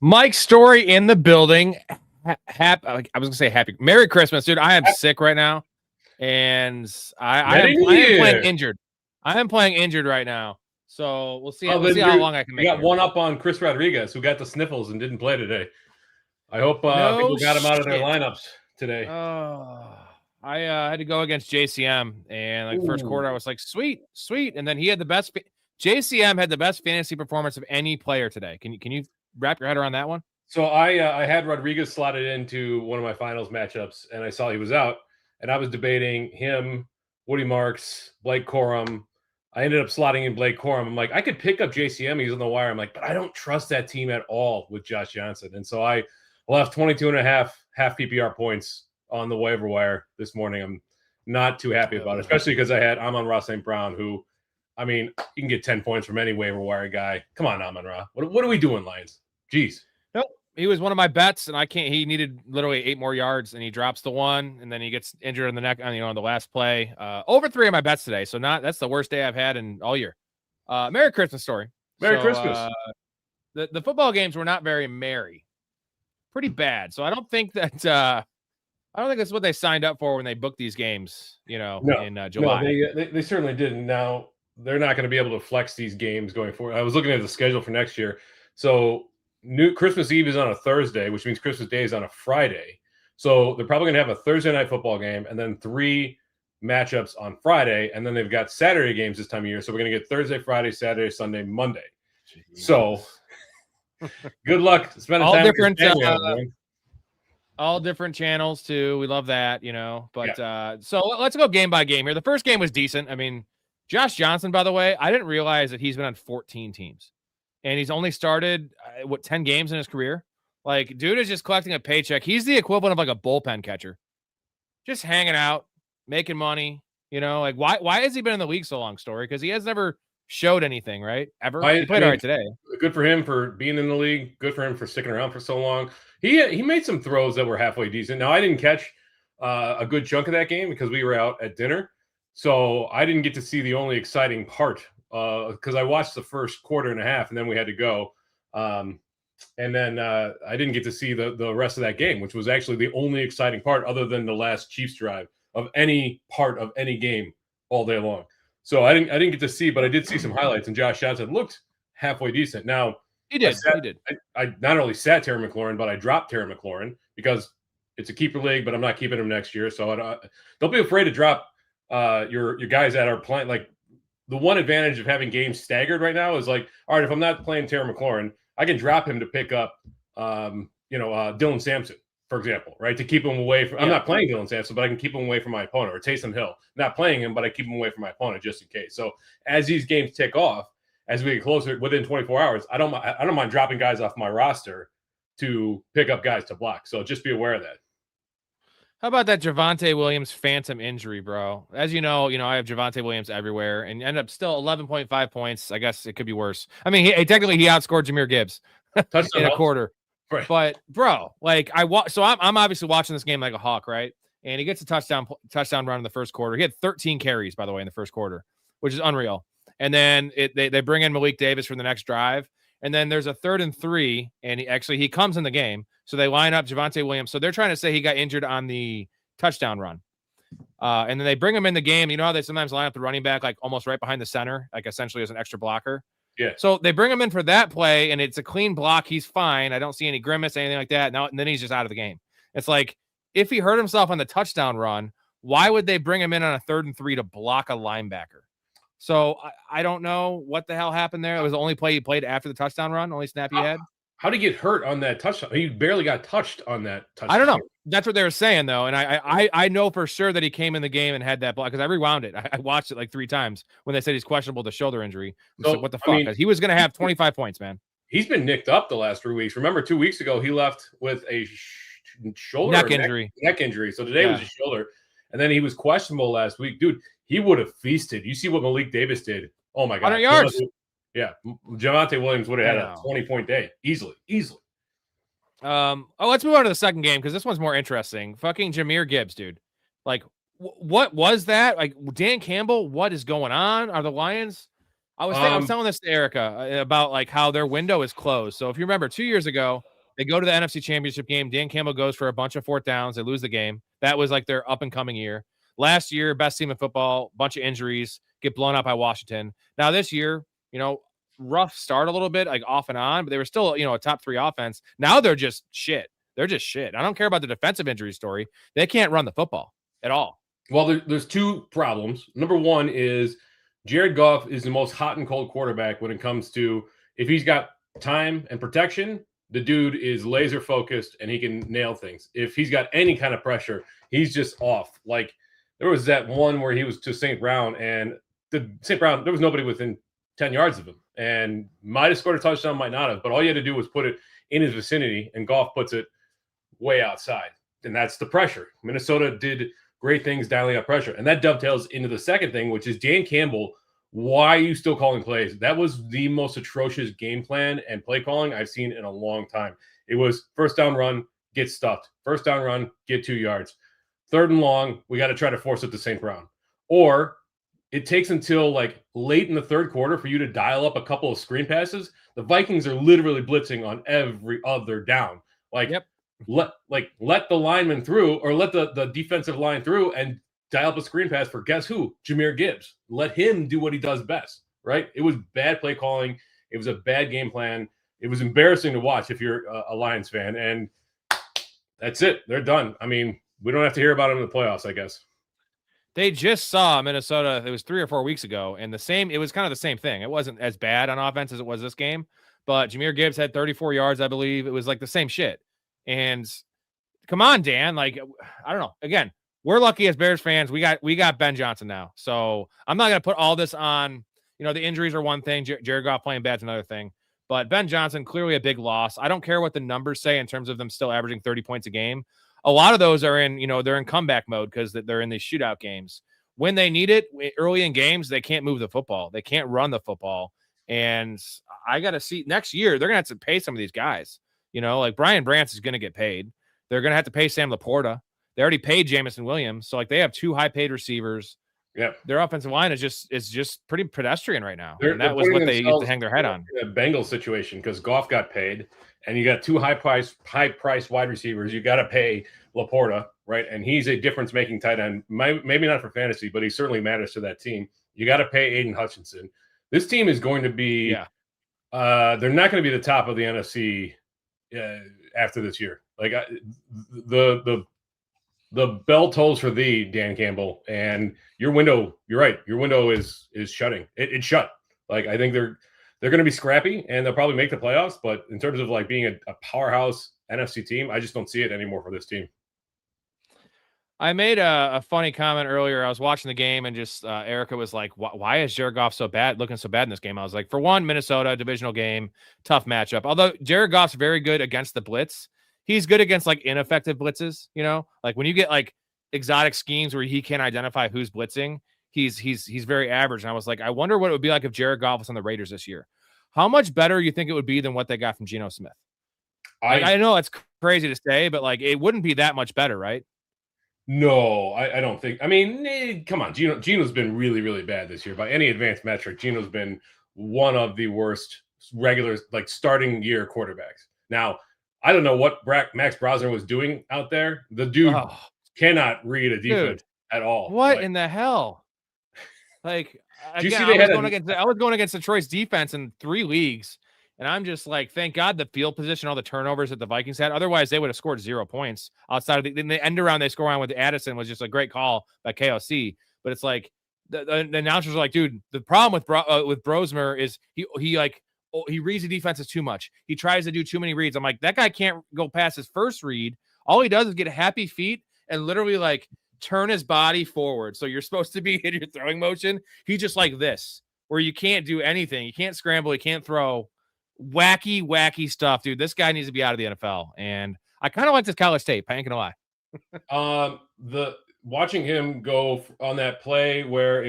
Mike Storey in the building. Happy, I was gonna say happy. Merry Christmas, dude. I am sick right now, and I am playing injured. I am playing injured right now, so we'll see. We'll see how long I can make. You got one up on Chris Rodriguez, who got the sniffles and didn't play today. I hope people got him out of their lineups today. I had to go against JCM, and like first quarter, I was like, sweet, and then he had the best. JCM had the best fantasy performance of any player today. Can you wrap your head around that one? So I had Rodriguez slotted into one of my finals matchups, and I saw he was out, and I was debating him, Woody Marks, Blake Corum. I ended up slotting in Blake Corum. I'm like, I could pick up JCM. He's on the wire. I'm like, but I don't trust that team at all with Josh Johnson. And so I left 22 and a half PPR points on the waiver wire this morning. I'm not too happy about it, especially because I had Amon-Ra St. Brown, who, I mean, you can get 10 points from any waiver wire guy. Come on, Amon-Ra. What are we doing, Lions? Jeez. Nope. He was one of my bets, and he needed literally 8 more yards, and he drops the one, and then he gets injured in the neck on the last play. Over 3 of my bets today, so that's the worst day I've had in all year. Merry Christmas, Story. Merry Christmas. The football games were not very merry, pretty bad. So I don't think that's what they signed up for when they booked these games. In July. No, they certainly didn't. Now they're not going to be able to flex these games going forward. I was looking at the schedule for next year, so. Christmas Eve is on a Thursday, which means Christmas Day is on a Friday. So they're probably going to have a Thursday night football game and then 3 matchups on Friday. And then they've got Saturday games this time of year. So we're going to get Thursday, Friday, Saturday, Sunday, Monday. Jeez. So good luck spending all time different, with your family, all different channels too. We love that, but so let's go game by game here. The first game was decent. I mean, Josh Johnson, by the way, I didn't realize that he's been on 14 teams. And he's only started 10 games in his career. Like, dude is just collecting a paycheck. He's the equivalent of like a bullpen catcher, just hanging out, making money. Like why has he been in the league so long, Story? Because he has never showed anything, right? Ever. He played all right today. Good for him for being in the league. Good for him for sticking around for so long. He made some throws that were halfway decent. Now I didn't catch a good chunk of that game because we were out at dinner, so I didn't get to see the only exciting part. Because I watched the first quarter and a half, and then we had to go. And then I didn't get to see the rest of that game, which was actually the only exciting part other than the last Chiefs drive of any part of any game all day long. So I didn't get to see, but I did see some highlights, and Josh Johnson looked halfway decent. Now, he did. I not only sat Terry McLaurin, but I dropped Terry McLaurin because it's a keeper league, but I'm not keeping him next year. So don't be afraid to drop your guys that are playing. Like, the one advantage of having games staggered right now is like, all right, if I'm not playing Terry McLaurin, I can drop him to pick up, Dylan Sampson, for example, right? To keep him away from, I'm not playing Dylan Sampson, but I can keep him away from my opponent, or Taysom Hill, not playing him, but I keep him away from my opponent just in case. So as these games tick off, as we get closer within 24 hours, I don't mind dropping guys off my roster to pick up guys to block. So just be aware of that. How about that Javonte Williams phantom injury, bro? As you know, I have Javonte Williams everywhere and end up still 11.5 points. I guess it could be worse. I mean, technically he outscored Jahmyr Gibbs in a quarter. Right. But bro, like I'm obviously watching this game like a hawk, right? And he gets a touchdown run in the first quarter. He had 13 carries, by the way, in the first quarter, which is unreal. And then they bring in Malik Davis for the next drive. And then there's a 3rd and 3, and he comes in the game. So they line up Javonte Williams. So they're trying to say he got injured on the touchdown run. And then they bring him in the game. You know how they sometimes line up the running back like almost right behind the center, like essentially as an extra blocker? Yeah. So they bring him in for that play, and it's a clean block. He's fine. I don't see any grimace, anything like that. Now, and then he's just out of the game. It's like, if he hurt himself on the touchdown run, why would they bring him in on a 3rd and 3 to block a linebacker? So I don't know what the hell happened there. It was the only play he played after the touchdown run, only snap he had. How did he get hurt on that touchdown? He barely got touched on that touchdown. I don't know. That's what they were saying, though. And I know for sure that he came in the game and had that block because I rewound it. I watched it like 3 times when they said he's questionable with a shoulder injury. So, like, what the fuck? Because he was going to have 25 points, man. He's been nicked up the last 3 weeks. Remember, 2 weeks ago, he left with a shoulder neck injury. Neck injury. So today was a shoulder. And then he was questionable last week. Dude, he would have feasted. You see what Malik Davis did. Oh, my God. 100 yards. Yeah. Javonte Williams would have had a 20-point day. Easily. Let's move on to the second game because this one's more interesting. Fucking Jahmyr Gibbs, dude. Like, what was that? Like, Dan Campbell, what is going on? Are the Lions? I was telling this to Erica about like how their window is closed. So if you remember 2 years ago, they go to the NFC Championship game. Dan Campbell goes for a bunch of fourth downs. They lose the game. That was like their up and coming year. Last year, best team in football, bunch of injuries, get blown out by Washington. Now this year, rough start a little bit, like off and on, but they were still, a top 3 offense. Now they're just shit. They're just shit. I don't care about the defensive injury story. They can't run the football at all. Well, there's 2 problems. Number 1 is Jared Goff is the most hot and cold quarterback when it comes to if he's got time and protection, the dude is laser focused and he can nail things. If he's got any kind of pressure, he's just off. Like there was that one where he was to St. Brown and St. Brown, there was nobody within 10 yards of him and might have scored a touchdown, might not have, but all you had to do was put it in his vicinity and Goff puts it way outside. And that's the pressure. Minnesota did great things dialing up pressure. And that dovetails into the second thing, which is Dan Campbell. Why are you still calling plays? That was the most atrocious game plan and play calling I've seen in a long time. It was first down run, get stuffed. First down run, get 2 yards. Third and long, we got to try to force it to St. Brown. Or it takes until like late in the third quarter for you to dial up a couple of screen passes. The Vikings are literally blitzing on every other down. Like, yep. Let the lineman through or let the defensive line through and dial up a screen pass for guess who? Jahmyr Gibbs. Let him do what he does best, right? It was bad play calling. It was a bad game plan. It was embarrassing to watch if you're a Lions fan. And that's it. They're done. I mean, we don't have to hear about them in the playoffs, I guess. They just saw Minnesota, it was 3 or 4 weeks ago, and it was kind of the same thing. It wasn't as bad on offense as it was this game, but Jahmyr Gibbs had 34 yards, I believe. It was like the same shit. And come on, Dan. Like, I don't know. Again, we're lucky as Bears fans. We got Ben Johnson now. So I'm not going to put all this on, the injuries are one thing. Jared Goff playing bad is another thing. But Ben Johnson, clearly a big loss. I don't care what the numbers say in terms of them still averaging 30 points a game. A lot of those are in, they're in comeback mode because they're in these shootout games. When they need it early in games, they can't move the football. They can't run the football. And I got to see next year, they're going to have to pay some of these guys. Like Brian Brance is going to get paid. They're going to have to pay Sam Laporta. They already paid Jamison Williams. So like they have 2 high paid receivers. Yeah. Their offensive line is just pretty pedestrian right now. And that was what they used to hang their head on. A Bengals situation because Goff got paid and you got 2 high price wide receivers. You got to pay Laporta, right? And he's a difference making tight end. Maybe not for fantasy, but he certainly matters to that team. You got to pay Aiden Hutchinson. This team is going to be, they're not going to be the top of the NFC after this year. Like the bell tolls for thee, Dan Campbell, and your window. You're right. Your window is shutting. It's shut. Like I think they're going to be scrappy and they'll probably make the playoffs. But in terms of like being a powerhouse NFC team, I just don't see it anymore for this team. I made a funny comment earlier. I was watching the game and just Erica was like, why is Jared Goff looking so bad in this game? I was like, for one, Minnesota, divisional game, tough matchup. Although Jared Goff's very good against the blitz. He's good against like ineffective blitzes, like when you get like exotic schemes where he can't identify who's blitzing, he's very average. And I was like, I wonder what it would be like if Jared Goff was on the Raiders this year. How much better you think it would be than what they got from Geno Smith? I know it's crazy to say, but like it wouldn't be that much better, right? No, I don't think. I mean, come on. Geno's been really, really bad this year. By any advanced metric, Geno's been one of the worst regular, like starting year quarterbacks. Now, I don't know what Max Brosner was doing out there. The dude cannot read a defense at all. What in the hell? Like, again, I was going against Detroit's defense in 3 leagues. And I'm just like, thank God the field position, all the turnovers that the Vikings had. Otherwise, they would have scored 0 points outside of the end around. They score on with Addison was just a great call by KOC. But it's like the announcers are like, dude, the problem with Brosmer is he reads the defenses too much. He tries to do too many reads. I'm like, that guy can't go past his first read. All he does is get happy feet and literally like turn his body forward. So you're supposed to be in your throwing motion. He just like this, where you can't do anything. You can't scramble. You can't throw. Wacky stuff, dude. This guy needs to be out of the NFL. And I kind of like this college tape. I ain't gonna lie. Watching him go on that play where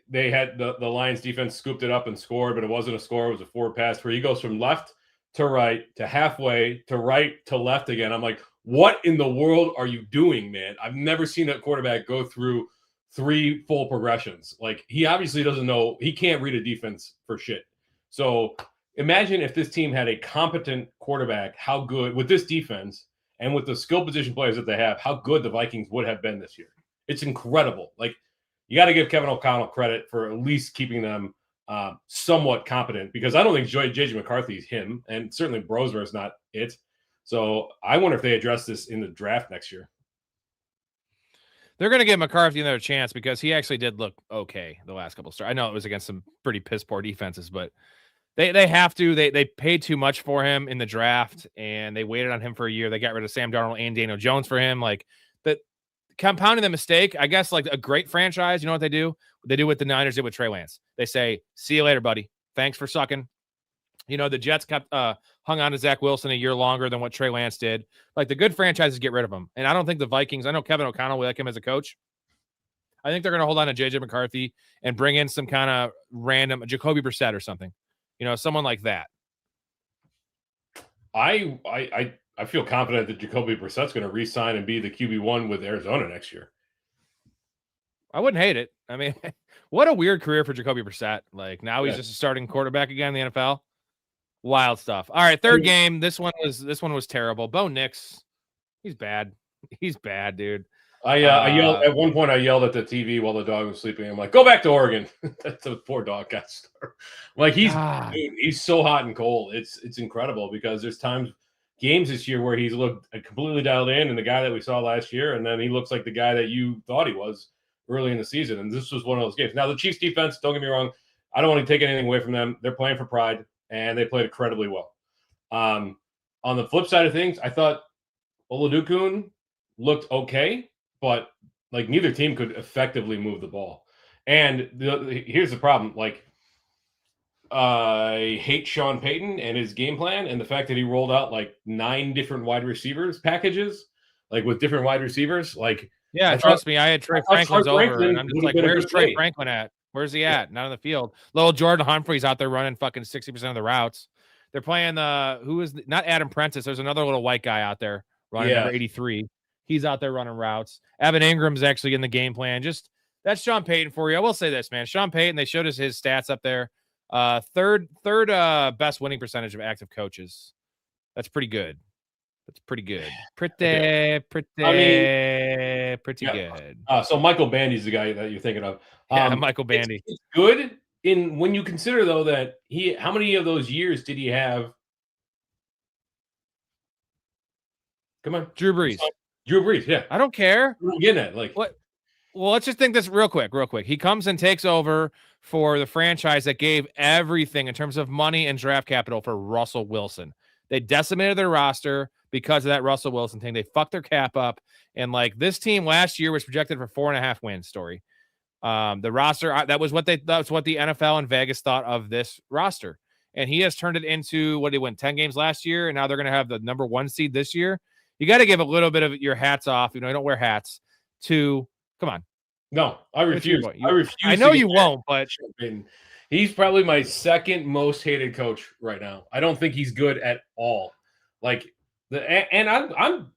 they had the Lions defense scooped it up and scored, but it wasn't a score. It was a forward pass where he goes from left to right to halfway to right to left again. I'm like, what in the world are you doing, man? I've never seen a quarterback go through 3 full progressions. Like, he obviously doesn't know. He can't read a defense for shit. So imagine if this team had a competent quarterback, how good with this defense and with the skill position players that they have, how good the Vikings would have been this year. It's incredible. Like, you got to give Kevin O'Connell credit for at least keeping them somewhat competent, because I don't think JJ McCarthy is him, and certainly Brosmer is not it. So I wonder if they address this in the draft next year. They're going to give McCarthy another chance because he actually did look okay the last couple of starts. I know it was against some pretty piss poor defenses, but they have to. They paid too much for him in the draft, and they waited on him for a year. They got rid of Sam Darnold and Daniel Jones for him. Like, that, compounding the mistake, I guess, like a great franchise, you know what they do? They do what the Niners did with Trey Lance. They say, see you later, buddy. Thanks for sucking. You know, the Jets kept hung on to Zach Wilson a year longer than what Trey Lance did. Like, the good franchises get rid of him. And I don't think the Vikings, I know Kevin O'Connell will like him as a coach. I think they're going to hold on to JJ McCarthy and bring in some kind of random Jacoby Brissett or something. You know, someone like that. I feel confident that Jacoby Brissett's going to re-sign and be the QB1 with Arizona next year. I wouldn't hate it. I mean, what a weird career for Jacoby Brissett. Like, now he's just a starting quarterback again in the NFL. Wild stuff. All right, third game. This one was terrible. Bo Nix, he's bad. He's bad, dude. I yelled at one point. I yelled at the TV while the dog was sleeping. I'm like, "Go back to Oregon." That's a poor dog got started. Like, he's so hot and cold. It's incredible, because there's games this year where he's looked completely dialed in, and the guy that we saw last year, and then he looks like the guy that you thought he was early in the season. And this was one of those games. Now, the Chiefs defense, don't get me wrong, I don't want to take anything away from them. They're playing for pride, and they played incredibly well. On the flip side of things, I thought Oladokun looked okay, but like, neither team could effectively move the ball. And here's the problem. Like, I hate Sean Payton and his game plan, and the fact that he rolled out like 9 different wide receivers packages, like with different wide receivers. Like, yeah, trust me, I had Trey Franklin's over, and I'm just like, where's Trey Franklin at? Where's he at? Not on the field. Little Jordan Humphrey's out there running fucking 60% of the routes. They're playing not Adam Prentice. There's another little white guy out there running number 83. He's out there running routes. Evan Ingram's actually in the game plan. Just, that's Sean Payton for you. I will say this, man. Sean Payton, they showed us his stats up there. Third best winning percentage of active coaches. That's pretty good. That's pretty good. Pretty good. So Michael Bandy's the guy that you're thinking of. Michael Bandy. It's good when you consider, though, that how many of those years did he have? Come on. Drew Brees. Drew Brees, yeah. I don't care. I'm getting at, like, what? Well, let's just think this real quick. He comes and takes over for the franchise that gave everything in terms of money and draft capital for Russell Wilson. They decimated their roster because of that Russell Wilson thing. They fucked their cap up. And like, this team last year was projected for 4.5 wins, Storey. The roster, that's what the NFL and Vegas thought of this roster. And he has turned it into, what, he won 10 games last year, and now they're going to have the number 1 seed this year. You got to give a little bit of your hats off. You know, you don't wear hats to, come on. No, I refuse. I refuse. I know you won't, but he's probably my second most hated coach right now. I don't think he's good at all. Like, and I'm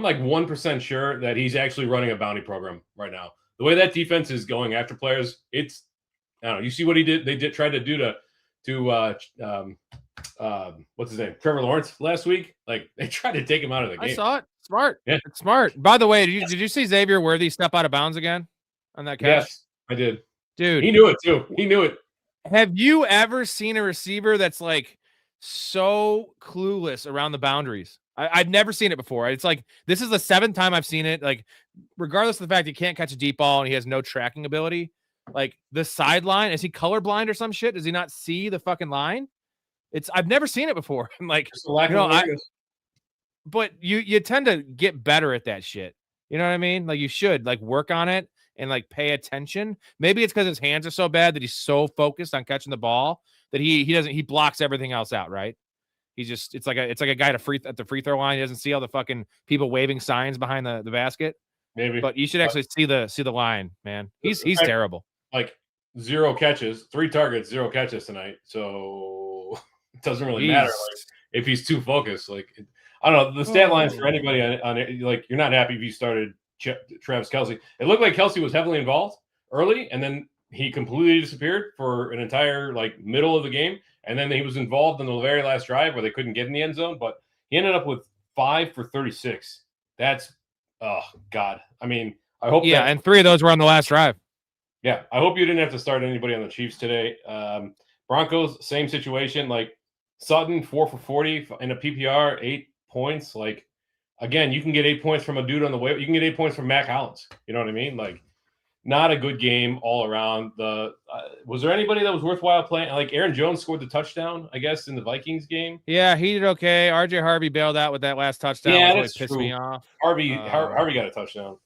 like 1% sure that he's actually running a bounty program right now. The way that defense is going after players, I don't know. You see what he did? They tried to do to what's his name? Trevor Lawrence last week. Like, they tried to take him out of the game. I saw it. Smart. Yeah. It's smart. By the way, did you see Xavier Worthy step out of bounds again on that catch? Yes, I did. Dude. He knew it too. He knew it. Have you ever seen a receiver that's like so clueless around the boundaries? I've never seen it before. It's like, this is the 7th time I've seen it. Like, regardless of the fact he can't catch a deep ball and he has no tracking ability, like, the sideline, is he colorblind or some shit? Does he not see the fucking line? I've never seen it before. I'm like, but you tend to get better at that shit. You know what I mean? Like, you should like work on it and like pay attention. Maybe it's because his hands are so bad that he's so focused on catching the ball that he blocks everything else out, right? It's like a guy at the free throw line. He doesn't see all the fucking people waving signs behind the basket. Maybe. But you should actually see the line, man. He's terrible. Like, 0 catches, 3 targets, 0 catches tonight. So it doesn't really matter, like, if he's too focused. Like, I don't know, the stat lines for anybody on it, like, you're not happy if you started Travis Kelce. It looked like Kelce was heavily involved early, and then he completely disappeared for an entire middle of the game. And then he was involved in the very last drive where they couldn't get in the end zone, but he ended up with 5 for 36. That's, oh God. I mean, I hope. Yeah, and 3 of those were on the last drive. Yeah, I hope you didn't have to start anybody on the Chiefs today. Broncos, same situation. Sutton, 4 for 40 in a PPR, 8 points. Again, you can get 8 points from a dude on the way. You can get 8 points from Mac Hollins. You know what I mean? Not a good game all around. Was there anybody that was worthwhile playing? Aaron Jones scored the touchdown, I guess, in the Vikings game. Yeah, he did okay. RJ Harvey bailed out with that last touchdown. Yeah, that's really pissed me off. Harvey got a touchdown.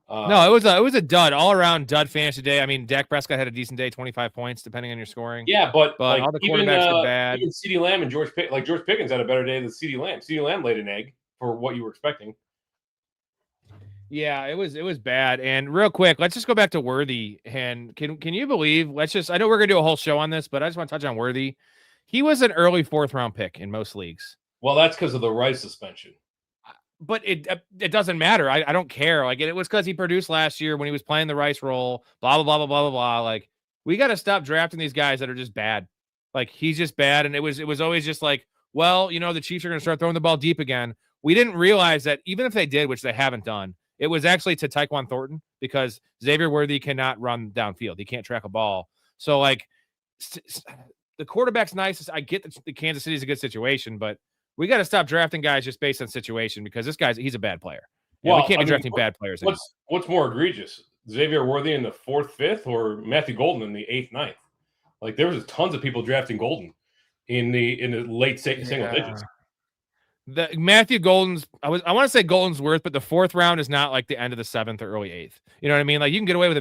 No, it was a dud, all around dud fantasy day. I mean, Dak Prescott had a decent day, 25 points, depending on your scoring. Yeah, but all the quarterbacks were bad. Even CeeDee Lamb and George Pickens had a better day than CeeDee Lamb. CeeDee Lamb laid an egg for what you were expecting. Yeah, it was bad. And real quick, let's just go back to Worthy. And can you believe? I know we're gonna do a whole show on this, but I just want to touch on Worthy. He was an early 4th round pick in most leagues. Well, that's because of the Rice suspension. But it doesn't matter. I don't care. It was because he produced last year when he was playing the Rice role. Blah blah blah blah blah blah blah. We got to stop drafting these guys that are just bad. He's just bad, and it was always just well, the Chiefs are going to start throwing the ball deep again. We didn't realize that even if they did, which they haven't done, it was actually to Tyquan Thornton because Xavier Worthy cannot run downfield. He can't track a ball. So the quarterback's nice. I get that the Kansas City is a good situation, but we got to stop drafting guys just based on situation because he's a bad player. Well, we can't be drafting bad players. What's more egregious? Xavier Worthy in the 4th, 5th, or Matthew Golden in the 8th, 9th? There was tons of people drafting Golden in the late single digits. The Matthew Golden's, I want to say Golden's worth, but the 4th round is not the end of the 7th or early 8th. You know what I mean? You can get away with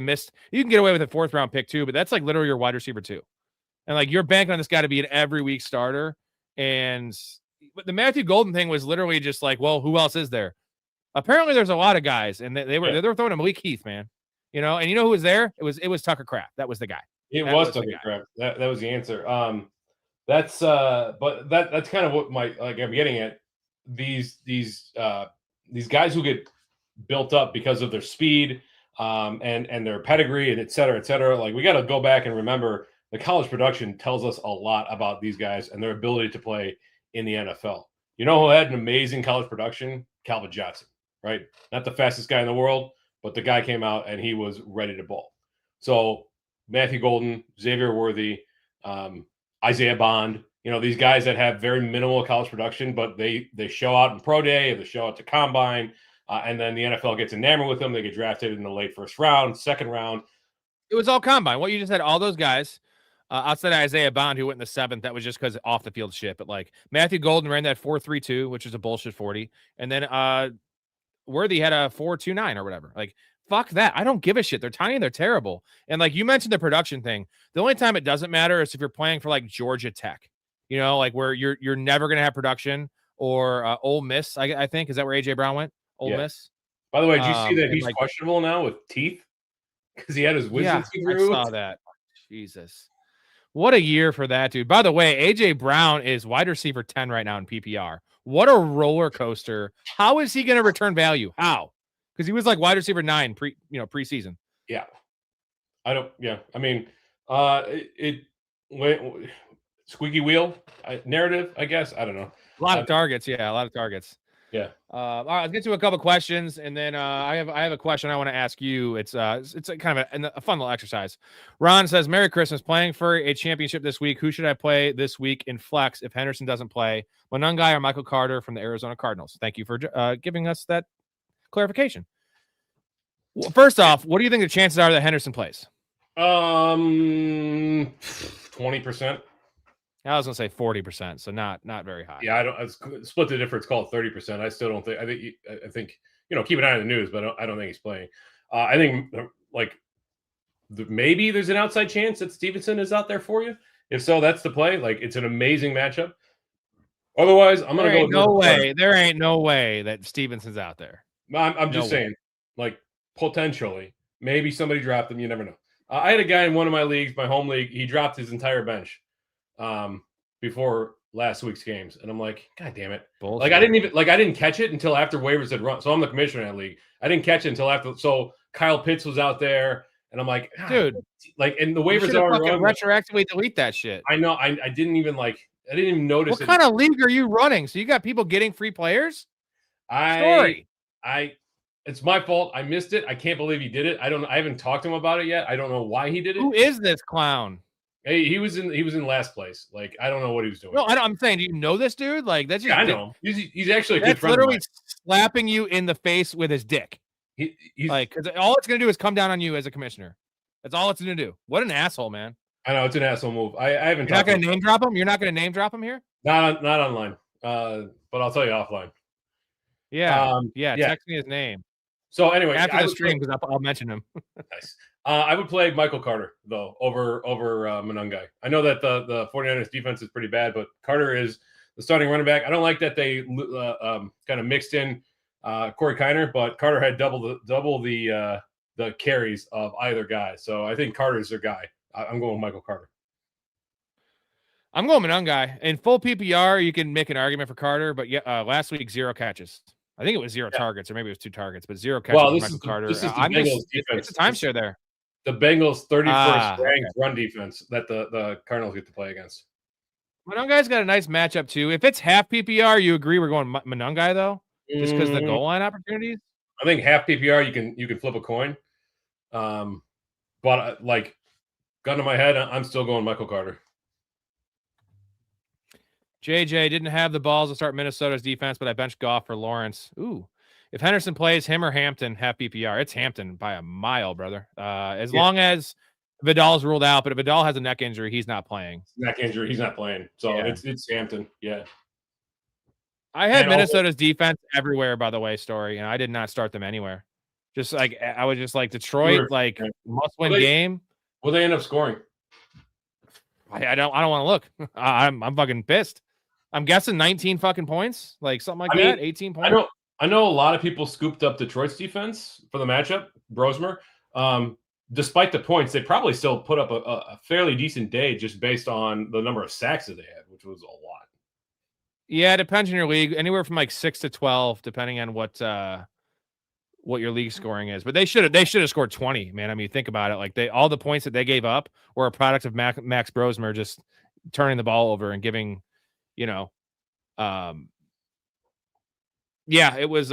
you can get away with a 4th round pick too, but that's literally your wide receiver too. And you're banking on this guy to be an every week starter. But the Matthew Golden thing was literally just well, who else is there? Apparently there's a lot of guys, and they were throwing him Malik Heath, man. And you know who was there? It was Tucker Kraft. That was the guy. It was Tucker Kraft. That was the answer. That's kind of what I'm getting at. These guys who get built up because of their speed and their pedigree and et cetera, we got to go back and remember the college production tells us a lot about these guys and their ability to play in the NFL. You know who had an amazing college production? Calvin Johnson, right? Not the fastest guy in the world, but the guy came out and he was ready to ball. So Matthew Golden, Xavier Worthy, Isaiah Bond, these guys that have very minimal college production, but they show out in pro day, they show out to combine, and then the NFL gets enamored with them. They get drafted in the late 1st round, 2nd round. It was all combine. What you just had, all those guys. Outside of Isaiah Bond, who went in the 7th, that was just because off the field shit. But Matthew Golden ran that 4.32, which is a bullshit 40, and then Worthy had a 4.29 or whatever. Fuck that. I don't give a shit. They're tiny and they're terrible. And you mentioned the production thing. The only time it doesn't matter is if you're playing for Georgia Tech, where you're never gonna have production, or Ole Miss. I think is that where AJ Brown went? Ole Miss. By the way, did you see that he's questionable now with teeth because he had his wisdom teeth removed? I saw that. Jesus. What a year for that dude. By the way, AJ Brown is wide receiver 10 right now in PPR. What a roller coaster. How is he going to return value? How? Because he was wide receiver 9 preseason. Yeah. I mean, squeaky wheel narrative, I guess. I don't know. A lot of targets. Yeah, a lot of targets. Yeah. All right, let's get to a couple questions, and then I have a question I want to ask you. It's a kind of a fun little exercise. Ron says, "Merry Christmas. Playing for a championship this week. Who should I play this week in flex if Henderson doesn't play? Monungai or Michael Carter from the Arizona Cardinals?" Thank you for giving us that clarification. Well, first off, what do you think the chances are that Henderson plays? 20%. I was gonna say 40%, so not very high. Yeah, I split the difference. Call it 30%. I still don't think. I think keep an eye on the news, but I don't think he's playing. I think maybe there's an outside chance that Stevenson is out there for you. If so, that's the play. It's an amazing matchup. Otherwise, I'm gonna go. There ain't no way that Stevenson's out there. I'm just saying, potentially, maybe somebody dropped him. You never know. I had a guy in one of my leagues, my home league. He dropped his entire bench. Before last week's games, and I'm like, God damn it! Bullshit. I didn't catch it until after waivers had run. So I'm the commissioner in that league. I didn't catch it until after. So Kyle Pitts was out there, and I'm like, dude, and the you waivers should have already fucking run. retroactively delete that shit. I know. I didn't even notice. What kind of league are you running? So you got people getting free players? Storey. It's my fault. I missed it. I can't believe he did it. I haven't talked to him about it yet. I don't know why he did it. Who is this clown? Hey, he was in last place. Like, I don't know what he was doing. No, I'm saying, do you know this dude? Like, that's just I know him. He's actually a good friend. Literally slapping you in the face with his dick. He's because all it's gonna do is come down on you as a commissioner. That's all it's gonna do. What an asshole, man. I know it's an asshole move. I haven't. You're not gonna name drop him. You're not gonna name drop him here. Not online. But I'll tell you offline. Yeah. Text me his name. So anyway, after the stream, because I'll mention him. Nice. I would play Michael Carter though over Monungai. I know that the 49ers defense is pretty bad, but Carter is the starting running back. I don't like that they kind of mixed in Corey Kiner, but Carter had double the carries of either guy. So I think Carter's their guy. I'm going with Michael Carter. I'm going Monungai. In full PPR, you can make an argument for Carter, but last week 0 catches. I think it was 0 targets, or maybe it was 2 targets, but 0 catches. Well, Michael Carter. This is the Bengals defense. It's a timeshare there. The Bengals' 31st ranked run defense that the Cardinals get to play against. Monungai's got a nice matchup too. If it's half PPR, you agree we're going Monungai though, just because the goal line opportunities. I think half PPR you can flip a coin, but like gun to my head, I'm still going Michael Carter. JJ didn't have the balls to start Minnesota's defense, but I benched Goff for Lawrence. Ooh. If Henderson plays, him or Hampton, half PPR. It's Hampton by a mile, brother. As long as Vidal's ruled out, but if Vidal has a neck injury, he's not playing. Neck injury, he's not playing. So it's Hampton. Yeah. I had Minnesota's defense everywhere, by the way, Storey, and I did not start them anywhere. Just like I was just like Detroit, must-win game. Will they end up scoring? I don't want to look. I'm fucking pissed. I'm guessing 19 fucking points, like something like that. 18 points. I know a lot of people scooped up Detroit's defense for the matchup, Brosmer. Despite the points, they probably still put up a fairly decent day just based on the number of sacks that they had, which was a lot. Yeah, it depends on your league. Anywhere from like 6 to 12, depending on what your league scoring is. But they should have scored 20, man. I mean, think about it. Like all the points that they gave up were a product of Max Brosmer just turning the ball over and giving, it was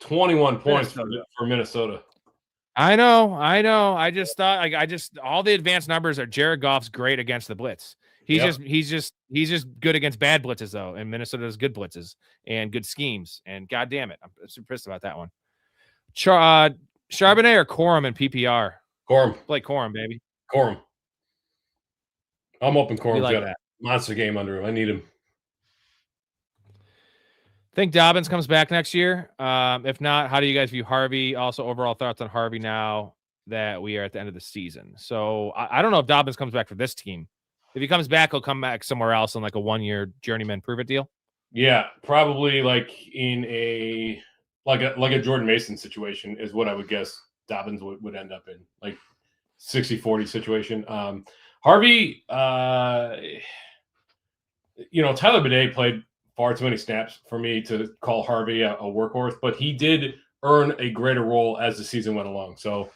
21 points for Minnesota. I know. I just thought all the advanced numbers are Jared Goff's great against the blitz. He's just good against bad blitzes though, and Minnesota's good blitzes and good schemes. And god damn it, I'm super pissed about that one. Charbonnet or Corum in PPR? Corum. Play Corum, baby. Corum. I'm open Corum's like got a monster game under him. I need him. Think Dobbins comes back next year. If not, how do you guys view Harvey? Also, overall thoughts on Harvey now that we are at the end of the season. So I don't know if Dobbins comes back for this team. If he comes back, he'll come back somewhere else on like a 1-year journeyman prove it deal. Yeah, probably like in a Jordan Mason situation is what I would guess Dobbins would end up in, like 60-40 situation. Harvey, Tyler Bidet played far too many snaps for me to call Harvey a workhorse, but he did earn a greater role as the season went along. So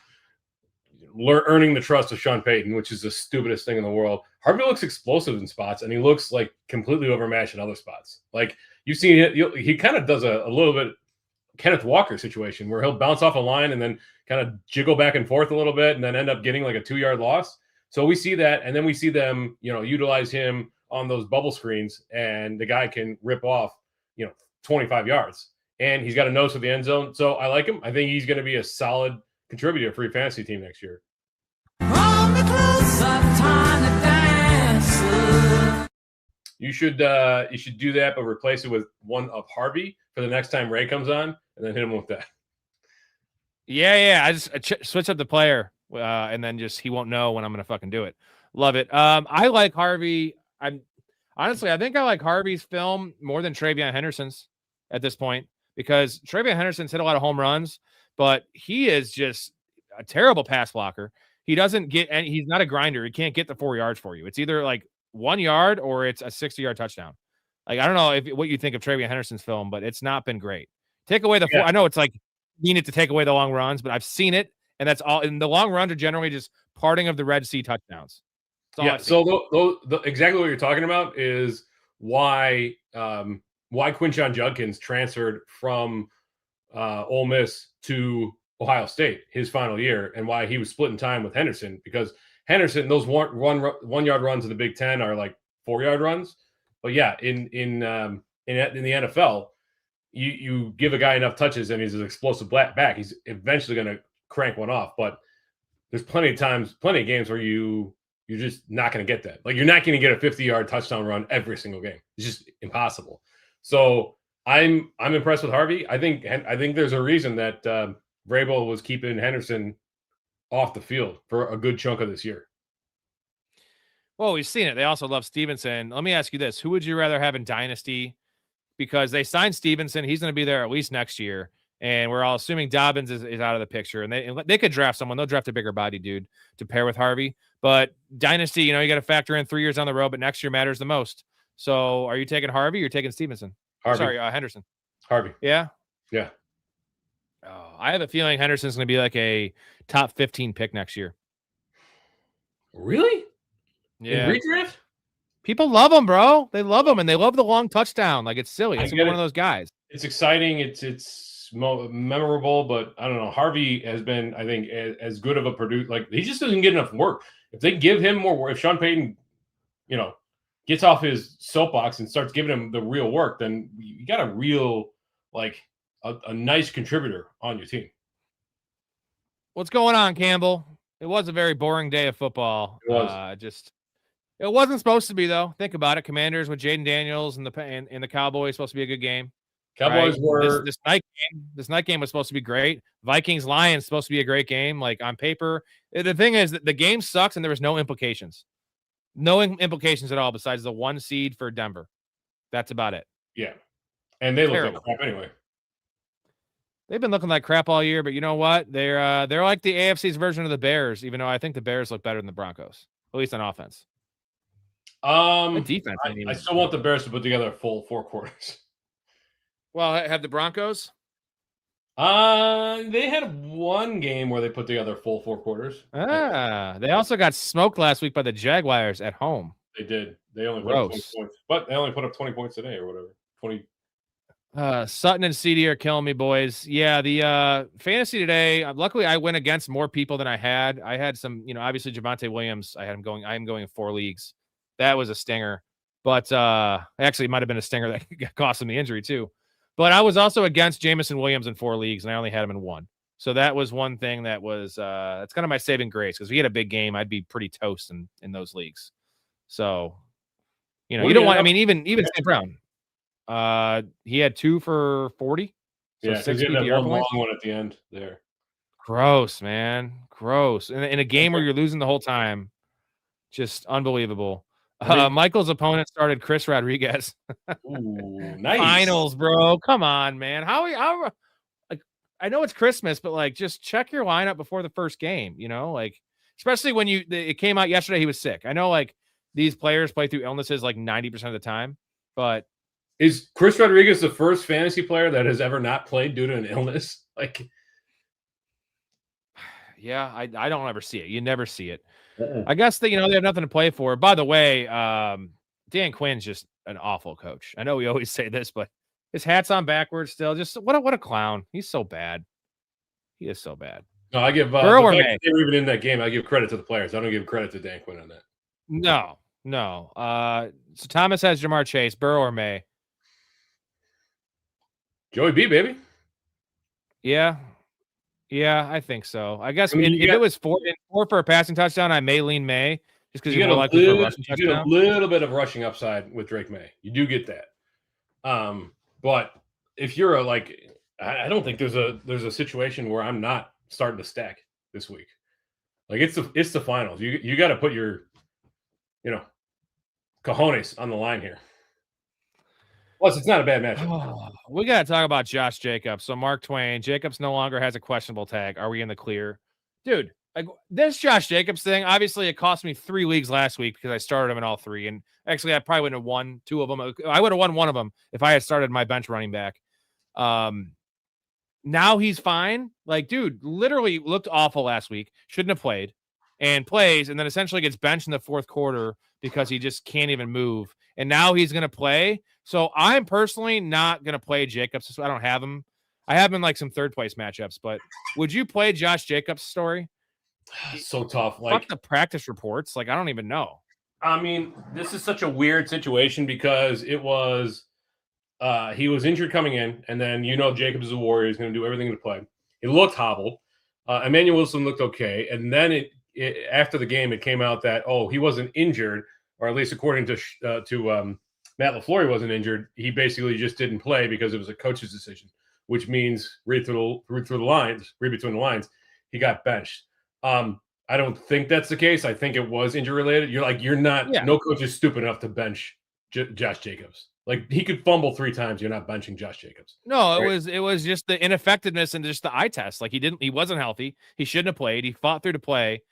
earning the trust of Sean Payton, which is the stupidest thing in the world. Harvey looks explosive in spots, and he looks like completely overmatched in other spots. Like you've seen it, he kind of does a little bit Kenneth Walker situation where he'll bounce off a line and then kind of jiggle back and forth a little bit and then end up getting like a 2-yard loss. So we see that, and then we see them, utilize him on those bubble screens, and the guy can rip off, 25 yards. And he's got a nose for the end zone. So I like him. I think he's going to be a solid contributor for your fantasy team next year. You should do that, but replace it with one of Harvey for the next time Ray comes on, and then hit him with that. Yeah. I just switch up the player, and then he won't know when I'm going to fucking do it. Love it. I like Harvey. I think I like Harvey's film more than Travion Henderson's at this point, because Travion Henderson's hit a lot of home runs, but he is just a terrible pass blocker. He doesn't get, and he's not a grinder. He can't get the 4 yards for you. It's either like 1 yard or it's a 60-yard touchdown. Like, I don't know what you think of Travion Henderson's film, but it's not been great. Take away the Yeah. I know it's like you need to take away the long runs, but I've seen it, and that's all. And the long runs are generally just parting of the Red Sea touchdowns. Yeah. So exactly what you're talking about is why Quinshon Judkins transferred from Ole Miss to Ohio State his final year, and why he was splitting time with Henderson, because Henderson, those 1 yard runs in the Big Ten are like 4 yard runs. But yeah, in the NFL, you give a guy enough touches and he's an explosive back, he's eventually going to crank one off. But there's plenty of games where you're just not going to get that. Like, you're not going to get a 50-yard touchdown run every single game. It's just impossible. So I'm impressed with Harvey. I think there's a reason that Vrabel was keeping Henderson off the field for a good chunk of this year. Well, we've seen it. They also love Stevenson. Let me ask you this. Who would you rather have in Dynasty? Because they signed Stevenson. He's going to be there at least next year. And we're all assuming Dobbins is out of the picture. And they could draft someone. They'll draft a bigger body dude to pair with Harvey. But Dynasty, you got to factor in 3 years on the road, but next year matters the most. So are you taking Harvey or you're taking Stevenson? Harvey. Sorry, Henderson. Harvey. Yeah? Yeah. Oh, I have a feeling Henderson's going to be like a top 15 pick next year. Really? Yeah. In redraft? People love him, bro. They love him, and they love the long touchdown. Like, it's silly. It's one of those guys. It's exciting. It's memorable, but I don't know. Harvey has been, I think, as good of a producer. Like, he just doesn't get enough work. If they give him more work, if Sean Payton, gets off his soapbox and starts giving him the real work, then you got a real, like, a nice contributor on your team. What's going on, Campbell? It was a very boring day of football. It was. It wasn't supposed to be, though. Think about it. Commanders with Jaden Daniels and the Cowboys supposed to be a good game. Cowboys were this night game was supposed to be great. Vikings Lions supposed to be a great game. Like, on paper, the thing is that the game sucks and there was no implications. No implications at all besides the 1 seed for Denver. That's about it. Yeah, and they look like crap anyway. They've been looking like crap all year, but you know what? They're like the AFC's version of the Bears, even though I think the Bears look better than the Broncos, at least on offense. The defense. I still want the Bears to put together a full 4 quarters. Well, have the Broncos? They had 1 game where they put together a full 4 quarters. They also got smoked last week by the Jaguars at home. They did. They only put up 20 points, but they only put up 20 points today or whatever. 20. Sutton and CD are killing me, boys. Yeah, the fantasy today. Luckily, I went against more people than I had. I had some, obviously Javonte Williams. I am going in 4 leagues. That was a stinger, but actually, it might have been a stinger that cost him the injury too. But I was also against Jamison Williams in 4 leagues, and I only had him in 1. So that was one thing that was that's kind of my saving grace, because if he had a big game, I'd be pretty toast in those leagues. So, you don't want. I mean, even St. Brown. He had 2 for 40. So yeah, 6 he had that PPR one points. long one at the end there. Gross, man. Gross. In a game where you're losing the whole time, just unbelievable. Michael's opponent started Chris Rodriguez. Ooh, nice. Finals, bro. Come on, man. How like, I know it's Christmas, but like, just check your lineup before the first game, like, especially when it came out yesterday, he was sick. I know, like, these players play through illnesses like 90% of the time, but is Chris Rodriguez the first fantasy player that has ever not played due to an illness? Like, yeah, I don't ever see it. You never see it. I guess that, they have nothing to play for. By the way, Dan Quinn's just an awful coach. I know we always say this, but his hat's on backwards still. Just what a clown. He's so bad. He is so bad. No, I give Burrow or May. They were even in that game. I give credit to the players. I don't give credit to Dan Quinn on that. No. So Thomas has Jamar Chase, Burrow or May. Joey B, baby. Yeah, I think so. I guess if it was 4 for a passing touchdown, I may lean May, just because you're more likely for a rushing touchdown. You get a little bit of rushing upside with Drake May. You do get that. But if you're I don't think there's a situation where I'm not starting to stack this week. Like, it's the finals. You got to put your cojones on the line here. Plus, it's not a bad matchup. We got to talk about Josh Jacobs. So, Mark Twain, Jacobs no longer has a questionable tag. Are we in the clear? Dude, Like this Josh Jacobs thing, obviously it cost me 3 leagues last week because I started him in all 3. And actually, I probably wouldn't have won 2 of them. I would have won 1 of them if I had started my bench running back. Now he's fine. Like, dude, literally looked awful last week. Shouldn't have played, and plays, and then essentially gets benched in the 4th quarter because he just can't even move. And now he's going to play. So I'm personally not going to play Jacobs. So I don't have him. I have him in like some 3rd place matchups. But would you play Josh Jacobs' Story? So tough. Fuck the practice reports. Like, I don't even know. I mean, this is such a weird situation because it was he was injured coming in, and then Jacobs is a warrior. He's going to do everything to play. He looked hobbled. Emmanuel Wilson looked okay, and then after the game, it came out that he wasn't injured, or at least according to Matt LaFleur, he wasn't injured. He basically just didn't play because it was a coach's decision, which means read between the lines, he got benched. I don't think that's the case. I think it was injury related. No coach is stupid enough to bench Josh Jacobs. Like, he could fumble 3 times. You're not benching Josh Jacobs. No, it was just the ineffectiveness and just the eye test. Like, he wasn't healthy. He shouldn't have played. He fought through to play.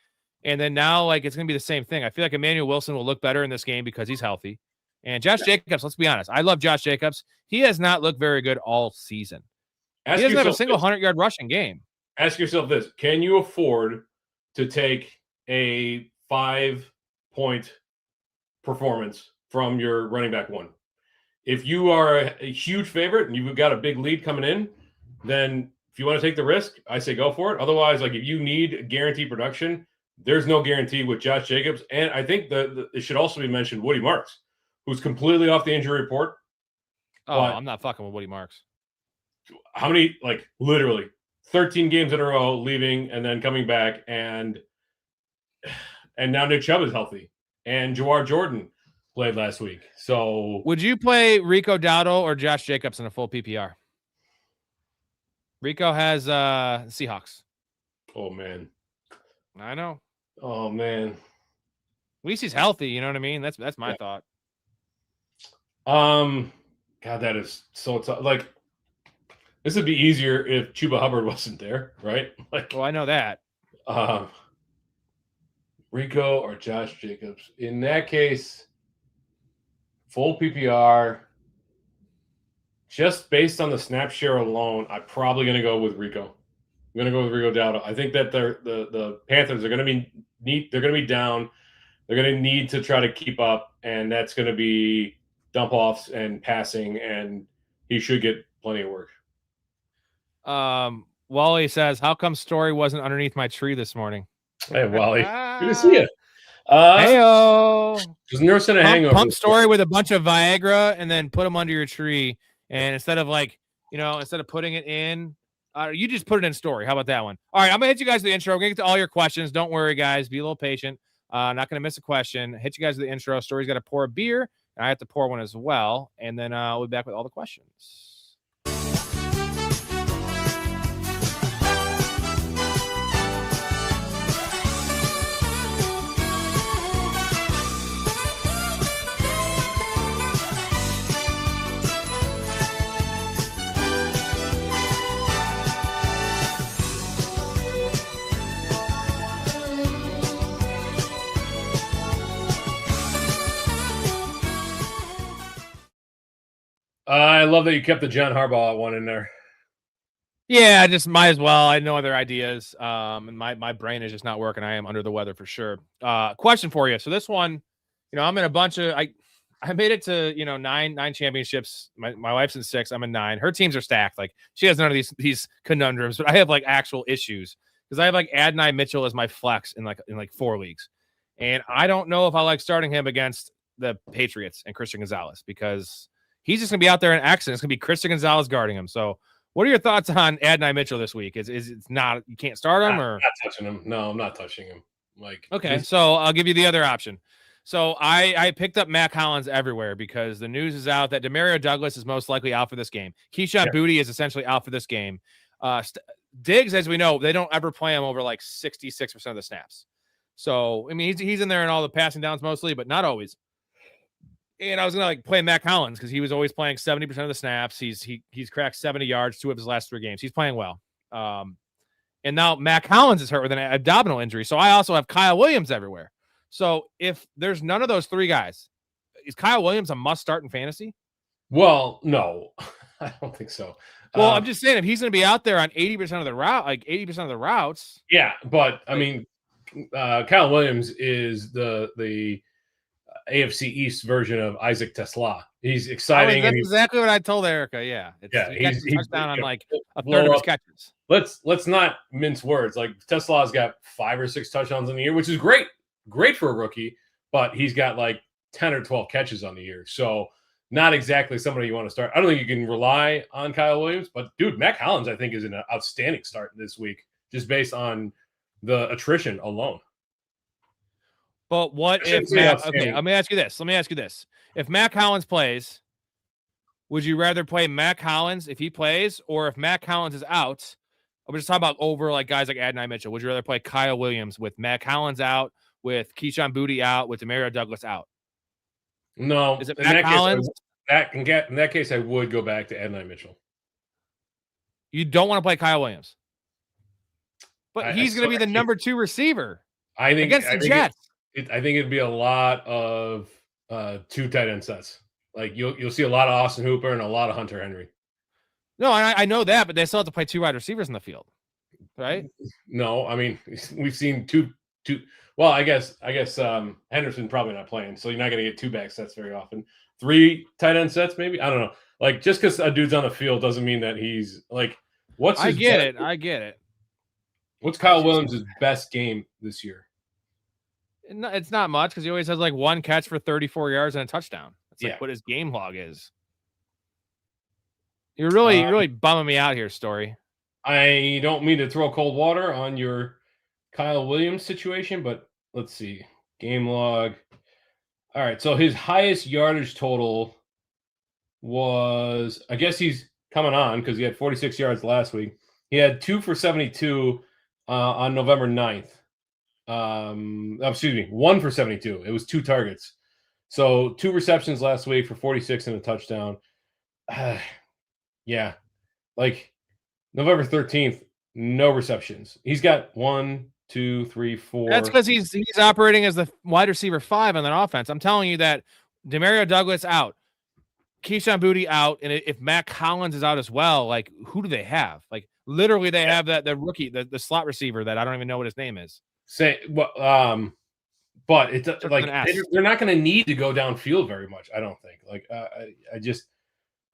And then now, like, it's going to be the same thing. I feel like Emmanuel Wilson will look better in this game because he's healthy. And Josh Jacobs, let's be honest. I love Josh Jacobs. He has not looked very good all season. He doesn't have a single 100-yard rushing game. Ask yourself this. Can you afford to take a 5-point performance from your running back 1? If you are a huge favorite and you've got a big lead coming in, then if you want to take the risk, I say go for it. Otherwise, like, if you need guaranteed production, there's no guarantee with Josh Jacobs. And I think it should also be mentioned Woody Marks, who's completely off the injury report. Oh, I'm not fucking with Woody Marks. How many, like, literally 13 games in a row leaving and then coming back, and now Nick Chubb is healthy, and Jawar Jordan played last week. So would you play Rico Dowdle or Josh Jacobs in a full PPR? Rico has Seahawks. Oh man. I know. Oh man. At least he's healthy, you know what I mean? That's my thought. God, that is so tough. Like, this would be easier if Chuba Hubbard wasn't there, right? Like, well, I know that. Rico or Josh Jacobs. In that case, full PPR, just based on the snap share alone, I'm probably going to go with Rico. I'm going to go with Rico Dowdle. I think that the Panthers are going to be they're going to be down. They're going to need to try to keep up, and that's going to be dump offs and passing, and he should get plenty of work. Wally says, "How come Storey wasn't underneath my tree this morning?" Hey, Wally, good to see you. Heyo, just nursing a hangover. Pump Storey with a bunch of Viagra and then put them under your tree. And instead of putting it in, you just put it in Storey. How about that one? All right, I'm gonna hit you guys with the intro. We're gonna get to all your questions. Don't worry, guys. Be a little patient. Not gonna miss a question. Hit you guys with the intro. Storey's got to pour a beer, and I have to pour one as well. And then we'll be back with all the questions. I love that you kept the John Harbaugh one in there. Yeah, I just might as well. I had no other ideas. And my brain is just not working. I am under the weather for sure. Question for you. So this one, I'm in a bunch of I made it to, nine championships. My wife's in 6. I'm in 9. Her teams are stacked. Like, she has none of these conundrums, but I have like actual issues because I have like Adonai Mitchell as my flex in 4 leagues. And I don't know if I like starting him against the Patriots and Christian Gonzalez because he's just gonna be out there in action. It's gonna be Christian Gonzalez guarding him. So what are your thoughts on Adonai Mitchell this week? Is it's not, you can't start him, or I'm not touching him? No, I'm not touching him. Okay, so I'll give you the other option. So I picked up Matt Collins everywhere because the news is out that Demario Douglas is most likely out for this game. Keyshawn Boutte is essentially out for this game. Diggs, as we know, they don't ever play him over like 66% of the snaps. So, I mean, he's in there in all the passing downs mostly, but not always. And I was going to play Matt Collins because he was always playing 70% of the snaps. He's cracked 70 yards 2 of his last 3 games. He's playing well. And now Mac Hollins is hurt with an abdominal injury. So I also have Kyle Williams everywhere. So if there's none of those three guys, is Kyle Williams a must start in fantasy? Well, no, I don't think so. Well, I'm just saying if he's going to be out there on 80% of the route, like 80% of the routes. Yeah, but I mean, Kyle Williams is the AFC East version of Isaac Tesla. He's exciting. That's exactly what I told Erica. Yeah, he gets a touchdown on like a third of his catches. Let's not mince words. Like Tesla's got 5 or 6 touchdowns in the year, which is great for a rookie. But he's got like 10 or 12 catches on the year, so not exactly somebody you want to start. I don't think you can rely on Kyle Williams, but dude, Mac Hollins I think is an outstanding start this week, just based on the attrition alone. But what if Mac? Okay, let me ask you this. If Mac Hollins plays, would you rather play Mac Hollins if he plays, or if Mac Hollins is out? I'm just talking about over like guys like Adonai Mitchell. Would you rather play Kyle Williams with Mac Hollins out, with Keyshawn Boutte out, with Demario Douglas out? No. Is it Mac Hollins? In that case, I would go back to Adonai Mitchell. You don't want to play Kyle Williams, but he's going to be the number 2 receiver. I think against the Jets. I think it'd be a lot of 2 tight end sets. Like you'll see a lot of Austin Hooper and a lot of Hunter Henry. No, I know that, but they still have to play 2 wide receivers in the field, right? No, I mean we've seen two. Well, I guess Henderson probably not playing, so you're not going to get 2 back sets very often. 3 tight end sets, maybe. I don't know. Like just because a dude's on the field doesn't mean that he's like. I get it. What's Kyle Williams' best game this year? It's not much because he always has like 1 catch for 34 yards and a touchdown. That's like what his game log is. You're really bumming me out here, Storey. I don't mean to throw cold water on your Kyle Williams situation, but let's see. Game log. All right, so his highest yardage total was, I guess he's coming on because he had 46 yards last week. He had 2 for 72 on November 9th. Excuse me, 1 for 72. It was 2 targets. So 2 receptions last week for 46 and a touchdown. Yeah, like November 13th, no receptions. He's got 1, 2, 3, 4. That's because he's operating as the wide receiver 5 on that offense. I'm telling you that Demario Douglas out, Keyshawn Boutte out, and if Mac Hollins is out as well, like who do they have? Like literally, they have the rookie, the slot receiver that I don't even know what his name is. But it's like they're not going to need to go downfield very much. I don't think. Like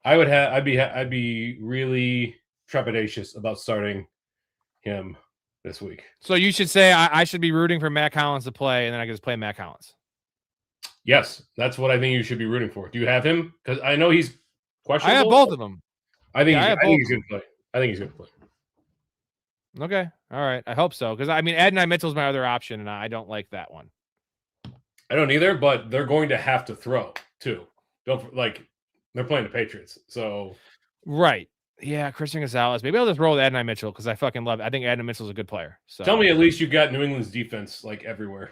I'd be really trepidatious about starting him this week. So you should say I should be rooting for Mac Hollins to play, and then I can just play Mac Hollins. Yes, that's what I think you should be rooting for. Do you have him? Because I know he's questionable. I have both of them. I think he's going to play. I think he's going to play. Okay. All right. I hope so. Because, I mean, Adonai Mitchell's my other option, and I don't like that one. I don't either, but they're going to have to throw, too. They're playing the Patriots, so. Right. Yeah, Christian Gonzalez. Maybe I'll just roll with Adonai Mitchell because I fucking love it. I think Adonai Mitchell's a good player. So tell me at least you got New England's defense, like, everywhere.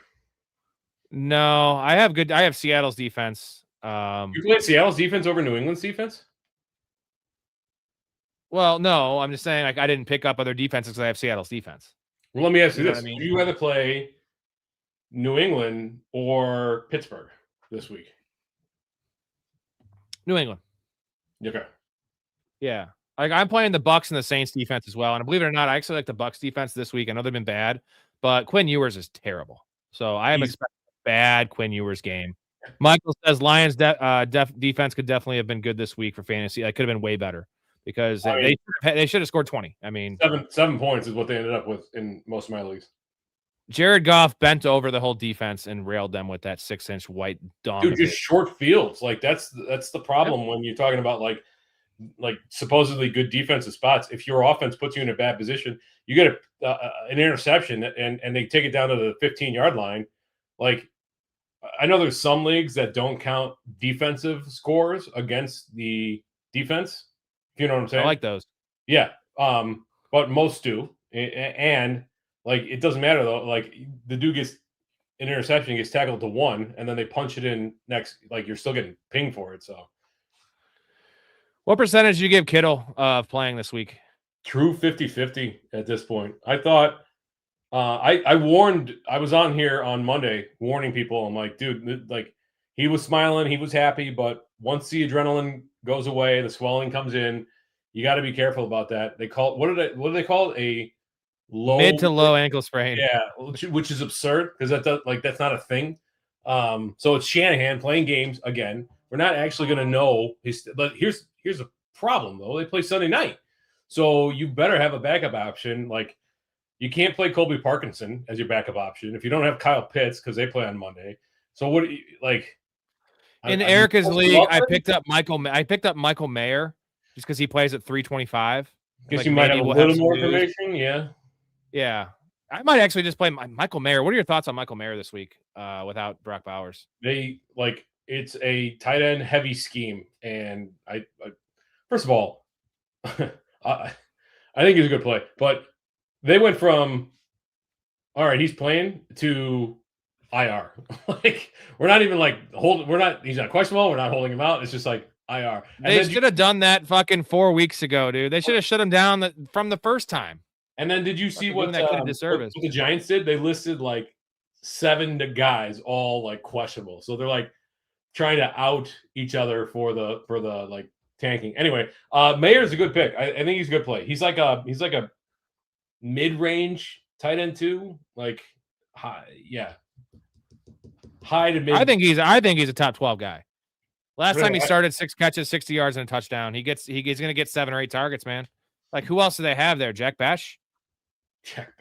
No, I have Seattle's defense. You played Seattle's defense over New England's defense? Well, no, I'm just saying like I didn't pick up other defenses because I have Seattle's defense. Well, let me ask you this. Would you rather play New England or Pittsburgh this week? New England. Okay. Yeah. Like I'm playing the Bucks and the Saints defense as well. And believe it or not, I actually like the Bucks defense this week. I know they've been bad, but Quinn Ewers is terrible. So I am expecting a bad Quinn Ewers game. Michael says Lions defense could definitely have been good this week for fantasy. It could have been way better because they should have scored 20. I mean, 7 points is what they ended up with in most of my leagues. Jared Goff bent over the whole defense and railed them with that 6-inch white dome. Dude, just short fields. Like that's the problem when you're talking about like supposedly good defensive spots. If your offense puts you in a bad position, you get an interception and they take it down to the 15-yard line. Like I know there's some leagues that don't count defensive scores against the defense. If you know what I'm saying? I like those. Yeah. But most do. And like it doesn't matter though. Like the dude gets an interception, gets tackled to 1, and then they punch it in next. Like you're still getting pinged for it. So what percentage do you give Kittle of playing this week? true 50-50 at this point. I thought I warned, I was on here on Monday warning people. I'm like, dude, like he was smiling, he was happy, but once the adrenaline goes away, the swelling comes in, you got to be careful about that. They call it, what do they call it? A low Mid to low ankle sprain. Yeah, which is absurd because that's not a thing. So it's Shanahan playing games again. We're not actually going to know but here's a problem though. They play Sunday night, so you better have a backup option. Like you can't play Colby Parkinson as your backup option if you don't have Kyle Pitts because they play on Monday. So what like in Erica's league? I picked up Michael Mayer just because he plays at 325. Guess you might have a little more information. Yeah. I might actually just play Michael Mayer. What are your thoughts on Michael Mayer this week without Brock Bowers? It's a tight end heavy scheme, and I first of all, I think he's a good play, but they went from all right, he's playing to IR. Like we're not even like he's not questionable. We're not holding him out. It's just like IR. And they should have done that fucking 4 weeks ago, dude. They should have shut him down from the first time. And then did you see what the Giants did? They listed like 7 guys, all like questionable. So they're like trying to out each other for the like tanking. Anyway, Mayer's a good pick. I think he's a good play. He's like a mid-range tight end too. Like high to mid. I think he's a top 12 guy. Last time he started 6 catches, 60 yards, and a touchdown. He's going to get 7 or 8 targets, man. Like who else do they have there? Jack Bash?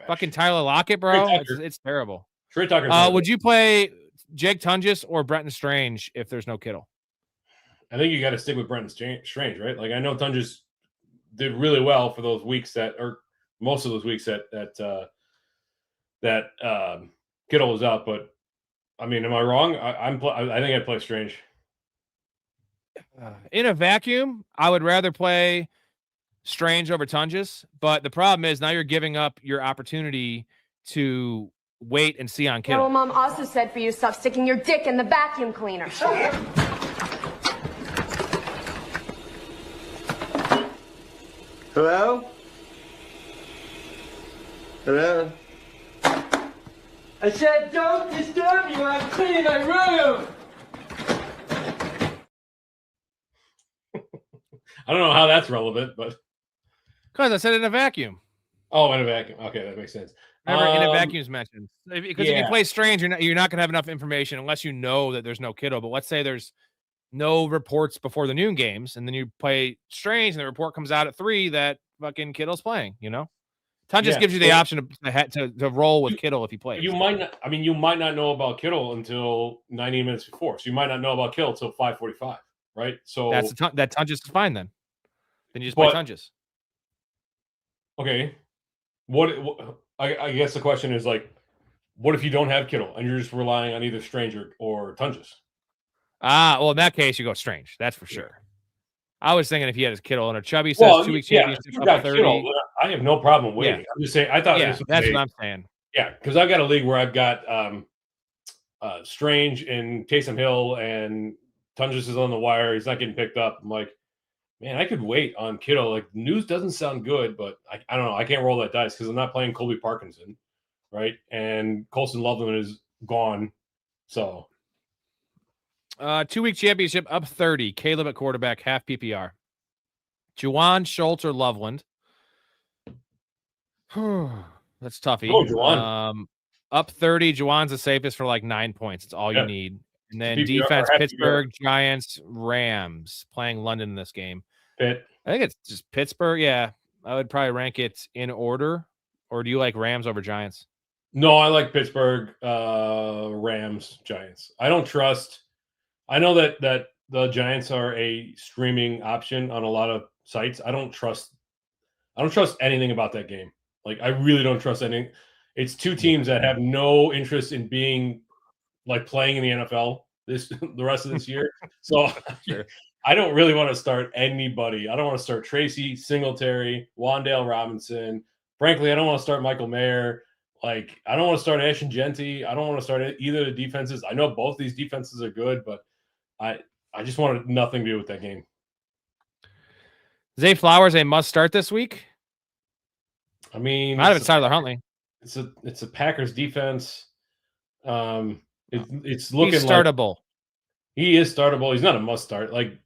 Fucking Tyler Lockett, bro. It's terrible. Trey Tucker. Would you play Jake Tunges or Brenton Strange if there's no Kittle? I think you got to stick with Brenton Strange, right? Like I know Tunges did really well for those weeks or most of those weeks that Kittle was out. But I mean, am I wrong? I think I'd play Strange. In a vacuum, I would rather play Strange over Tunges, but the problem is now you're giving up your opportunity to wait and see on Kittle. Well, Mom also said for you to stop sticking your dick in the vacuum cleaner. Hello? Hello? I said don't disturb you, I'm cleaning my room! I don't know how that's relevant, but because I said in a vacuum. Oh, in a vacuum. Okay, that makes sense. Never in a vacuum is mentioned. Because if you play Strange, you're not going to have enough information unless you know that there's no Kittle. But let's say there's no reports before the noon games, and then you play Strange, and the report comes out at 3 that fucking Kittle's playing. You know, Tunges gives you the option to roll with Kittle if he plays. You might not. I mean, you might not know about Kittle until 90 minutes before. So you might not know about Kittle until 5:45, right? So that Tunges is fine then. Then you just play Tunges. Okay. I guess the question is like, what if you don't have Kittle and you're just relying on either Strange or Tunges? Well, in that case, you go Strange. That's for sure. I was thinking if he had his Kittle and a Chubby says 2 weeks championship up 30. Kittle, I have no problem waiting. I'm just saying. I thought that's what I'm saying. Yeah, because I've got a league where I've got Strange and Taysom Hill and Tunges is on the wire. He's not getting picked up. I'm like, man, I could wait on Kittle. Like, news doesn't sound good, but I don't know. I can't roll that dice because I'm not playing Colby Parkinson, right? And Colson Loveland is gone. So, 2-week championship up 30. Caleb at quarterback, half PPR. Juwan, Schultz, or Loveland. That's toughy. Oh, Juwan. Up 30. Juwan's the safest for like 9 points. It's all you need. And then defense, Pittsburgh, Giants, Rams, playing London in this game. Pitt. I think it's just Pittsburgh. Yeah, I would probably rank it in order. Or do you like Rams over Giants? No, I like Pittsburgh, Rams, Giants. I don't trust. I know that the Giants are a streaming option on a lot of sites. I don't trust anything about that game. Like, I really don't trust anything. It's two teams that have no interest in being like playing in the NFL the rest of this year. So sure. I don't really want to start anybody. I don't want to start Tracy, Singletary, Wan'Dale Robinson. Frankly, I don't want to start Michael Mayer. Like, I don't want to start Ashton Genty. I don't want to start either of the defenses. I know both these defenses are good, but I just wanted nothing to do with that game. Zay Flowers a must start this week? I mean, Not even Tyler Huntley. It's a Packers defense. It's looking He's startable. like he is startable. He's not a must start. Like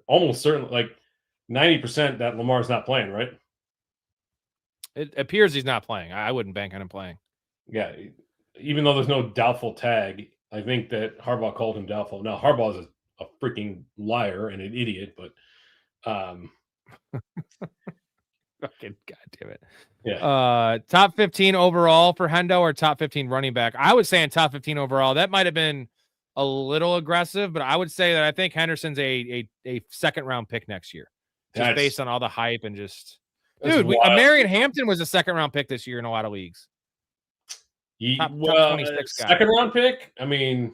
almost certainly, like 90% that Lamar's not playing, right? It appears he's not playing. I wouldn't bank on him playing. Yeah, even though there's no doubtful tag, I think that Harbaugh called him doubtful. Now Harbaugh is a freaking liar and an idiot, but fucking goddamn it. yeah. Top 15 overall for Hendo or top 15 running back? I would say in top 15 overall. That might have been a little aggressive, but I would say that I think Henderson's a second round pick next year, just based on all the hype and just. Dude, Marion Hampton was a second round pick this year in a lot of leagues. Top 26 guy. Second round pick? I mean,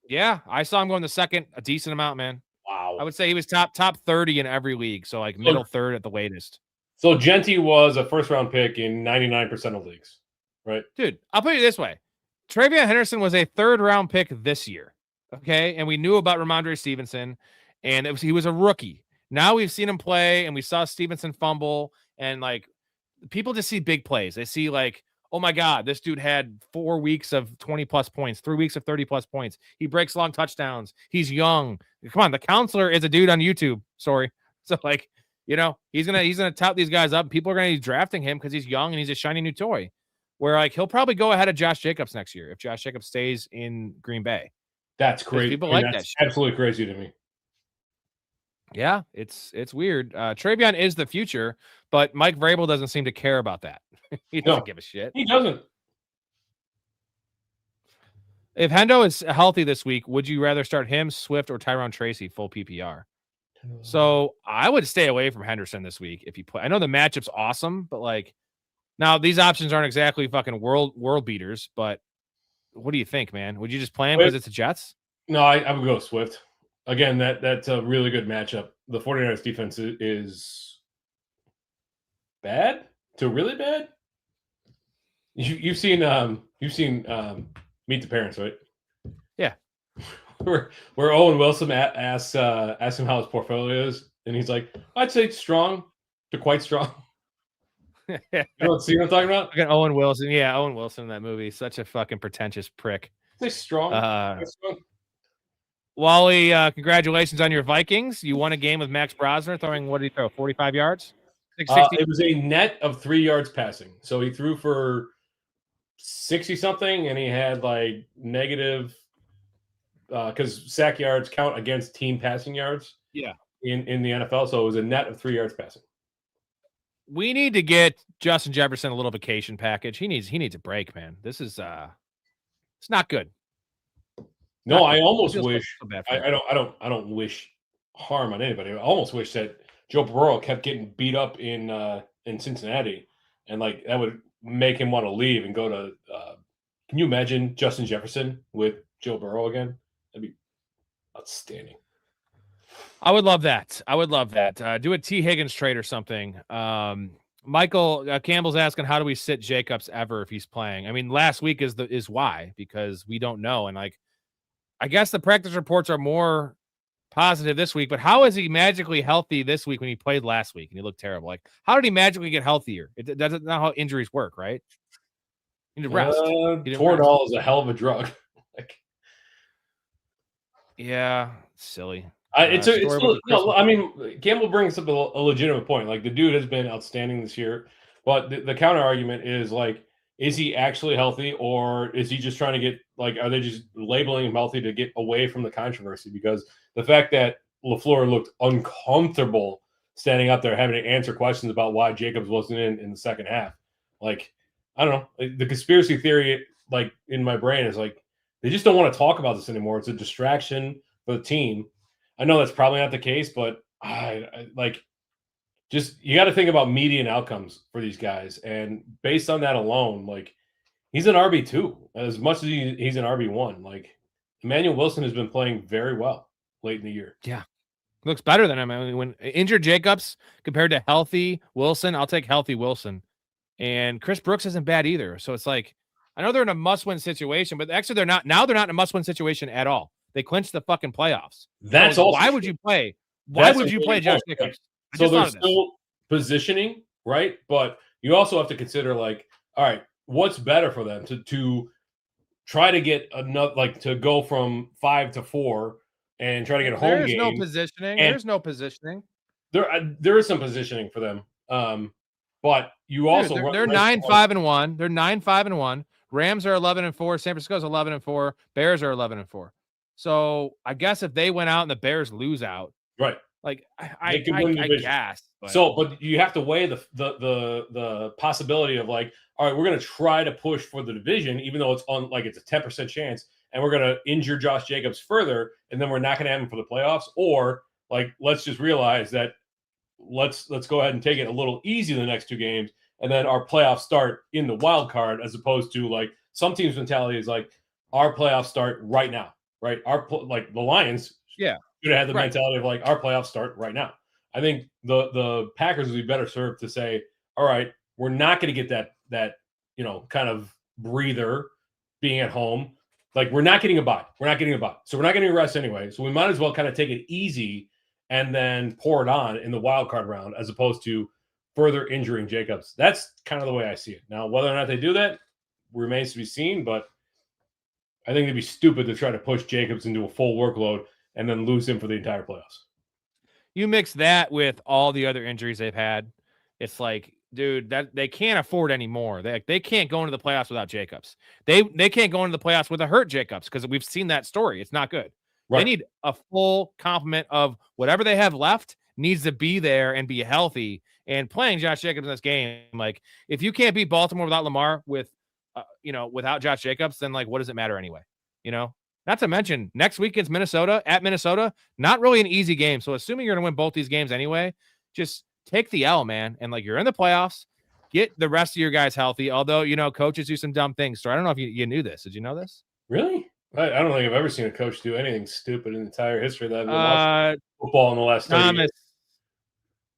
yeah, I saw him going the second a decent amount, man. Wow. I would say he was top 30 in every league, so like middle third at the latest. So Genty was a first round pick in 99% of leagues, right? Dude, I'll put it this way. Travion Henderson was a third round pick this year. Okay. And we knew about Ramondre Stevenson, and he was a rookie. Now we've seen him play, and we saw Stevenson fumble, and like people just see big plays. They see like, oh my God, this dude had 4 weeks of 20 plus points, 3 weeks of 30 plus points. He breaks long touchdowns. He's young. Come on, the counselor is a dude on YouTube. Sorry. So like, you know, he's gonna tout these guys up. People are gonna be drafting him because he's young and he's a shiny new toy. Where like he'll probably go ahead of Josh Jacobs next year if Josh Jacobs stays in Green Bay. That's crazy. People like that's that shit. Absolutely crazy to me. Yeah, it's weird. Travion is the future, but Mike Vrabel doesn't seem to care about that. He doesn't give a shit. He doesn't. If Hendo is healthy this week, would you rather start him, Swift, or Tyron Tracy full PPR? So I would stay away from Henderson this week if you play. I know the matchup's awesome, but like now these options aren't exactly fucking world beaters. But what do you think, man? Would you just play him because it's the Jets? No, I would go Swift. Again, that's a really good matchup. The 49ers defense is bad to really bad. You've seen Meet the Parents, right? Yeah. Where Owen Wilson asks him how his portfolio is, and he's like, "I'd say strong to quite strong." You don't see what I'm talking about? Fucking Owen Wilson, yeah, Owen Wilson in that movie, such a fucking pretentious prick. Say strong. Wally, congratulations on your Vikings. You won a game with Max Brosner throwing, what did he throw, 45 yards? It was a net of 3 yards passing. So he threw for 60-something, and he had like negative because sack yards count against team passing yards. Yeah. In the NFL. So it was a net of 3 yards passing. We need to get Justin Jefferson a little vacation package. He needs a break, man. This is it's not good. No, I almost wish I don't wish harm on anybody. I almost wish that Joe Burrow kept getting beat up in Cincinnati, and like that would make him want to leave and go to. Can you imagine Justin Jefferson with Joe Burrow again? That'd be outstanding. I would love that. Do a T. Higgins trade or something. Michael Campbell's asking, how do we sit Jacobs ever if he's playing? I mean, last week is why, because we don't know, and like. I guess the practice reports are more positive this week, but how is he magically healthy this week when he played last week and he looked terrible? Like, how did he magically get healthier? That's not how injuries work, right? You need to rest. Toradol is a hell of a drug. Yeah, silly. I mean, Campbell brings up a legitimate point. Like, the dude has been outstanding this year, but the counter argument is like, is he actually healthy, or is he just trying to get like? Are they just labeling him healthy to get away from the controversy? Because the fact that LaFleur looked uncomfortable standing up there having to answer questions about why Jacobs wasn't in the second half, like I don't know. The conspiracy theory, like in my brain, is like they just don't want to talk about this anymore. It's a distraction for the team. I know that's probably not the case, but I like. Just you got to think about median outcomes for these guys, and based on that alone, like he's an RB2 as much as he's an RB1. Like Emmanuel Wilson has been playing very well late in the year. Yeah, looks better than him. I mean, when injured Jacobs compared to healthy Wilson, I'll take healthy Wilson. And Chris Brooks isn't bad either. So it's like I know they're in a must-win situation, but actually they're not. Now they're not in a must-win situation at all. They clinched the fucking playoffs. That's so also why would you play? Why would you play Josh Jacobs? So they're still positioning, right? But you also have to consider like, all right, what's better for them to try to get another, like to go from 5 to 4 and try to get a home There's game. no positioning. And There's no positioning. there is some positioning for them. But you also they're 9-5-1. They're 9-5-1. Rams are 11-4. San Francisco's 11-4. Bears are 11-4. So I guess if they went out and the Bears lose out, right? Like I guess. But you have to weigh the possibility of like, all right, we're going to try to push for the division, even though it's on like it's a 10% chance, and we're going to injure Josh Jacobs further, and then we're not going to have him for the playoffs, or like let's just realize that let's go ahead and take it a little easy the next 2 games, and then our playoffs start in the wild card, as opposed to like some teams' mentality is like our playoffs start right now, right? Like the Lions, should have had the mentality of like our playoffs start right now. I think the Packers would be better served to say, all right, we're not going to get that kind of breather being at home. Like we're not getting a bye. So we're not getting a rest anyway. So we might as well kind of take it easy and then pour it on in the wild card round, as opposed to further injuring Jacobs. That's kind of the way I see it. Now, whether or not they do that remains to be seen, but I think it'd be stupid to try to push Jacobs into a full workload and then lose him for the entire playoffs. You mix that with all the other injuries they've had, it's like, dude, that they can't afford any more. They can't go into the playoffs without Jacobs. They can't go into the playoffs with a hurt Jacobs, because we've seen that story. It's not good. Right. They need a full complement of whatever they have left needs to be there and be healthy. And playing Josh Jacobs in this game, like if you can't beat Baltimore without Lamar without Josh Jacobs, then like what does it matter anyway? Not to mention next week against Minnesota, at Minnesota, not really an easy game. So assuming you're going to win both these games anyway, just take the L, man. And like you're in the playoffs, get the rest of your guys healthy. Although, coaches do some dumb things. So I don't know if you knew this. Did you know this? Really? I don't think I've ever seen a coach do anything stupid in the entire history that I've been watching football in the last 30 years.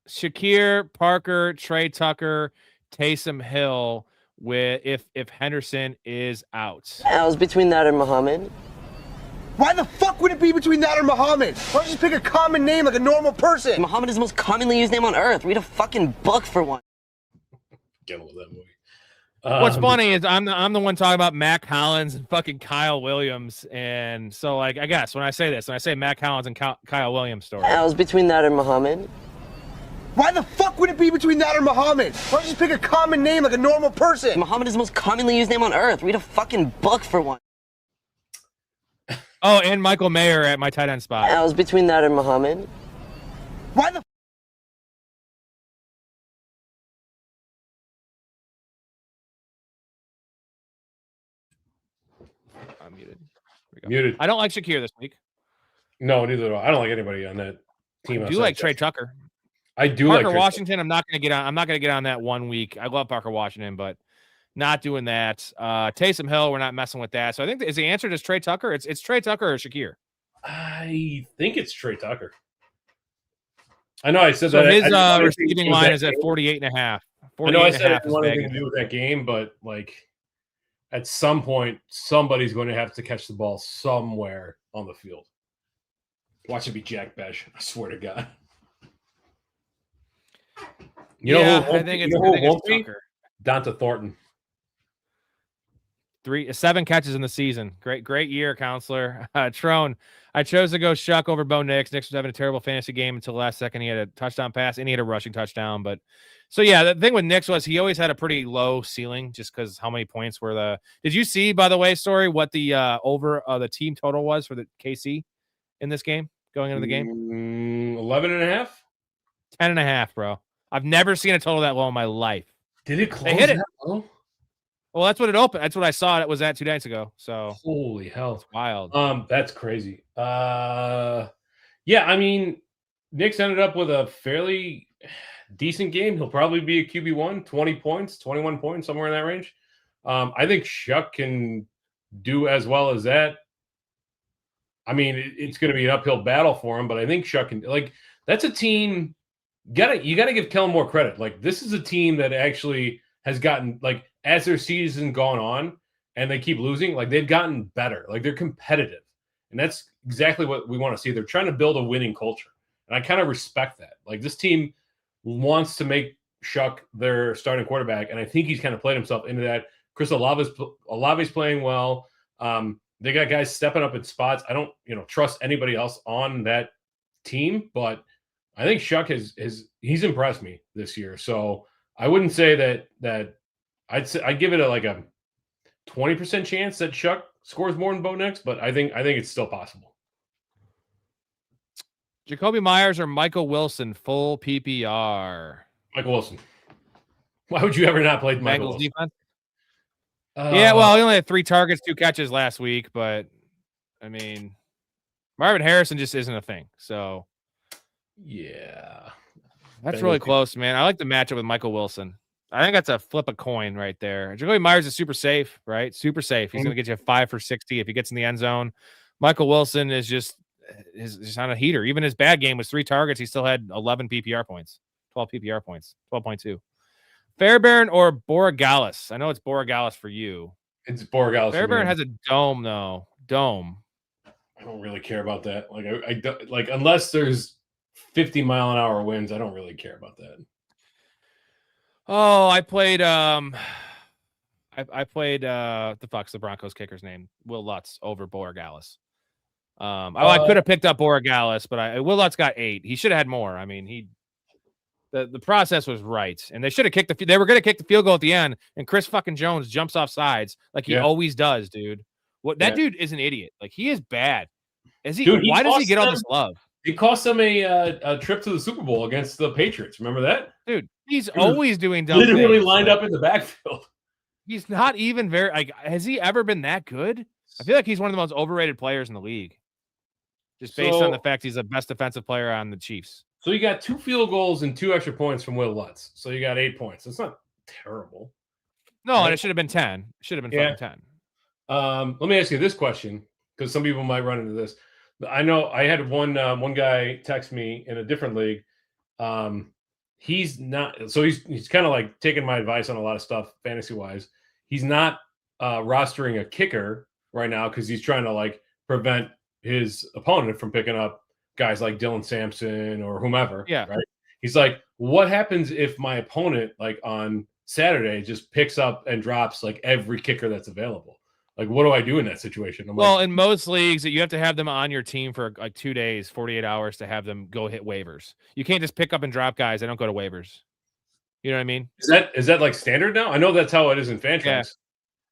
Shakir, Parker, Trey Tucker, Taysom Hill if Henderson is out. I was between that and Muhammad. Why the fuck would it be between that and Muhammad? Why don't you just pick a common name like a normal person? Muhammad is the most commonly used name on earth. Read a fucking book for one. Get over that movie. What's funny is I'm the one talking about Mac Hollins and fucking Kyle Williams, and so like I guess when I say Mac Hollins and Kyle Williams story. I was between that and Muhammad. Why the fuck would it be between that and Muhammad? Why don't you just pick a common name like a normal person? Muhammad is the most commonly used name on earth. Read a fucking book for one. Oh, and Michael Mayer at my tight end spot. I was between that and Muhammad. Why the I'm muted. Muted. I don't like Shakir this week. No, neither do I. I don't like anybody on that team. I do like Trey Tucker. I do Parker like Washington. I'm not going to get on that 1 week. I love Parker Washington, but not doing that. Taysom Hill, we're not messing with that. So I think is the answer just Trey Tucker? It's Trey Tucker or Shakir? I think it's Trey Tucker. I know I said so that. His receiving line is at 48.5. I know I said it wanted anything to do with that game, but like at some point, somebody's going to have to catch the ball somewhere on the field. Watch it be Jack Besh. I swear to God. I think it's Tucker. Donta Thornton. 7 catches in the season. Great year, counselor. Trone, I chose to go Shuck over Bo Nix. Nix was having a terrible fantasy game until the last second. He had a touchdown pass and he had a rushing touchdown. But so yeah, the thing with Nix was he always had a pretty low ceiling just because how many points were the. Did you see, by the way, Story, what the over the team total was for the KC in this game going into the game? 11.5? 10.5, bro. I've never seen a total that low in my life. Did it close? They hit it. Low? Well, that's what it opened. That's what I saw. It was at 2 nights ago. So holy hell, it's wild. That's crazy. Yeah, I mean, Nick's ended up with a fairly decent game. He'll probably be a QB1, 20 points, 21 points, somewhere in that range. I think Shuck can do as well as that. I mean, it's going to be an uphill battle for him, but I think Shuck can. Like, that's a team. You gotta give Kellen more credit. Like, this is a team that actually has gotten, like, as their season gone on and they keep losing, like, they've gotten better. Like, they're competitive. And that's exactly what we want to see. They're trying to build a winning culture. And I kind of respect that. Like, this team wants to make Shuck their starting quarterback, and I think he's kind of played himself into that. Chris Olave's playing well. They got guys stepping up in spots. I don't, trust anybody else on that team, but I think Shuck he's impressed me this year. So I wouldn't say that I'd give it a 20% chance that Shuck scores more than Bo Nix, but I think it's still possible. Jacoby Myers or Michael Wilson, full PPR. Michael Wilson. Why would you ever not play Michael Bengals Wilson? defense? Yeah, well, he only had 3 targets, 2 catches last week, but I mean, Marvin Harrison just isn't a thing. So yeah, that's really close, man. I like the matchup with Michael Wilson. I think that's a flip a coin right there. Jacoby Myers is super safe, right? Super safe. He's going to get you 5 for 60 if he gets in the end zone. Michael Wilson is just on a heater. Even his bad game was 3 targets. He still had 11 PPR points, 12 PPR points, 12.2. Fairbairn or Borregales? I know it's Borregales for you. It's Borregales. Fairbairn has a dome, though. Dome. I don't really care about that. I don't, unless there's 50-mile-an-hour winds, I don't really care about that. Oh, I played the Broncos kicker's name, Will Lutz over Borregales. I could have picked up Borregales, but Will Lutz got 8. He should have had more. I mean, the process was right, and they should have kicked they were going to kick the field goal at the end, and Chris fucking Jones jumps off sides like he always does, dude. That dude is an idiot. Like, he is bad. Why does he get all this love? It cost them a trip to the Super Bowl against the Patriots. Remember that? Dude, he's always doing dumb literally things. Lined up in the backfield. He's not even has he ever been that good? I feel like he's one of the most overrated players in the league. Just based on the fact he's the best defensive player on the Chiefs. So you got 2 field goals and 2 extra points from Will Lutz. So you got 8 points. It's not terrible. No, right? And it should have been 10. It should have been fucking 10. Let me ask you this question, because some people might run into this. I know I had one guy text me in a different league. He's not, so he's kind of like taking my advice on a lot of stuff fantasy wise. He's not rostering a kicker right now because he's trying to prevent his opponent from picking up guys like Dylan Sampson or whomever. Yeah. Right. He's like, what happens if my opponent on Saturday just picks up and drops every kicker that's available? What do I do in that situation? In most leagues, you have to have them on your team for 2 days, 48 hours to have them go hit waivers. You can't just pick up and drop guys. They don't go to waivers. You know what I mean? Is that standard now? I know that's how it is in franchise.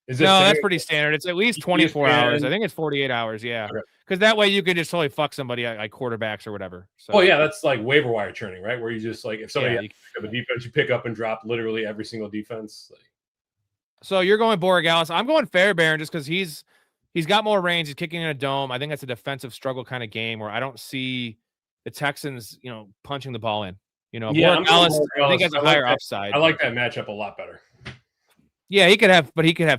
Yeah. That's pretty standard. It's at least 24 hours. I think it's 48 hours. Yeah. Because that way you could just totally fuck somebody like quarterbacks or whatever. So, that's like waiver wire churning, right? Where you just if somebody pick up a defense, you pick up and drop literally every single defense. So you're going Borregales. I'm going Fairbairn just because he's got more range. He's kicking in a dome. I think that's a defensive struggle kind of game where I don't see the Texans, punching the ball in. Borregales, I think has a higher upside. I like that matchup a lot better. Yeah, he could have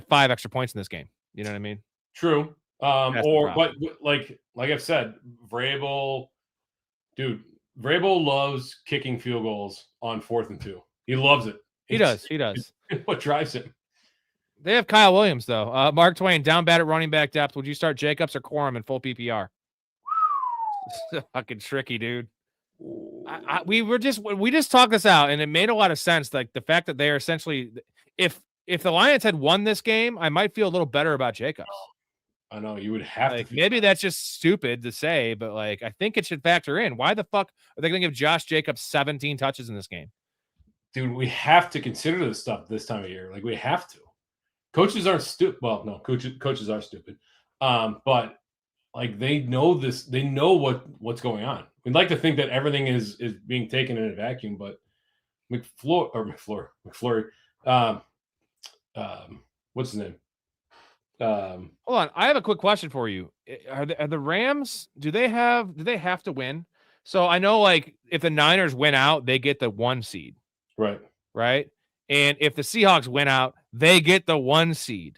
5 extra points in this game. You know what I mean? True. But like I've said, Vrabel loves kicking field goals on 4th and 2. He loves it. He does. What drives him? They have Kyle Williams, though. Mark Twain, down bad at running back depth. Would you start Jacobs or Quorum in full PPR? Fucking tricky, dude. We just talked this out, and it made a lot of sense. Like the fact that they are essentially, if the Lions had won this game, I might feel a little better about Jacobs. I know you would have to. Maybe that's just stupid to say, but I think it should factor in. Why the fuck are they going to give Josh Jacobs 17 touches in this game? Dude, we have to consider this stuff this time of year. We have to. Coaches aren't stupid. Well, no, coaches are stupid. But they know this. They know what's going on. We'd like to think that everything is being taken in a vacuum, but McFlurry. What's his name? Hold on. I have a quick question for you. Are the Rams, do they have to win? So I know if the Niners win out, they get the 1 seed. Right. And if the Seahawks win out, they get the 1 seed.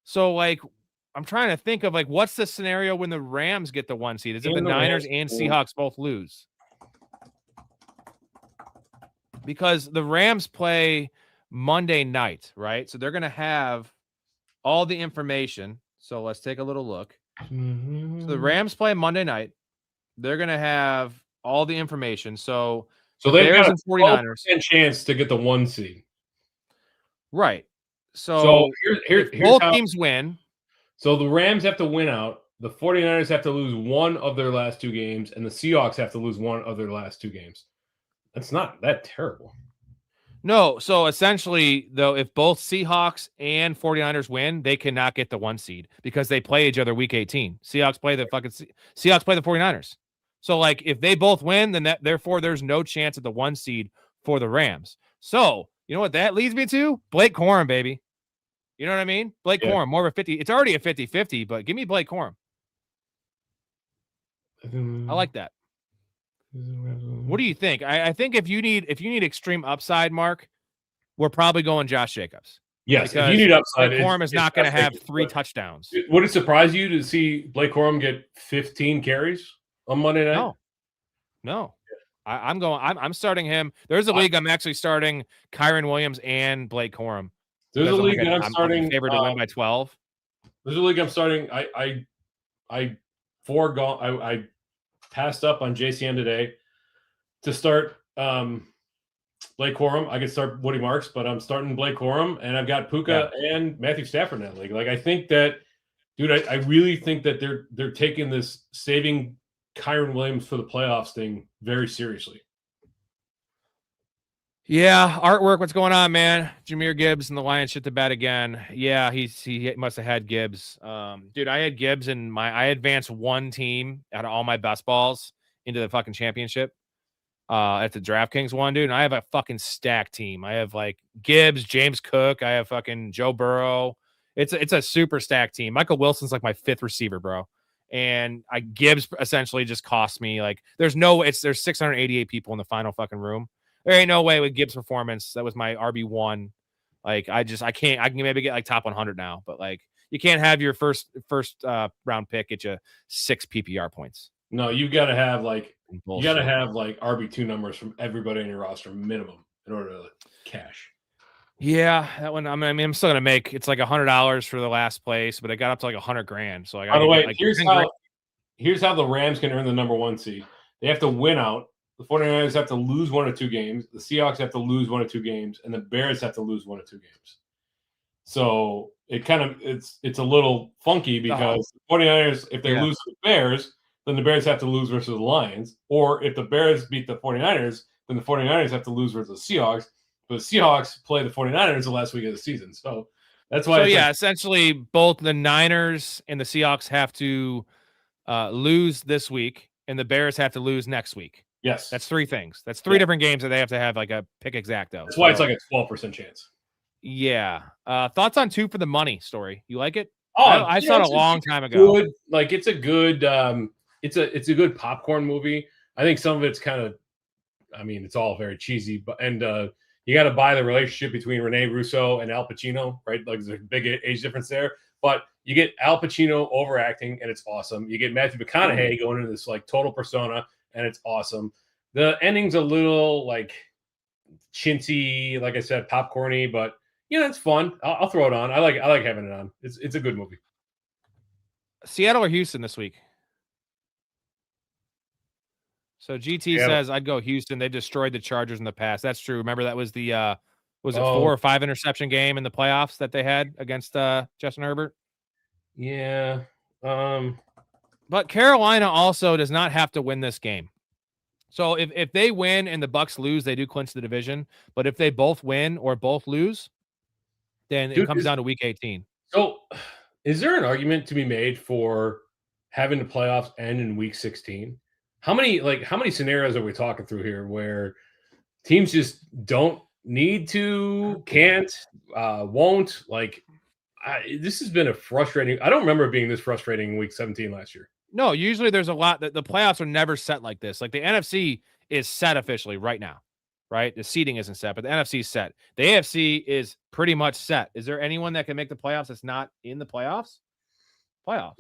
So I'm trying to think of what's the scenario when the Rams get the 1 seed? Is it the Niners and Seahawks both lose? Because the Rams play Monday night, right? So they're going to have all the information. So let's take a little look. So the Rams play Monday night. They're going to have all the information. So So they've Bears got and a 49ers. 12% chance to get the 1 seed. Right. So So here's both how. teams win. So the Rams have to win out. The 49ers have to lose one of their last 2 games, and the Seahawks have to lose one of their last 2 games. That's not that terrible. No, so essentially, though, if both Seahawks and 49ers win, they cannot get the 1 seed because they play each other week 18. Seahawks play the 49ers. So, like, if they both win, then therefore there's no chance at the 1 seed for the Rams. So, you know what that leads me to? Blake Corum, baby. You know what I mean? Blake Corum, more of a 50. It's already a 50-50, but give me Blake Corum. I like that. What do you think? I think if you need extreme upside, Mark, we're probably going Josh Jacobs. Yes, because if you need upside, Blake Corum is not going to have 3 touchdowns. Would it surprise you to see Blake Corum get 15 carries on Monday night? No. I'm starting him. There's a league I'm actually starting Kyron Williams and Blake Corum. There's a league that I'm starting. Favored to win by 12. There's a league I'm starting. I passed up on JCM today to start Blake Corum. I could start Woody Marks, but I'm starting Blake Corum, and I've got Puka and Matthew Stafford in that league. Like, I think that, dude, I really think that they're taking this saving Kyron Williams for the playoffs thing very seriously. Yeah, artwork. What's going on, man? Jahmyr Gibbs and the Lions shit the bed again. Yeah, he must have had Gibbs. Dude, I had Gibbs in I advanced 1 team out of all my best balls into the fucking championship. At the DraftKings one, dude. And I have a fucking stacked team. I have like Gibbs, James Cook. I have fucking Joe Burrow. It's a super stacked team. Michael Wilson's like my 5th receiver, bro. And Gibbs essentially just cost me like there's 688 people in the final fucking room. There ain't no way with Gibbs' performance. That was my RB1. Like I can't. I can maybe get like top 100 now, but like you can't have your first round pick get you 6 PPR points. No, you got to have like Bullshit. you got to have like RB2 numbers from everybody in your roster minimum in order to cash. Yeah, that one. I mean, I'm still gonna make it's like $100 for the last place, but it got up to like $100,000. So By the way, like here's how the Rams can earn the number 1 seed. They have to win out. The 49ers have to lose 1 or 2 games. The Seahawks have to lose 1 or 2 games, and the Bears have to lose 1 or 2 games. So it kind of it's a little funky because the 49ers, if they lose to the Bears, then the Bears have to lose versus the Lions. Or if the Bears beat the 49ers, then the 49ers have to lose versus the Seahawks. But the Seahawks play the 49ers the last week of the season. So that's why. So essentially both the Niners and the Seahawks have to lose this week, and the Bears have to lose next week. Yes. That's 3 things. That's 3 different games that they have to have like a pick exacto. That's why it's like a 12% chance. Yeah. Thoughts on 2 for the money story? You like it? Oh, I saw it a long time ago. Good, like it's a good it's a good popcorn movie. I think some of it's kind of, I mean, it's all very cheesy, but you got to buy the relationship between Rene Russo and Al Pacino, right? Like there's a big age difference there, but you get Al Pacino overacting and it's awesome. You get Matthew McConaughey going into this like total persona and it's awesome. The ending's a little like chintzy, like I said, popcorny, but yeah, it's fun. I'll throw it on. I like having it on. It's a good movie. Seattle or Houston this week? So GT says I'd go Houston. They destroyed the Chargers in the past. That's true. Remember that was the was it 4 or 5 interception game in the playoffs that they had against Justin Herbert? Yeah. But Carolina also does not have to win this game. So if they win and the Bucs lose, they do clinch the division. But if they both win or both lose, then it comes down to week 18. So is there an argument to be made for having the playoffs end in week 16? How many scenarios are we talking through here where teams just don't need to, can't, won't? Like, this has been a frustrating. I don't remember it being this frustrating in week 17 last year. No, usually there's a lot that the playoffs are never set like this. Like the NFC is set officially right now, right? The seeding isn't set, but the NFC is set. The AFC is pretty much set. Is there anyone that can make the playoffs that's not in the playoffs? No,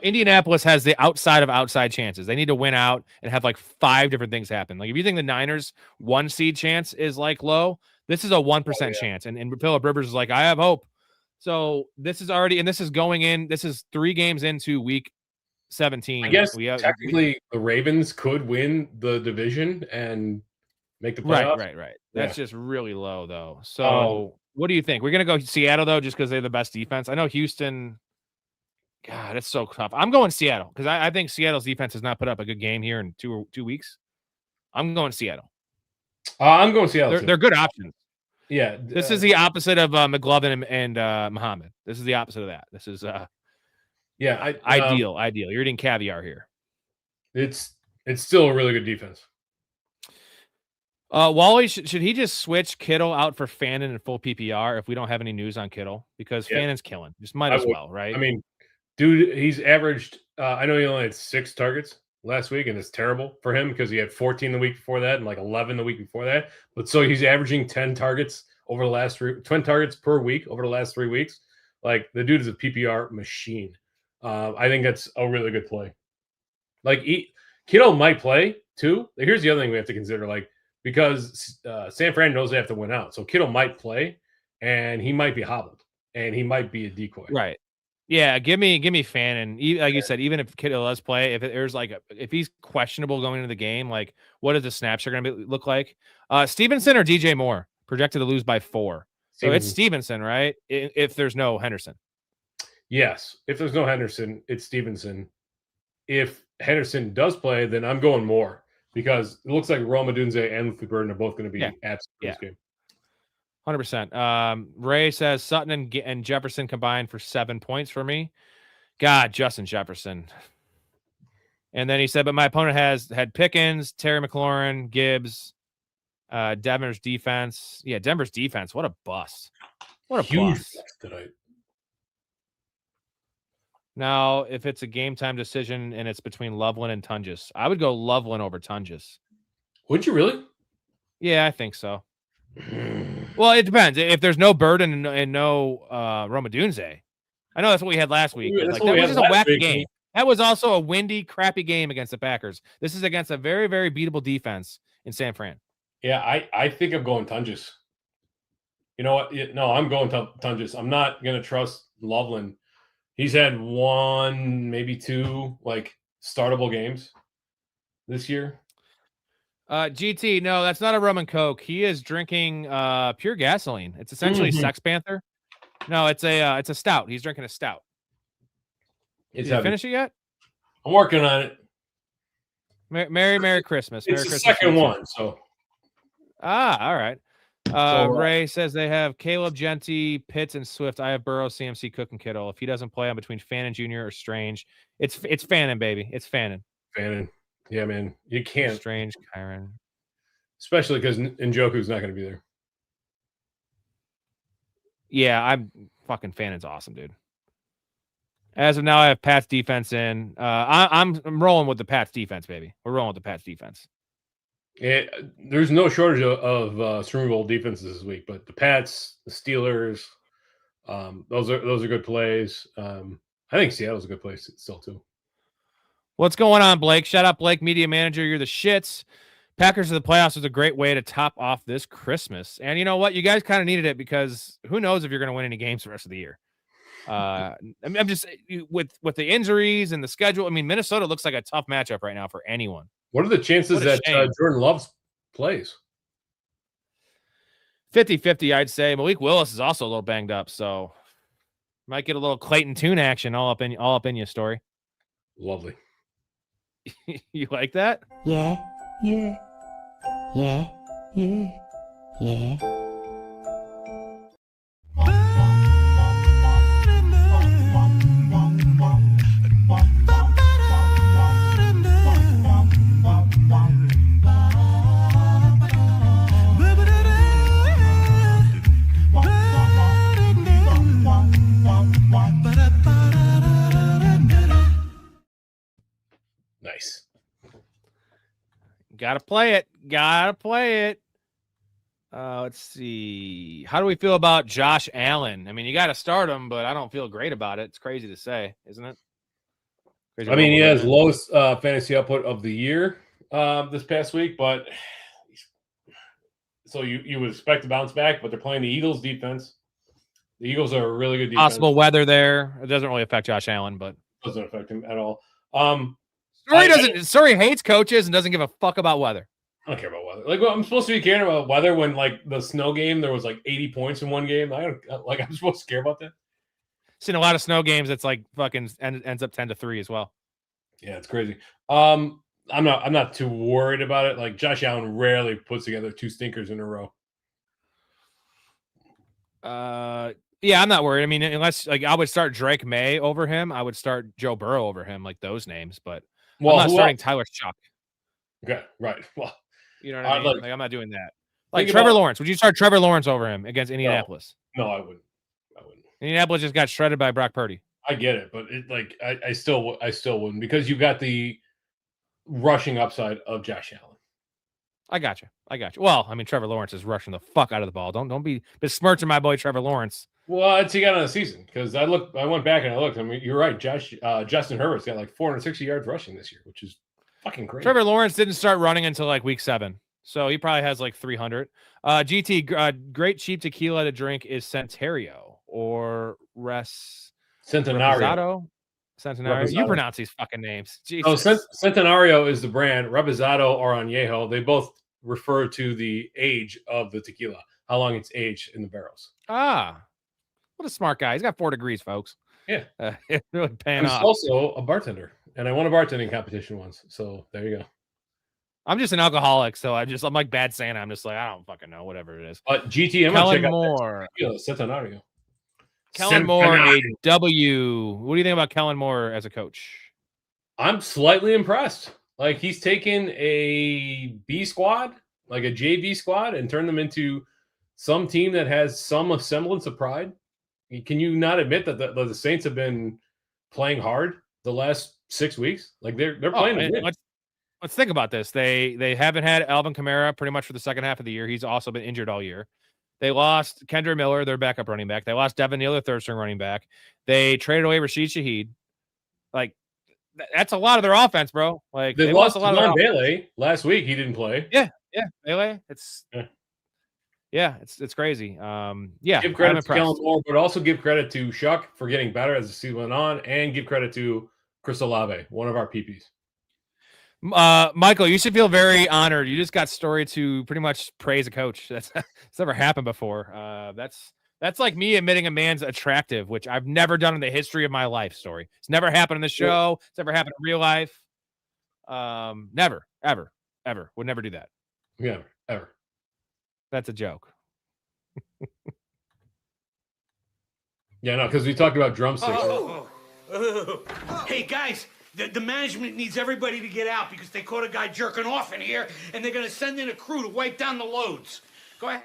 Indianapolis has the outside of outside chances. They need to win out and have like 5 different things happen. Like if you think the Niners 1 seed chance is like low, this is a 1% chance. And Phillip Rivers is like, I have hope. So this is already, and this is going in, this is 3 games into week 17. I guess we have, technically the Ravens could win the division and make the playoffs. Right. That's just really low, though. Um, So, what do you think? We're gonna go Seattle though, just because they're the best defense. I know Houston. God, it's so tough. I'm going Seattle because I think Seattle's defense has not put up a good game here in 2 weeks. I'm going Seattle. I'm going Seattle. They're good options. Yeah, This is the opposite of McLovin and Muhammad. This is the opposite of that. This is ideal. You're eating caviar here. It's still a really good defense. Wally, should he just switch Kittle out for Fannin in full PPR if we don't have any news on Kittle? Because Fannin's killing. Just might as well, right? I mean, dude, he's averaged. I know he only had 6 targets last week, and it's terrible for him because he had 14 the week before that and like 11 the week before that. But so he's averaging 10 targets over the last 10 targets per week over the last 3 weeks. Like the dude is a PPR machine. I think that's a really good play. Like Kittle might play too. Here's the other thing we have to consider, like because San Fran knows they have to win out, so Kittle might play, and he might be hobbled, and he might be a decoy. Right. Yeah, give me Fannin. Like you said, even if Kittle does play, if he's questionable going into the game, like what is the snapshot going to look like? Stevenson or DJ Moore projected to lose by 4. So it's Stevenson, right? If there's no Henderson. Yes, if there's no Henderson, it's Stevenson. If Henderson does play, then I'm going Moore because it looks like Rome Odunze and Luke Burden are both going to be absent for this game. 100%. Ray says Sutton and Jefferson combined for 7 points for me. God, Justin Jefferson. And then he said, but my opponent had Pickens, Terry McLaurin, Gibbs, Denver's defense. Yeah, Denver's defense. What a bust. What a huge bust tonight. Now, if it's a game time decision and it's between Loveland and Tunges, I would go Loveland over Tunges. Would you really? Yeah, I think so. Well, it depends. If there's no Burden and no Rome Odunze, I know that's what we had last week. Like, that was just a wacky game. That was also a windy, crappy game against the Packers. This is against a very, very beatable defense in San Fran. Yeah, I think I'm going Tunges. You know what? No, I'm going Tunges. I'm not going to trust Loveland. He's had 1, maybe 2, like startable games this year. GT, no, that's not a rum and coke. He is drinking pure gasoline. It's essentially Sex Panther. No, it's a stout. He's drinking a stout. Did you finish it yet? I'm working on it. Merry Christmas. It's Merry the Christmas second one, so. All right. Ray says they have Caleb, Genty, Pitts, and Swift. I have Burrow, CMC, Cook, and Kittle. If he doesn't play, I'm between Fannin Jr. or Strange. It's Fannin, baby. It's Fannin. Fannin. Yeah, man. You can't. Strange, Kyron. Especially because Njoku's not going to be there. Yeah, I'm fucking Fannin's awesome, dude. As of now, I have Pat's defense in. I'm rolling with the Pat's defense, baby. We're rolling with the Pat's defense. There's no shortage of Super Bowl defenses this week, but the Pats, the Steelers, those are good plays. I think Seattle's a good place still too. What's going on, Blake? Shout out, Blake, media manager. You're the shits. Packers to the playoffs was a great way to top off this Christmas. And you know what? You guys kind of needed it because who knows if you're going to win any games the rest of the year. I'm just with the injuries and the schedule. I mean, Minnesota looks like a tough matchup right now for anyone. What are the chances that Jordan Love plays? 50-50, I'd say. Malik Willis is also a little banged up, so might get a little Clayton Tune action all up in your story. Lovely. You like that? Yeah. Nice. Gotta play it. Let's see. How do we feel about Josh Allen? I mean, you got to start him, but I don't feel great about it. It's crazy to say, isn't it? Crazy. I mean, he has lowest fantasy output of the year this past week, but so you would expect to bounce back, but they're playing the Eagles defense. The Eagles are a really good defense. Possible weather there. It doesn't really affect Josh Allen, but doesn't affect him at all. Storey hates coaches and doesn't give a fuck about weather. I don't care about weather. Like, well, I'm supposed to be caring about weather when, like, the snow game, there was like 80 points in one game. I'm supposed to care about that. Seen a lot of snow games. That's like fucking ends up 10-3 as well. Yeah, it's crazy. I'm not too worried about it. Like, Josh Allen rarely puts together 2 stinkers in a row. Yeah, I'm not worried. I mean, unless like I would start Drake May over him, I would start Joe Burrow over him, like those names. But I'm not starting Tyler Shuck. Okay, right. Well, you know what I mean? Like I'm not doing that. Like Trevor Lawrence, would you start Trevor Lawrence over him against Indianapolis? No, I wouldn't. Indianapolis just got shredded by Brock Purdy. I get it, but I still wouldn't, because you got the rushing upside of Josh Allen. I got you. Well, I mean, Trevor Lawrence is rushing the fuck out of the ball. Don't be besmirching my boy Trevor Lawrence. Well, he got on the season, because I went back and I looked. I mean, you're right. Justin Herbert's got like 460 yards rushing this year, which is fucking crazy. Trevor Lawrence didn't start running until like week 7, so he probably has like 300. GT, great cheap tequila to drink is Centenario or Centenario. Centenario. You pronounce these fucking names. Jesus. Oh, Centenario is the brand. Reposado or Añejo, they both refer to the age of the tequila, how long it's aged in the barrels. Ah, what a smart guy. He's got 4 degrees, folks. Yeah. Really paying off. I'm also a bartender, and I won a bartending competition once. So there you go. I'm just an alcoholic, so I'm like Bad Santa. I'm just like, I don't fucking know, whatever it is. But GT, Kellen Moore. Centenario. Kellen Moore, a W. What do you think about Kellen Moore as a coach? I'm slightly impressed. Like, he's taken a B squad, like a JV squad, and turned them into some team that has some semblance of pride. Can you not admit that the Saints have been playing hard the last 6 weeks? Like, they're playing to win. Let's think about this. They haven't had Alvin Kamara pretty much for the second half of the year. He's also been injured all year. They lost Kendra Miller, their backup running back. They lost Devin Neal, their third-string running back. They traded away Rashid Shaheed. Like, that's a lot of their offense, bro. Like, they lost a lot of Bailey last week. He didn't play. Yeah, Bailey. It's crazy. Give credit to Kellen Moore, but also give credit to Shuck for getting better as the season went on, and give credit to Chris Olave, one of our PPs. Michael, you should feel very honored. You just got Storey to pretty much praise a coach. That's never happened before. That's like me admitting a man's attractive, which I've never done in the history of my life. Storey. It's never happened in the show. It's never happened in real life. Never, ever would never do that. Yeah, ever. That's a joke. Yeah, no, because we talked about drumsticks. Hey, guys. The management needs everybody to get out because they caught a guy jerking off in here, and they're going to send in a crew to wipe down the loads. Go ahead.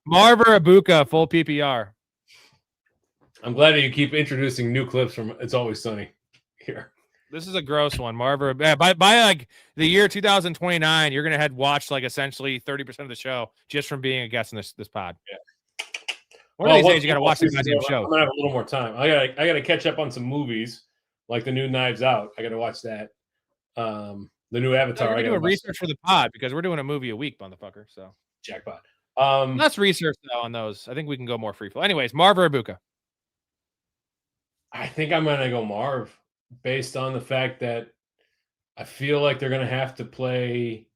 Marver Abuka, full PPR. I'm glad that you keep introducing new clips from It's Always Sunny here. This is a gross one. Marver, by like the year 2029, you're going to have watched like essentially 30% of the show just from being a guest in this pod. Yeah. One of these days, you got to watch these goddamn shows. I'm gonna have a little more time. I gotta catch up on some movies, like the new Knives Out. I gotta watch that. The new Avatar. We're doing research for the pod because we're doing a movie a week, motherfucker. So jackpot. Let's research though on those. I think we can go more free flow. Anyways, Marv or Abuka? I think I'm gonna go Marv, based on the fact that I feel like they're gonna have to play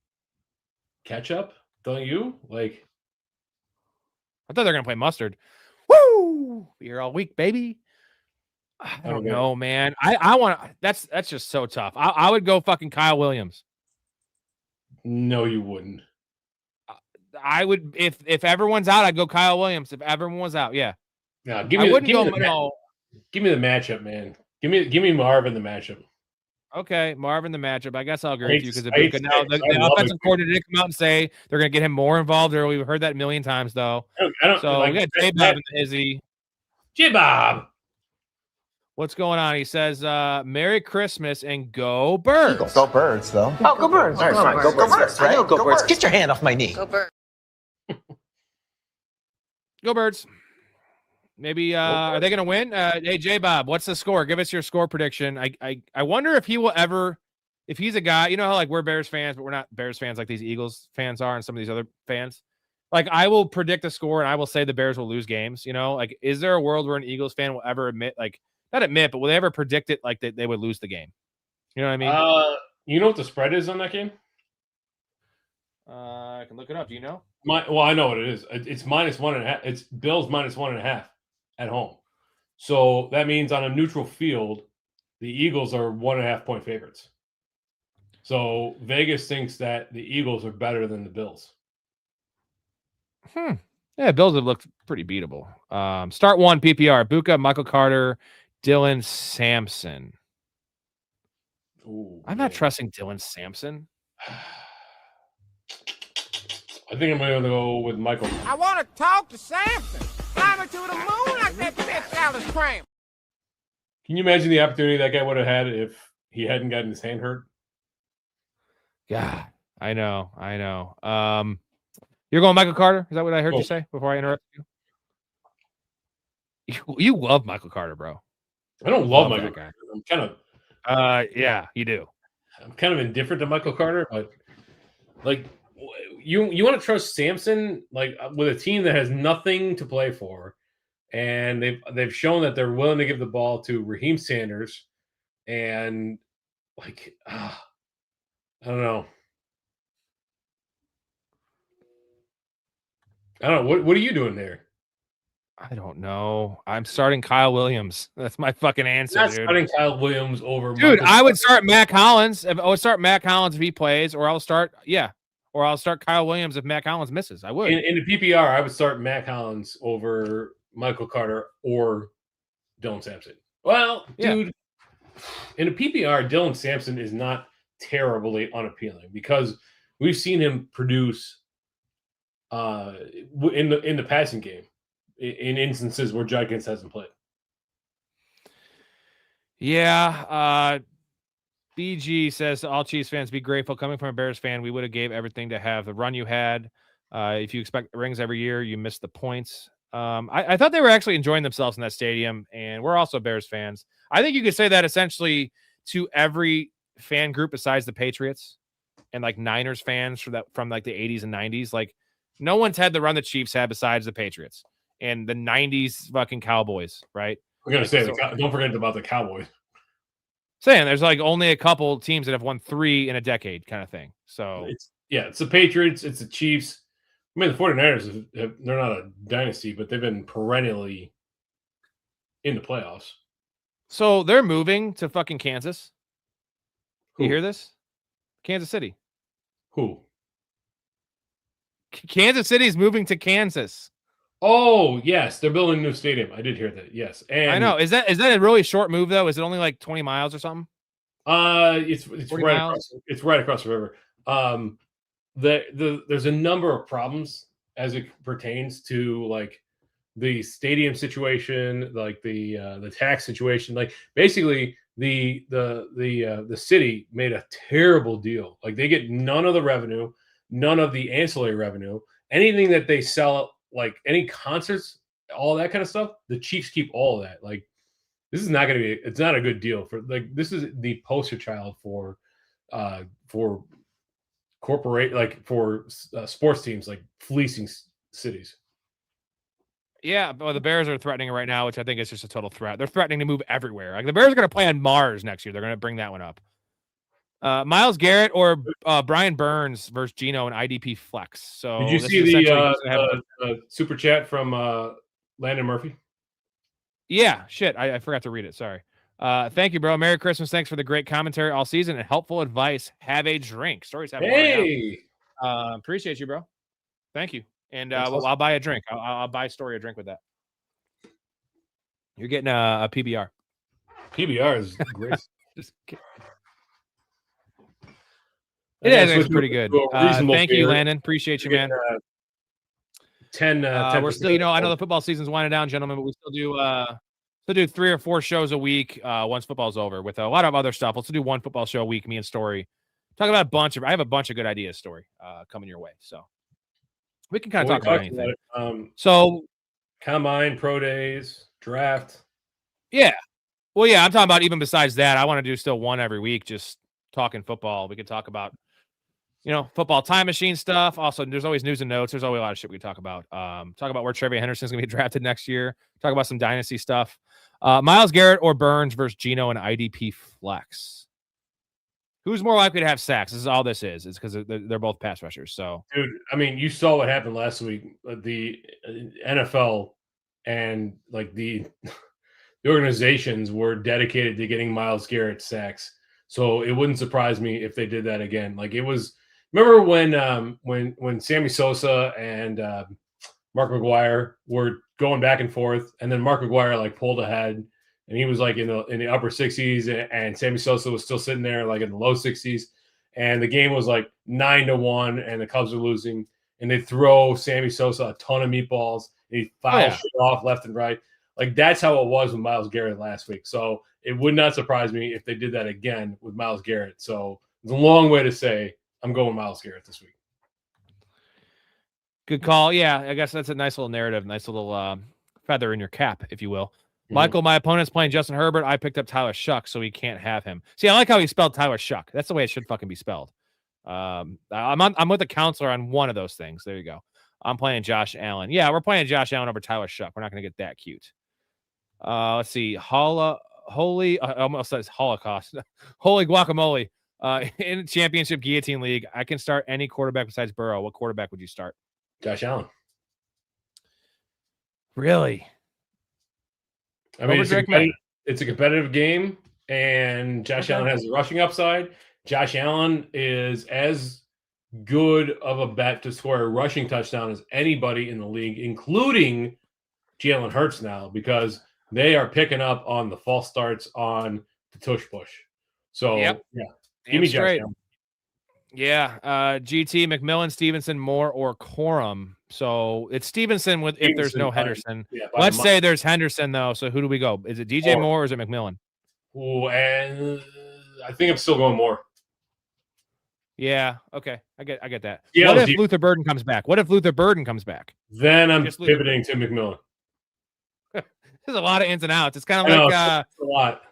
catch up. Don't you? Like, I thought they were gonna play Mustard. Woo! Be here all week, baby. I don't know, man. I want to. That's just so tough. I would go fucking Kyle Williams. No, you wouldn't. I would if everyone's out, I'd go Kyle Williams. If everyone was out, yeah. No, give me the matchup, man. Give me Marv in the matchup. Okay, Marv in the matchup. I guess I'll agree with you because the offensive coordinator did come out and say they're going to get him more involved early. We've heard that a million times, though. I don't so we got J-Bob and Izzy. J-Bob. What's going on? He says, Merry Christmas and go Birds. Go Birds, though. Oh, go Birds. All right, fine. Go Birds. Right? Go Birds. Get your hand off my knee. Go Birds. Go Birds. Maybe are they going to win? Hey, J-Bob, what's the score? Give us your score prediction. I wonder if he will ever, if he's a guy, you know how like we're Bears fans, but we're not Bears fans like these Eagles fans are and some of these other fans. Like I will predict a score and I will say the Bears will lose games. You know, like is there a world where an Eagles fan will ever admit like not admit, but will they ever predict it like they would lose the game? You know what I mean? You know what the spread is on that game? I can look it up. Do you know? Well, I know what it is. It's -1.5. It's Bills -1.5 at home. So that means on a neutral field, the Eagles are 1.5 point favorites. So Vegas thinks that the Eagles are better than the Bills. Yeah, Bills have looked pretty beatable. Start 1 PPR: Buka, Michael Carter, Dylan Sampson. Ooh, I'm not trusting Dylan Sampson. I think I'm going to go with Michael. I want to talk to Sampson. Climb her to the moon like that bitch Alice Cram. Can you imagine the opportunity that guy would have had if he hadn't gotten his hand hurt? God, I know. You're going Michael Carter? Is that what I heard you say before I interrupt you? You love Michael Carter, bro. I don't love Michael Carter. I'm kind of yeah, you do. I'm kind of indifferent to Michael Carter, but like you want to trust Sampson like with a team that has nothing to play for, and they've shown that they're willing to give the ball to Raheem Sanders, and like I don't know. What are you doing there? I don't know. I'm starting Kyle Williams. That's my fucking answer, Not dude. starting Kyle Williams over. Dude, Michael I would Carter. start Matt Collins. I would start Matt Collins if he plays, or I'll start Kyle Williams if Matt Collins misses. I would. In the PPR, I would start Matt Collins over Michael Carter or Dylan Sampson. Well, dude, in the PPR, Dylan Sampson is not terribly unappealing because we've seen him produce in the passing game in instances where Judkins hasn't played. Yeah. BG says all Chiefs fans be grateful. Coming from a Bears fan, we would have gave everything to have the run you had. If you expect rings every year, you miss the points. I thought they were actually enjoying themselves in that stadium, and we're also Bears fans. I think you could say that essentially to every fan group besides the Patriots and like Niners fans from like the 80s and 90s. Like no one's had the run the Chiefs had besides the Patriots and the 90s fucking Cowboys, right? We're gonna say don't forget about the Cowboys. Saying there's like only a couple teams that have won 3 in a decade kind of thing. So it's the Patriots, it's the Chiefs. I mean, the 49ers, they're not a dynasty, but they've been perennially in the playoffs. So they're moving to fucking Kansas. Who? You hear this? Kansas City. Who? Kansas City is moving to Kansas. Oh, yes. They're building a new stadium. I did hear that. Yes. And I know. Is that a really short move, though? Is it only like 20 miles or something? It's right across. It's right across the river. There's a number of problems as it pertains to like the stadium situation, like the tax situation. Like basically the city made a terrible deal. Like they get none of the revenue, none of the ancillary revenue, anything that they sell, like any concerts, all that kind of stuff. The Chiefs keep all of that. Like this is not going to be. It's not a good deal for like this is the poster child for corporate like for sports teams like fleecing cities. Yeah, but the Bears are threatening it right now, which I think is just a total threat. They're threatening to move everywhere. Like the Bears are going to play on Mars next year. They're going to bring that one up. Myles Garrett or Brian Burns versus Geno and IDP flex. So did you see the super chat from Landon Murphy? Yeah, shit. I forgot to read it. Sorry. Thank you, bro. Merry Christmas. Thanks for the great commentary all season and helpful advice. Have a drink. Stories having hey. Right appreciate you, bro. Thank you. And awesome. I'll buy a drink. I'll buy Story a drink with that. You're getting a PBR. PBR is great. Just kidding. It is pretty good. Thank you, Landon. Appreciate you, man. 10. We're still, I know the football season's winding down, gentlemen, but we still do 3 or 4 shows a week once football's over with a lot of other stuff. Let's do one football show a week, me and Story. Talk about I have a bunch of good ideas, Story, coming your way. So we can kind of talk about anything. So combine, pro days, draft. Yeah. Well, yeah, I'm talking about even besides that, I want to do still one every week, just talking football. We could talk about, football time machine stuff. Also, there's always news and notes. There's always a lot of shit we can talk about. Talk about where Trevor Henderson's going to be drafted next year. Talk about some dynasty stuff. Myles Garrett or Burns versus Geno and IDP flex. Who's more likely to have sacks? This is all this is. It's because they're both pass rushers. So, dude, I mean, you saw what happened last week. The NFL and like the organizations were dedicated to getting Myles Garrett sacks. So it wouldn't surprise me if they did that again. Like it was. Remember when Sammy Sosa and Mark McGuire were going back and forth, and then Mark McGuire like pulled ahead. And he was like in the upper 60s, and Sammy Sosa was still sitting there like in the low 60s. And the game was like 9-1, and the Cubs were losing. And they throw Sammy Sosa a ton of meatballs. And he fouls shit off left and right. Like that's how it was with Myles Garrett last week. So it would not surprise me if they did that again with Myles Garrett. So it's a long way to say I'm going Myles Garrett this week. Good call. Yeah, I guess that's a nice little narrative, nice little feather in your cap, if you will. Michael, my opponent's playing Justin Herbert. I picked up Tyler Shuck, so he can't have him. See, I like how he spelled Tyler Shuck. That's the way it should fucking be spelled. I'm with the counselor on one of those things. There you go. I'm playing Josh Allen. Yeah, we're playing Josh Allen over Tyler Shuck. We're not going to get that cute. Let's see. Almost says Holocaust. Holy guacamole. In championship guillotine league, I can start any quarterback besides Burrow. What quarterback would you start? Josh Allen. Really? I mean, it's a competitive game, and Josh Allen has the rushing upside. Josh Allen is as good of a bet to score a rushing touchdown as anybody in the league, including Jalen Hurts now, because they are picking up on the false starts on the tush push. So, yeah, give me Josh Allen. Yeah, GT, McMillan, Stevenson, Moore, or Corum. So it's Stevenson if there's no Henderson. Let's say there's Henderson, though. So who do we go? Is it DJ Moore or is it McMillan? Oh, and I think I'm still going Moore. Yeah, okay. I get that. Yeah, what if Luther Burden comes back? Then I'm pivoting to McMillan. There's a lot of ins and outs. It's kind of like a lot.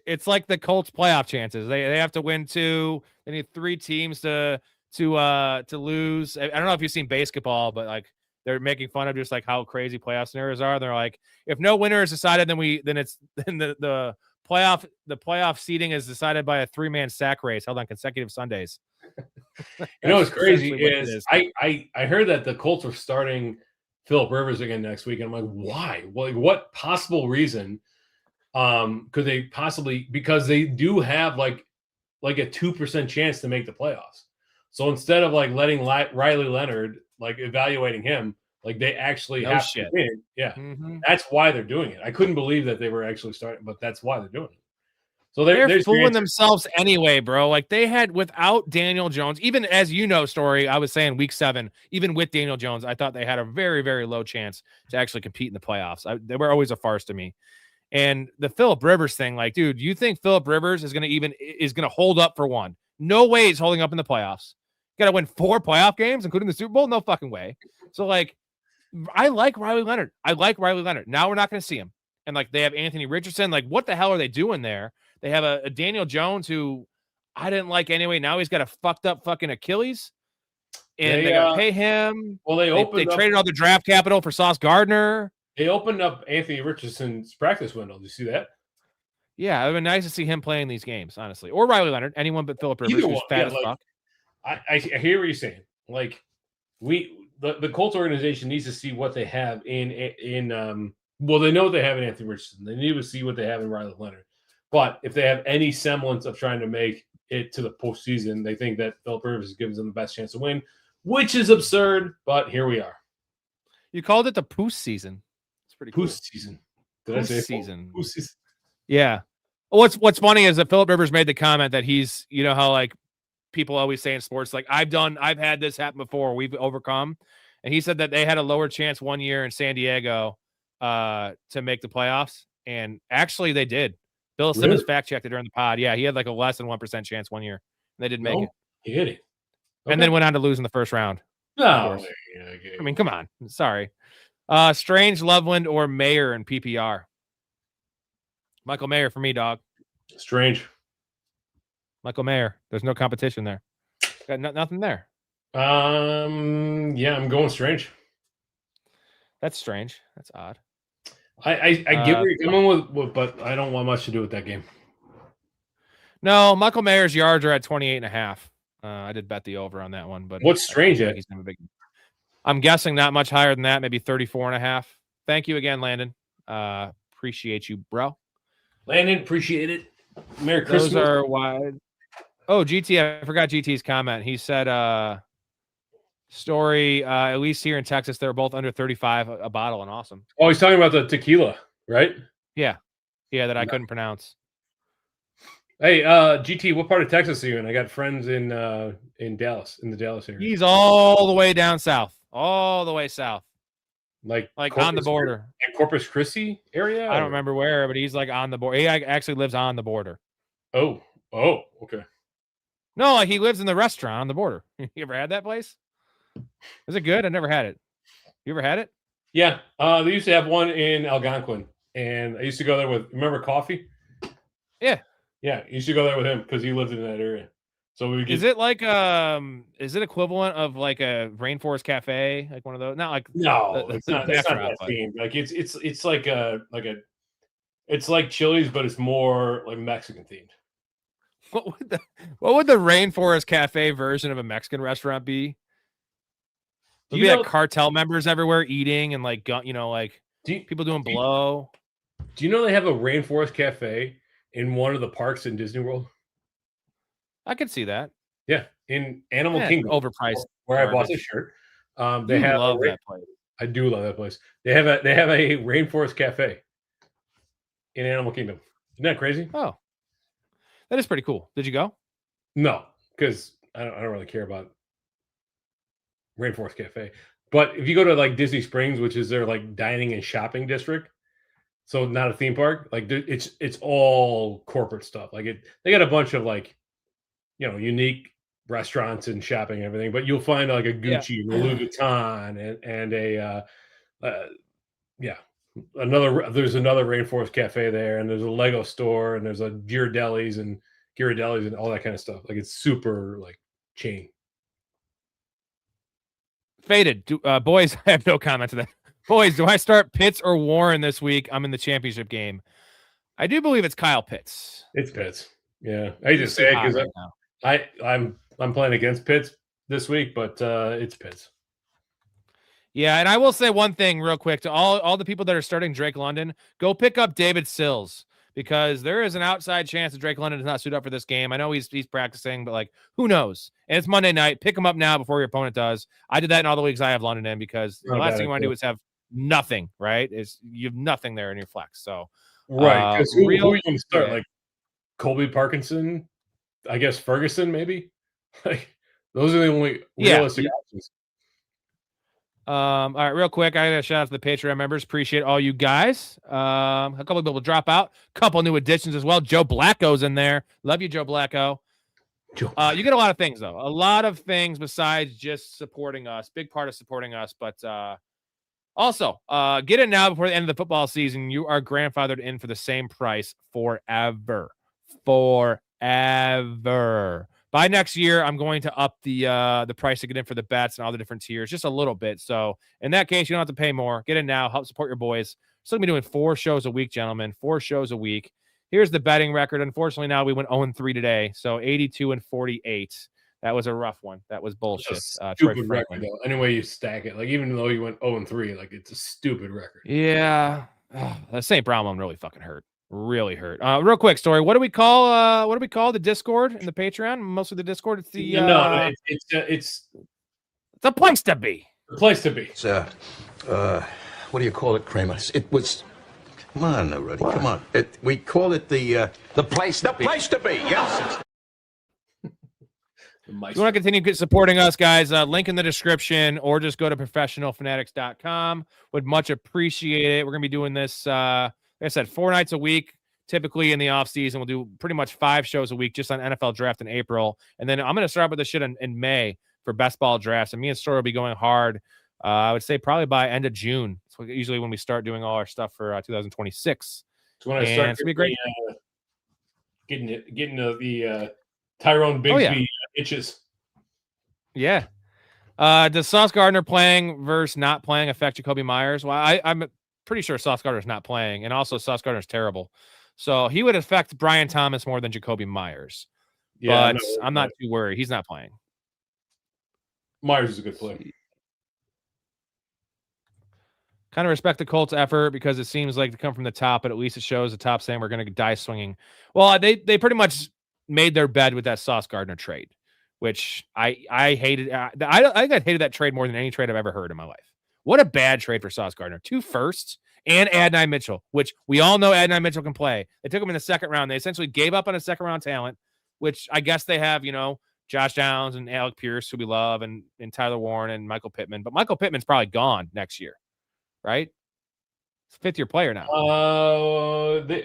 It's like the Colts playoff chances. They have to win 2. They need 3 teams to lose. I don't know if you've seen basketball, but like they're making fun of just like how crazy playoff scenarios are. They're like, if no winner is decided, then the playoff seeding is decided by a 3-man sack race held on consecutive Sundays. You know what's crazy is I heard that the Colts are starting Phillip Rivers again next week, and I'm like, why? Well, like, what possible reason? Could they possibly, because they do have like a 2% chance to make the playoffs. So instead of like letting Riley Leonard, like evaluating him, like they actually have to win. Yeah. Mm-hmm. That's why they're doing it. I couldn't believe that they were actually starting, but that's why they're doing it. So they're fooling themselves anyway, bro. Like they had, without Daniel Jones, even as you know, Storey, I was saying week 7, even with Daniel Jones, I thought they had a very, very low chance to actually compete in the playoffs. They were always a farce to me. And the Phillip Rivers thing, like, dude, you think Phillip Rivers is going to hold up for one? No way he's holding up in the playoffs. Got to win 4 playoff games, including the Super Bowl? No fucking way. So, like, I like Riley Leonard. Now we're not going to see him. And, like, they have Anthony Richardson. Like, what the hell are they doing there? They have a Daniel Jones who I didn't like anyway. Now he's got a fucked up fucking Achilles. And they got to pay him. Well, they traded all the draft capital for Sauce Gardner. They opened up Anthony Richardson's practice window. Did you see that? Yeah, it would be nice to see him playing these games, honestly. Or Riley Leonard, anyone but Phillip Rivers, who's fat as fuck. I hear what you're saying. Like, the Colts organization needs to see what they have in well, they know what they have in Anthony Richardson. They need to see what they have in Riley Leonard. But if they have any semblance of trying to make it to the postseason, they think that Phillip Rivers gives them the best chance to win, which is absurd, but here we are. You called it the postseason. Pretty cool. Season. Did I say season? Yeah. What's funny is that Phillip Rivers made the comment that he's, you know how like people always say in sports, like I've had this happen before, we've overcome, and he said that they had a lower chance one year in San Diego to make the playoffs, and actually they did. Bill Simmons fact checked it during the pod. Yeah, he had like a less than 1% chance one year, and they didn't make it. He hit it, and then went on to lose in the first round. No, I mean, come on. Sorry. Strange, Loveland, or Mayer in PPR? Michael Mayer for me, dog. Strange. Michael Mayer. There's no competition there. Got nothing there. Yeah, I'm going Strange. That's strange. That's odd. I get where you're coming with, but I don't want much to do with that game. No, Michael Mayer's yards are at 28.5. I did bet the over on that one, but what's strange like he's big. I'm guessing not much higher than that, maybe 34.5. Thank you again, Landon. Appreciate you, bro. Landon, appreciate it. Merry Christmas. Those are wide. Oh, GT, I forgot GT's comment. He said Storey, at least here in Texas, they're both under 35 a bottle and awesome. Oh, he's talking about the tequila, right? Yeah. Yeah, that I couldn't pronounce. Hey, GT, what part of Texas are you in? I got friends in Dallas, in the Dallas area. He's all the way down south. All the way south. Like on the border. In Corpus Christi area? I don't remember where, but he's like on the border. He actually lives on the border. Oh, okay. No, like he lives in the restaurant on the border. You ever had that place? Is it good? I never had it. You ever had it? Yeah. They used to have one in Algonquin, and I used to go there with, remember Coffee? Yeah. Yeah, you used to go there with him because he lived in that area. So we would get, is it like is it equivalent of like a Rainforest Cafe, like one of those? Not like no, it's not. It's not that themed. Like it's like a it's like Chili's, but it's more like Mexican themed. What would the Rainforest Cafe version of a Mexican restaurant be? Do you have cartel members everywhere eating and like like people doing blow? Do you know they have a Rainforest Cafe in one of the parks in Disney World? I could see that. Yeah, in Animal Kingdom, overpriced. Where I bought this shirt. They love that place. I do love that place. They have a Rainforest Cafe in Animal Kingdom. Isn't that crazy? Oh, that is pretty cool. Did you go? No, because I don't really care about Rainforest Cafe. But if you go to like Disney Springs, which is their like dining and shopping district, so not a theme park, like it's all corporate stuff. Like they got a bunch of like, unique restaurants and shopping and everything, but you'll find like a Gucci, Louis Vuitton, and there's another Rainforest Cafe there, and there's a Lego store, and there's a Ghirardelli's and all that kind of stuff. Like it's super like chain. Faded. Boys, I have no comment to that. Boys, do I start Pitts or Warren this week? I'm in the championship game. I do believe it's Kyle Pitts. It's Pitts. Yeah, I just say it because I'm playing against Pitts this week, but it's Pitts. Yeah, and I will say one thing real quick to all the people that are starting Drake London, go pick up David Sills, because there is an outside chance that Drake London does not suit up for this game. I know he's practicing, but like, who knows? And it's Monday night. Pick him up now before your opponent does. I did that in all the leagues I have London in, because the last thing you want to do is have nothing, right? You have nothing there in your flex. So right, because who are you going to start? Like Colby Parkinson, I guess Ferguson, maybe. Like those are the only realistic options. All right, real quick, I got a shout out to the Patreon members. Appreciate all you guys. A couple of people drop out, a couple new additions as well. Joe Blacko's in there. Love you, Joe Blacko. You get a lot of things though, a lot of things besides just supporting us. Big part of supporting us, but also get it now before the end of the football season. You are grandfathered in for the same price forever. By next year, I'm going to up the price to get in for the bets and all the different tiers just a little bit. So in that case, you don't have to pay more. Get in now. Help support your boys. Still gonna be doing 4 shows a week, gentlemen. 4 shows a week. Here's the betting record. Unfortunately, now we went 0-3 today. So 82-48. That was a rough one. That was bullshit. Stupid record, though. Anyway you stack it. Like, even though you went 0-3, like, it's a stupid record. Yeah. That St. Brown one really fucking hurt. Really hurt. Real quick story. What do we call the Discord and the Patreon? Mostly the Discord. It's the it's a place to be. A place to be. It's what do you call it, Kramer? It was. Come on, Rudy. What? Come on. We call it the place. The place to be. Yes. If you want to continue supporting us, guys, link in the description, or just go to professionalfanatics.com. Would much appreciate it. We're gonna be doing this. Like I said, 4 nights a week, typically in the off season. We'll do pretty much 5 shows a week just on NFL draft in April. And then I'm going to start with this shit in May for best ball drafts. And me and Storey will be going hard, I would say probably by end of June. It's usually when we start doing all our stuff for 2026. So when I start getting the Tyrone Bigsby itches. Yeah. Does Sauce Gardner playing versus not playing affect Jacoby Myers? Well, I'm pretty sure Sauce Gardner's not playing, and also Sauce Gardner's terrible. So he would affect Brian Thomas more than Jacoby Myers. Yeah, but I'm not too worried. He's not playing. Myers is a good player. Kind of respect the Colts' effort because it seems like to come from the top, but at least it shows the top saying we're going to die swinging. Well, they pretty much made their bed with that Sauce Gardner trade, which I hated. I hated that trade more than any trade I've ever heard in my life. What a bad trade for Sauce Gardner. 2 firsts and Adonai Mitchell, which we all know Adonai Mitchell can play. They took him in the second round. They essentially gave up on a second round talent, which I guess they have, Josh Downs and Alec Pierce, who we love, and Tyler Warren and Michael Pittman. But Michael Pittman's probably gone next year, right? It's a 5th-year player now. They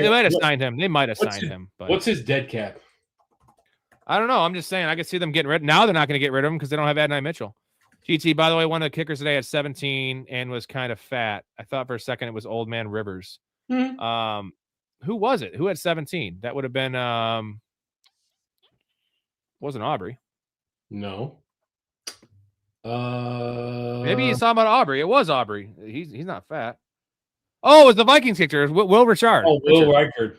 might have signed him. They might have signed him. But what's his dead cap? I don't know. I'm just saying I could see them getting rid. Now they're not going to get rid of him because they don't have Adonai Mitchell. GT, by the way, one of the kickers today at 17 and was kind of fat. I thought for a second it was Old Man Rivers. Mm-hmm. Who was it? Who had 17? That would have been wasn't Aubrey. No. Maybe he's talking about Aubrey. It was Aubrey. He's not fat. Oh, it was the Vikings kicker. It was Will Richard. Oh, Will Reichard.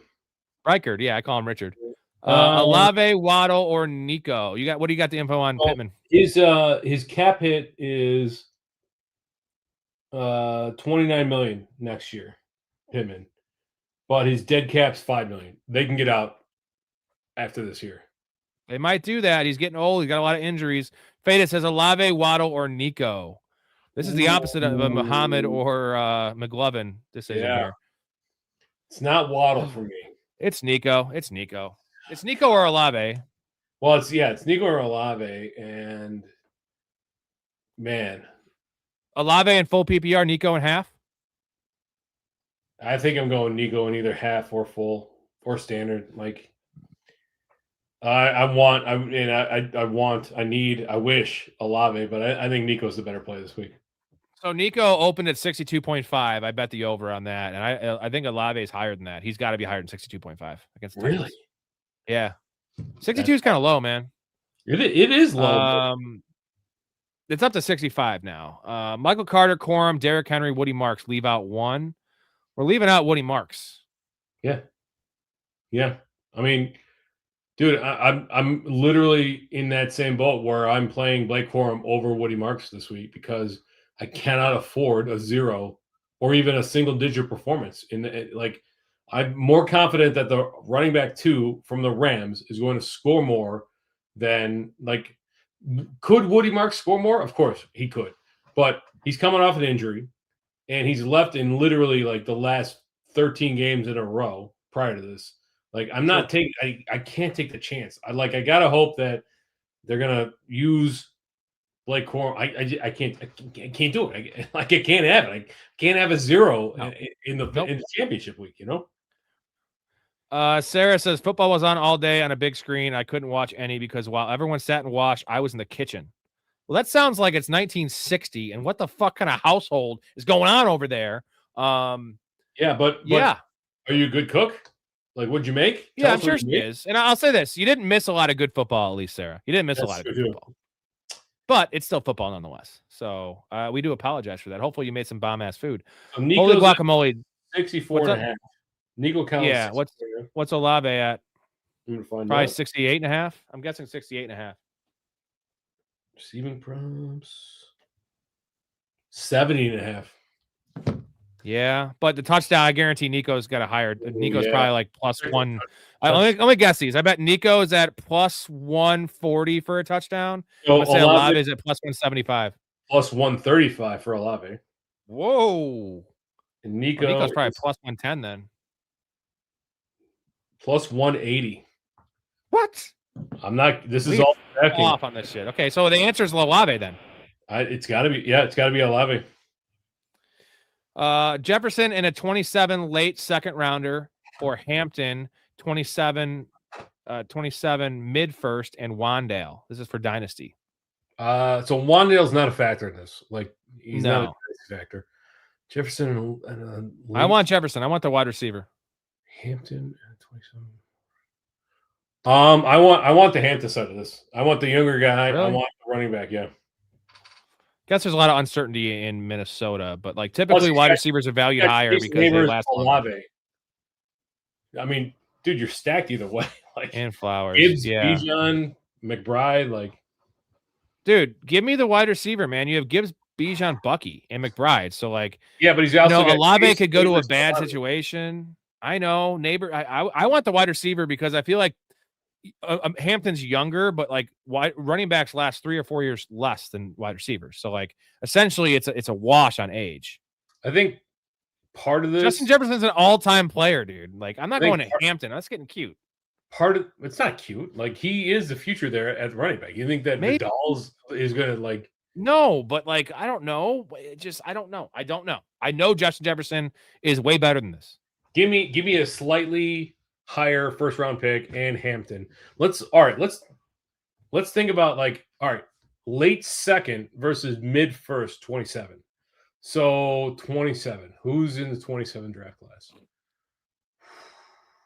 Reichard, yeah, I call him Richard. Olave, Waddle, or Nico. What do you got the info on Pittman? His cap hit is $29 million next year, Pittman. But his dead cap's $5 million. They can get out after this year. They might do that. He's getting old. He's got a lot of injuries. Fada says Olave, Waddle, or Nico. This is the opposite of a Muhammad or McLovin decision here. It's not Waddle for me. It's Nico. It's Nico or Olave. Well, it's Nico or Olave, and man, Olave in full PPR, Nico in half. I think I'm going Nico in either half or full or standard. Like, I wish Olave, but I think Nico's the better play this week. So Nico opened at 62.5. I bet the over on that, and I think Olave is higher than that. He's got to be higher than 62.5 against the Titans. Yeah, 62 is kind of low, man. It is low. It's up to 65 now. Michael Carter, Corum, Derrick Henry, Woody Marks. Leave out one. We're leaving out Woody Marks. Yeah. I mean, dude, I'm literally in that same boat where I'm playing Blake Corum over Woody Marks this week because I cannot afford a 0 or even a single-digit performance. I'm more confident that the running back 2 from the Rams is going to score more than could Woody Marks score more? Of course he could, but he's coming off an injury and he's left in literally the last 13 games in a row prior to this. I'm not taking, I can't take the chance. I got to hope that they're going to use Blake Corum. I can't do it. I can't have it. I can't have a 0 in the championship week, Sarah says football was on all day on a big screen. I couldn't watch any because while everyone sat and watched, I was in the kitchen. Well, that sounds like it's 1960. And what the fuck kind of household is going on over there? But are you a good cook? What'd you make? Yeah, I'm sure she is. And I'll say this: you didn't miss a lot of good football, at least, Sarah. You didn't miss a lot of good football. But it's still football nonetheless. So we do apologize for that. Hopefully you made some bomb-ass food. Holy guacamole. 64.5. Nico counts. Yeah, what's Olave at? I'm gonna find probably out. 68.5. I'm guessing 68.5. Receiving prompts 70.5. Yeah, but the touchdown, I guarantee Nico's got a higher. Nico's probably +1. Let me guess these. I bet Nico is at +140 for a touchdown. So Olave is at +175. +135 for Olave. Whoa. And Nico's probably +110 then. +180. What? I'm not. This is all off on this shit. Okay, so the answer is Olave then. It's got to be. Yeah, it's got to be Olave. Jefferson in a 27 late second rounder, or Hampton 27 mid first, and Wandale. This is for Dynasty. So Wandale's not a factor in this. He's No. not a factor. Jefferson. I want Jefferson. I want the wide receiver. Hampton 27. I want the Hampton side of this. I want the younger guy. Really? I want the running back. Yeah. Guess there's a lot of uncertainty in Minnesota, but like typically wide receivers are valued higher because they last longer. I mean, dude, you're stacked either way. Like And Flowers, Gibbs, yeah. Bijan, McBride, like. Dude, give me the wide receiver, man. You have Gibbs, Bijan, Bucky, and McBride. So like, yeah, but he's also Olave could go to a bad situation. I know, neighbor. I want the wide receiver because I feel like Hampton's younger, but like running backs last 3 or 4 years less than wide receivers. So like, essentially, it's a wash on age. I think part of this, Justin Jefferson's an all-time player, dude. Like, I'm not going to Hampton. That's getting cute. It's not cute. Like, he is the future there at running back. You think that Vidal's is going to like? No, but like, I don't know. I don't know. I don't know. I know Justin Jefferson is way better than this. Give me a slightly higher first round pick and Hampton. Let's think about like, all right, late second versus mid first, 27. So 27. Who's in the 27 draft class?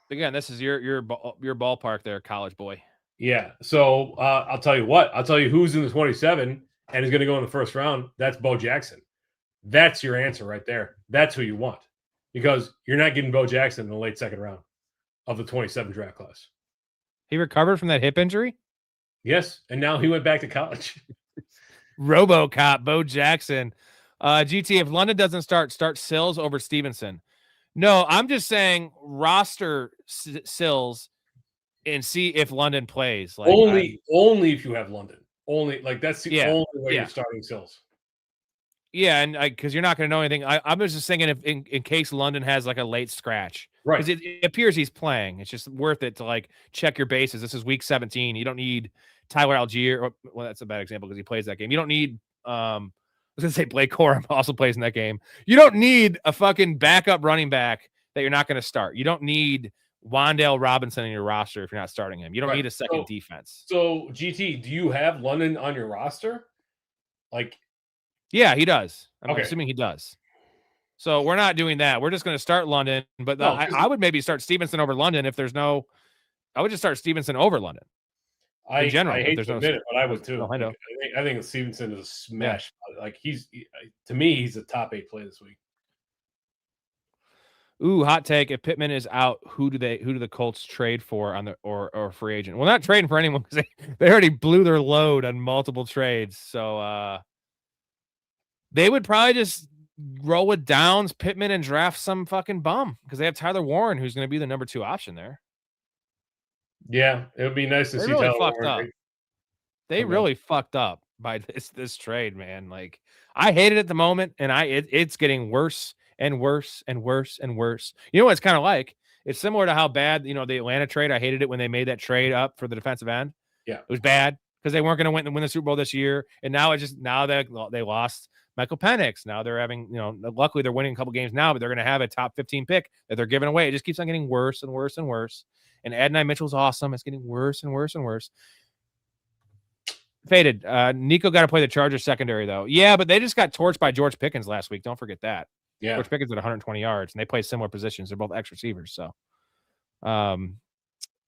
Again, this is your ballpark there, college boy. Yeah. So I'll tell you what. I'll tell you who's in the 27 and is going to go in the first round. That's Bo Jackson. That's your answer right there. That's who you want because you're not getting Bo Jackson in the late second round of the 27 draft class. He recovered from that hip injury? Yes. And now he went back to college. RoboCop, Bo Jackson. GT, if London doesn't start Sills over Stevenson. No, I'm just saying roster Sills and see if London plays. Like only if you have London. Only like that's the only way you're starting Sills. Yeah, and because you're not going to know anything. I'm just thinking if in case London has like a late scratch, right? Because it appears he's playing. It's just worth it to like check your bases. This is week 17. You don't need Tyler Algier. Well, that's a bad example because he plays that game. You don't need I was gonna say Blake Corum also plays in that game. You don't need a fucking backup running back that you're not going to start. You don't need Wan'Dale Robinson in your roster if you're not starting him. You don't need a second defense. So GT, do you have London on your roster? Like, yeah, he does. I'm assuming he does. So we're not doing that. We're just going to start London, but I would maybe start Stevenson over London if there's no. I would just start Stevenson over London. I hate to admit it, but I would too. No, I know. I think Stevenson is a smash. Yeah. Like to me, he's a top 8 play this week. Ooh, hot take. If Pittman is out, who do the Colts trade for on the or free agent? Well, not trading for anyone because they already blew their load on multiple trades. So they would probably just roll with Downs, Pittman, and draft some fucking bum because they have Tyler Warren, who's going to be the number 2 option there. Yeah, it would be nice to see really Tyler fucked Warren. Up. They really fucked up by this trade, man. Like I hate it at the moment, and it's getting worse and worse and worse and worse. You know what it's kind of like? It's similar to how bad, the Atlanta trade. I hated it when they made that trade up for the defensive end. Yeah, it was bad because they weren't going to win the Super Bowl this year, and now they lost Michael Penix. Now they're having, luckily they're winning a couple games now, but they're going to have a top 15 pick that they're giving away. It just keeps on getting worse and worse and worse. And Adonai Mitchell's awesome. It's getting worse and worse and worse. Faded. Nico got to play the Chargers secondary, though. Yeah, but they just got torched by George Pickens last week. Don't forget that. Yeah. George Pickens at 120 yards, and they play similar positions. They're both X receivers. So,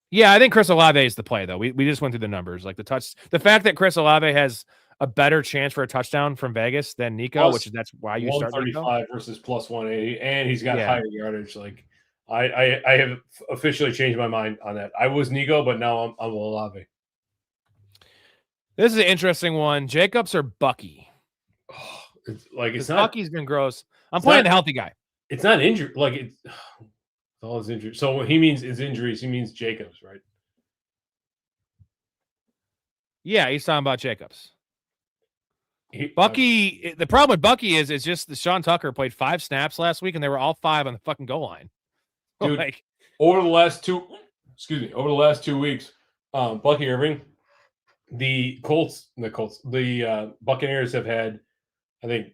yeah, I think Chris Olave is the play, though. We just went through the numbers. Like the fact that Chris Olave has a better chance for a touchdown from Vegas than Nico, that's why you start 135 versus plus 180, and he's got higher yardage. Like, I have officially changed my mind on that. I was Nico, but now I'm Olave. This is an interesting one. Jacobs or Bucky? Oh, it's not. Bucky's been gross. I'm playing the healthy guy. It's not injured. Like it's all his injuries. So when he means his injuries, he means Jacobs, right? Yeah, he's talking about Jacobs. Bucky. The problem with Bucky is it's just that Sean Tucker played 5 snaps last week, and they were all 5 on the fucking goal line. Dude, over the last 2 weeks, Bucky Irving, the Buccaneers have had, I think,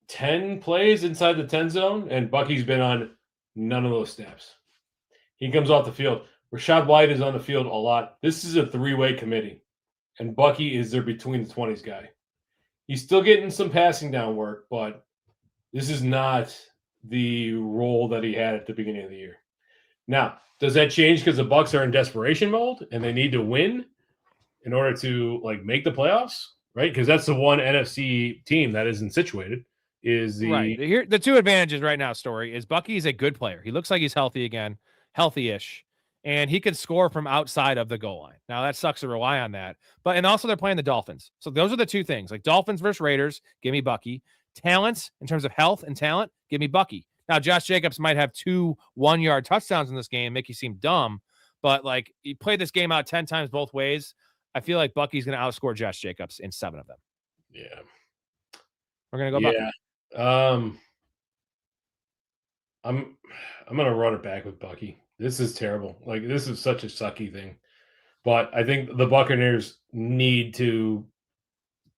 10 plays inside the 10 zone, and Bucky's been on none of those snaps. He comes off the field. Rashad White is on the field a lot. This is a 3-way committee, and Bucky is their between the 20s guy. He's still getting some passing down work, but this is not the role that he had at the beginning of the year. Now, does that change because the Bucs are in desperation mode and they need to win in order to make the playoffs? right? Because that's the one NFC team that isn't situated. Is the right here the two advantages right now? Story is Bucky is a good player. He looks like he's healthy again, healthy-ish, and he can score from outside of the goal line. Now that sucks to rely on that, and also they're playing the Dolphins. So those are the two things. Like Dolphins versus Raiders, give me Bucky. Talents in terms of health and talent, give me Bucky. Now Josh Jacobs might have 2 1-yard touchdowns in this game, make you seem dumb, but like you play this game out 10 times both ways. I feel like Bucky's going to outscore Josh Jacobs in 7 of them. Yeah, we're going to go Bucky. I'm gonna run it back with Bucky. This is terrible. Like this is such a sucky thing. But I think the Buccaneers need to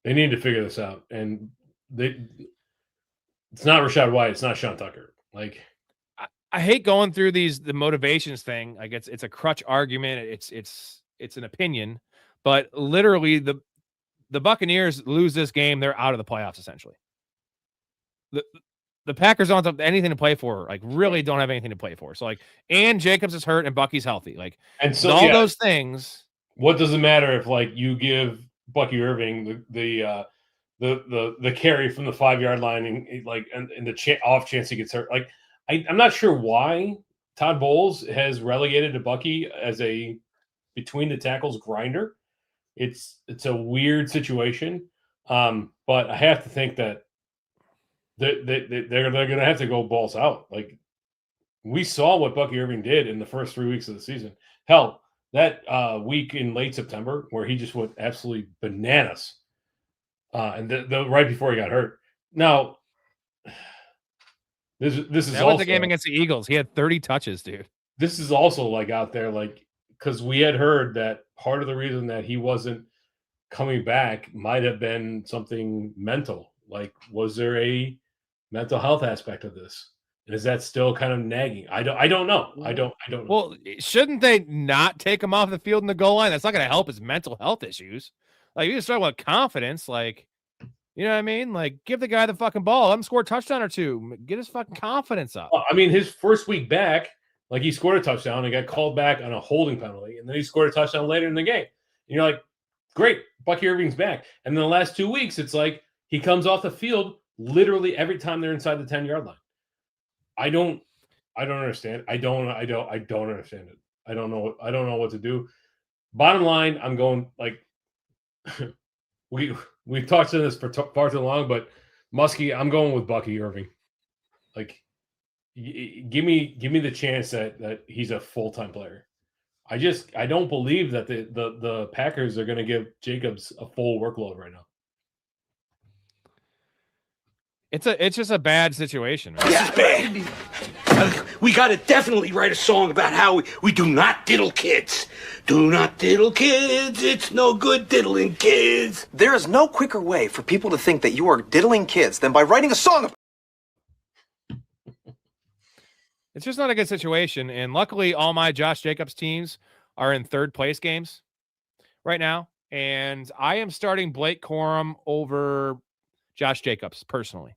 figure this out. And it's not Rachaad White, it's not Sean Tucker. Like I hate going through the motivations thing. Like it's a crutch argument. It's an opinion, but literally the Buccaneers lose this game, they're out of the playoffs essentially. The Packers don't have anything to play for. Like, really don't have anything to play for. So, like, and Jacobs is hurt and Bucky's healthy. Like, and so all those things. What does it matter if like you give Bucky Irving the carry from the 5-yard line and the off chance he gets hurt? Like, I'm not sure why Todd Bowles has relegated to Bucky as a between the tackles grinder. It's a weird situation, but I have to think that. They're going to have to go balls out. Like we saw what Bucky Irving did in the first 3 weeks of the season. Hell, that week in late September where he just went absolutely bananas, and the right before he got hurt. Now, this is that was the game against the Eagles. He had 30 touches, dude. This is also like out there, like because we had heard that part of the reason that he wasn't coming back might have been something mental. Like, was there a mental health aspect of this? And is that still kind of nagging? I don't know. I don't know. Well, shouldn't they not take him off the field in the goal line? That's not going to help his mental health issues. Like, you can start with confidence. Like, you know what I mean? Like, give the guy the fucking ball. Let him score a touchdown or 2. Get his fucking confidence up. I mean, his first week back, like he scored a touchdown and got called back on a holding penalty. And then he scored a touchdown later in the game. And you're like, great, Bucky Irving's back. And then the last 2 weeks, it's like he comes off the field literally every time they're inside the 10-yard line. I don't understand. I don't understand it. I don't know what to do. Bottom line, I'm going like we've talked to this for far too long, but Muskie, I'm going with Bucky Irving. Like, give me the chance that he's a full-time player. I don't believe that the Packers are going to give Jacobs a full workload right now. It's just a bad situation. Man. This is bad. We got to definitely write a song about how we do not diddle kids. Do not diddle kids. It's no good diddling kids. There is no quicker way for people to think that you are diddling kids than by writing a song. It's just not a good situation. And luckily, all my Josh Jacobs teams are in third place games right now. And I am starting Blake Corum over Josh Jacobs personally.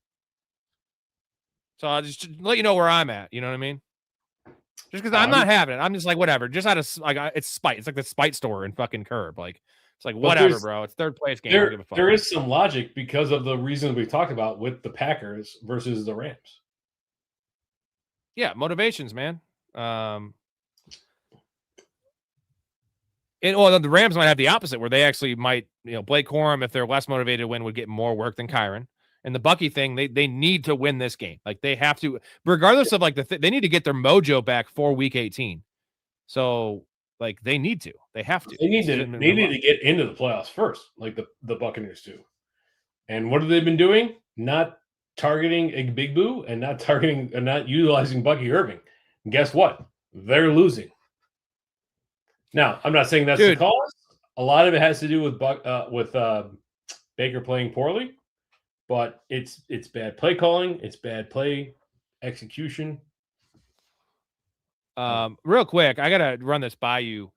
So I'll just let you know where I'm at. You know what I mean? Just because I'm not having it. I'm just like, whatever. Just out of like, it's spite. It's like the spite store in fucking Curb. Like, it's like, whatever, bro. It's third place game. There is some logic because of the reasons we talked about with the Packers versus the Rams. Yeah, motivations, man. The Rams might have the opposite, where they actually might, Blake Corum, if they're less motivated to win, would get more work than Kyron. And the Bucky thing, they need to win this game. Like, they have to, regardless of like they need to get their mojo back for week 18. So like they need to, they have to. They need to get into the playoffs first, like the Buccaneers do. And what have they been doing? Not targeting a Big Boo and not utilizing Bucky Irving. And guess what? They're losing. Now, I'm not saying that's the cause. A lot of it has to do with Baker playing poorly, but it's bad play calling, it's bad play execution. Real quick, I gotta run this by you.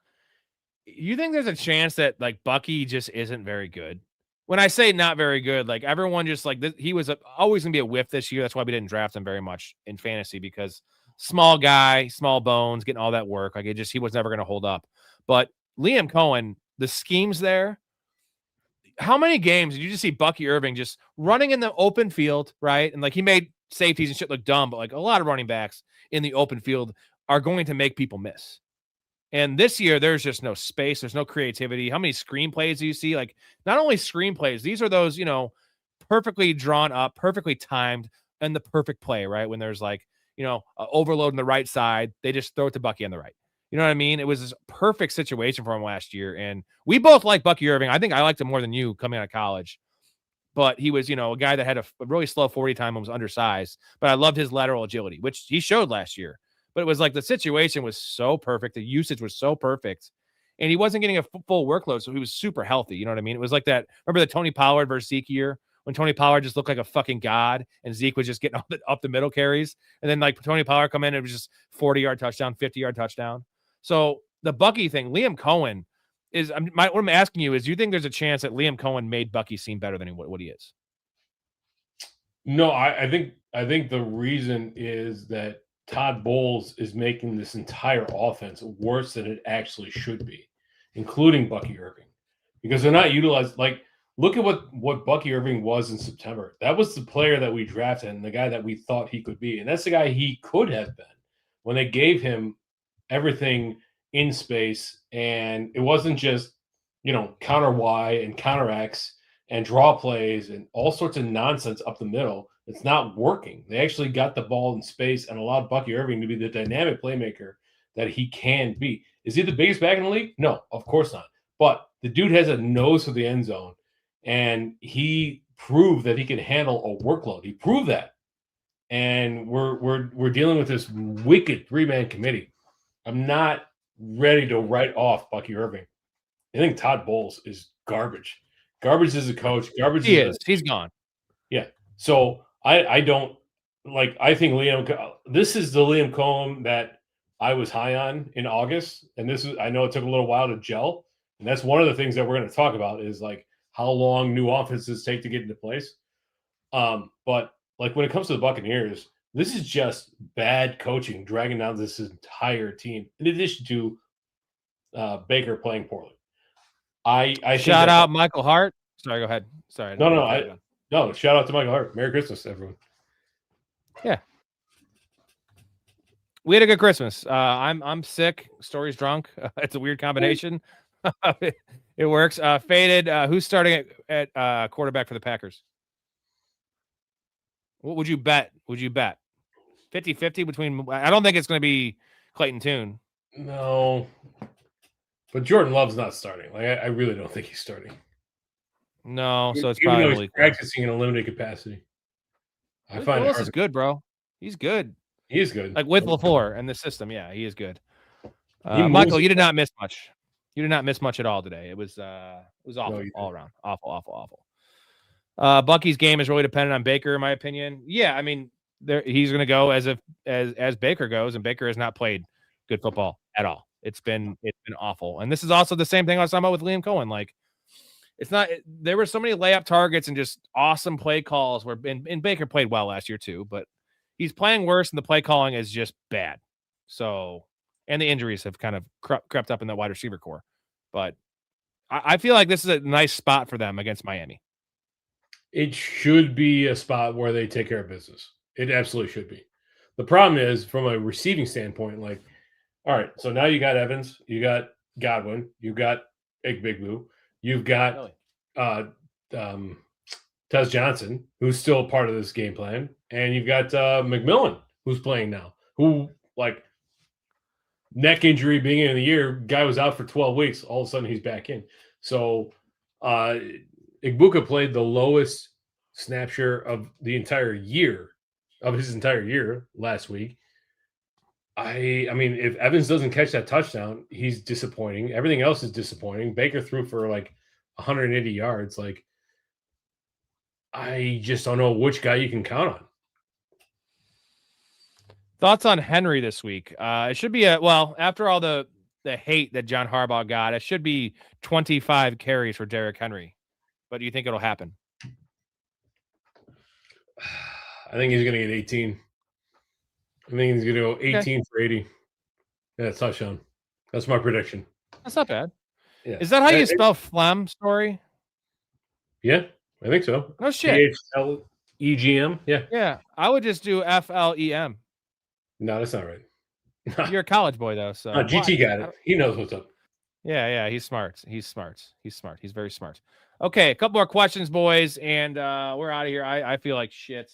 You think there's a chance that like Bucky just isn't very good? When I say not very good, like everyone just like he was always gonna be a whiff this year. That's why we didn't draft him very much in fantasy, because small guy, small bones, getting all that work. Like he was never gonna hold up. But Liam Cohen, the schemes there, how many games did you just see Bucky Irving just running in the open field, right? And like he made safeties and shit look dumb, but like a lot of running backs in the open field are going to make people miss. And this year, there's just no space. There's no creativity. How many screenplays do you see? Like, not only screenplays, these are those, perfectly drawn up, perfectly timed, and the perfect play, right? When there's like, overload on the right side, they just throw it to Bucky on the right. You know what I mean? It was this perfect situation for him last year. And we both like Bucky Irving. I think I liked him more than you coming out of college. But he was, a guy that had a really slow 40 time and was undersized. But I loved his lateral agility, which he showed last year. But it was like the situation was so perfect. The usage was so perfect. And he wasn't getting a full workload, so he was super healthy. You know what I mean? It was like that. Remember the Tony Pollard versus Zeke year when Tony Pollard just looked like a fucking god and Zeke was just getting up the middle carries? And then like Tony Pollard come in, it was just 40-yard touchdown, 50-yard touchdown. So the Bucky thing, Liam Cohen is what I'm asking you is, do you think there's a chance that Liam Cohen made Bucky seem better than what he is? No, I think the reason is that Todd Bowles is making this entire offense worse than it actually should be, including Bucky Irving, because they're not utilized. Like, look at what Bucky Irving was in September. That was the player that we drafted and the guy that we thought he could be. And that's the guy he could have been when they gave him everything in space. And it wasn't just, counter Y and counter X and draw plays and all sorts of nonsense up the middle. It's not working. They actually got the ball in space and allowed Bucky Irving to be the dynamic playmaker that he can be. Is he the biggest back in the league? No, of course not. But the dude has a nose for the end zone, and he proved that he can handle a workload. He proved that. And we're dealing with this wicked three-man committee. I'm not ready to write off Bucky Irving. I think Todd Bowles is garbage. Garbage as a coach. Garbage. He's gone. Yeah. So I don't like. I think this is the Liam Cohen that I was high on in August, and I know it took a little while to gel, and that's one of the things that we're going to talk about is like how long new offenses take to get into place. But like when it comes to the Buccaneers, this is just bad coaching dragging down this entire team. In addition to Baker playing poorly. I shout out Michael Hart. Sorry, go ahead. Sorry. No, shout out to Michael Hart. Merry Christmas, everyone. Yeah. We had a good Christmas. I'm sick. Storey's drunk. It's a weird combination. It works. Faded. Who's starting at quarterback for the Packers? What would you bet? 50-50 between. I don't think it's going to be Clayton Tune. No. But Jordan Love's not starting. Like I really don't think he's starting. No, so it's even probably though he's practicing in a limited capacity. I find Willis is good, bro. He's good. He is good. Like with LaFleur and the system, yeah, he is good. Michael, you did not miss much. You did not miss much at all today. It was awful all around. Awful. Bucky's game is really dependent on Baker, in my opinion. Yeah, I mean, he's going to go as Baker goes, and Baker has not played good football at all. It's been awful. And this is also the same thing I was talking about with Liam Cohen. Like, it's not. There were so many layup targets and just awesome play calls. And Baker played well last year too, but he's playing worse, and the play calling is just bad. So, and the injuries have kind of crept up in that wide receiver core. But I feel like this is a nice spot for them against Miami. It should be a spot where they take care of business. It absolutely should be. The problem is, from a receiving standpoint, like, all right, so now you got Evans, you got Godwin, you got Igbigboo, you've got Tez Johnson, who's still part of this game plan, and you've got McMillan, who's playing now, who, like, neck injury beginning of the year, guy was out for 12 weeks, all of a sudden he's back in. So Igbuka played the lowest snap share of his entire year last week. I mean, if Evans doesn't catch that touchdown, he's disappointing. Everything else is disappointing. Baker threw for like 180 yards. Like, I just don't know which guy you can count on. Thoughts on Henry this week? It should be after all the hate that John Harbaugh got, it should be 25 carries for Derrick Henry. But do you think it'll happen? I think he's going to get 18. I think he's going to go 18 for 80. Yeah, touchdown. That's my prediction. That's not bad. Yeah. Is that how you spell phlegm, Storey? Yeah, I think so. No shit. PHLEGM. Yeah. Yeah, I would just do FLEM. No, that's not right. You're a college boy though, so GT got it. He knows what's up. Yeah, he's smart. He's very smart. Okay, a couple more questions, boys, and we're out of here. I feel like shit.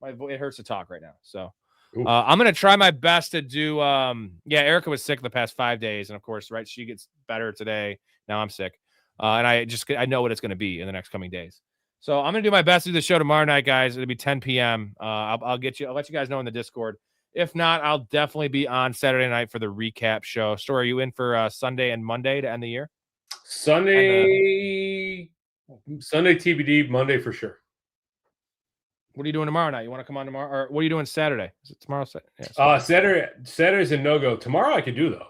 It hurts to talk right now. So I'm gonna try my best to do. Erica was sick the past 5 days, and of course, right, she gets better today. Now I'm sick, and I know what it's gonna be in the next coming days. So I'm gonna do my best to do the show tomorrow night, guys. It'll be 10 p.m. I'll let you guys know in the Discord. If not, I'll definitely be on Saturday night for the recap show. Storey, are you in for Sunday and Monday to end the year? Sunday TBD, Monday for sure. What are you doing tomorrow night? You want to come on tomorrow? Or what are you doing Saturday? Is it tomorrow? Yeah, Saturday's a no-go. Tomorrow I could do, though.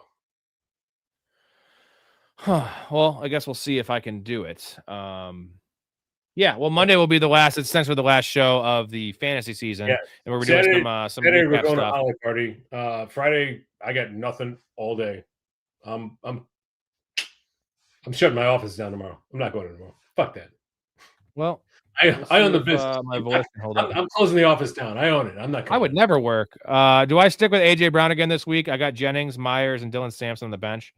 Well, I guess we'll see if I can do it. Monday will be it's essentially the last show of the fantasy season. Yeah. And we're doing some Saturday we're going stuff. to Holiday Party. Friday, I got nothing all day. I'm shutting my office down tomorrow. I'm not going tomorrow. Fuck that. Well, I own the business. My voice can hold up. I'm closing the office down. I own it. I'm not. I would never work. Do I stick with AJ Brown again this week? I got Jennings, Myers, and Dylan Sampson on the bench.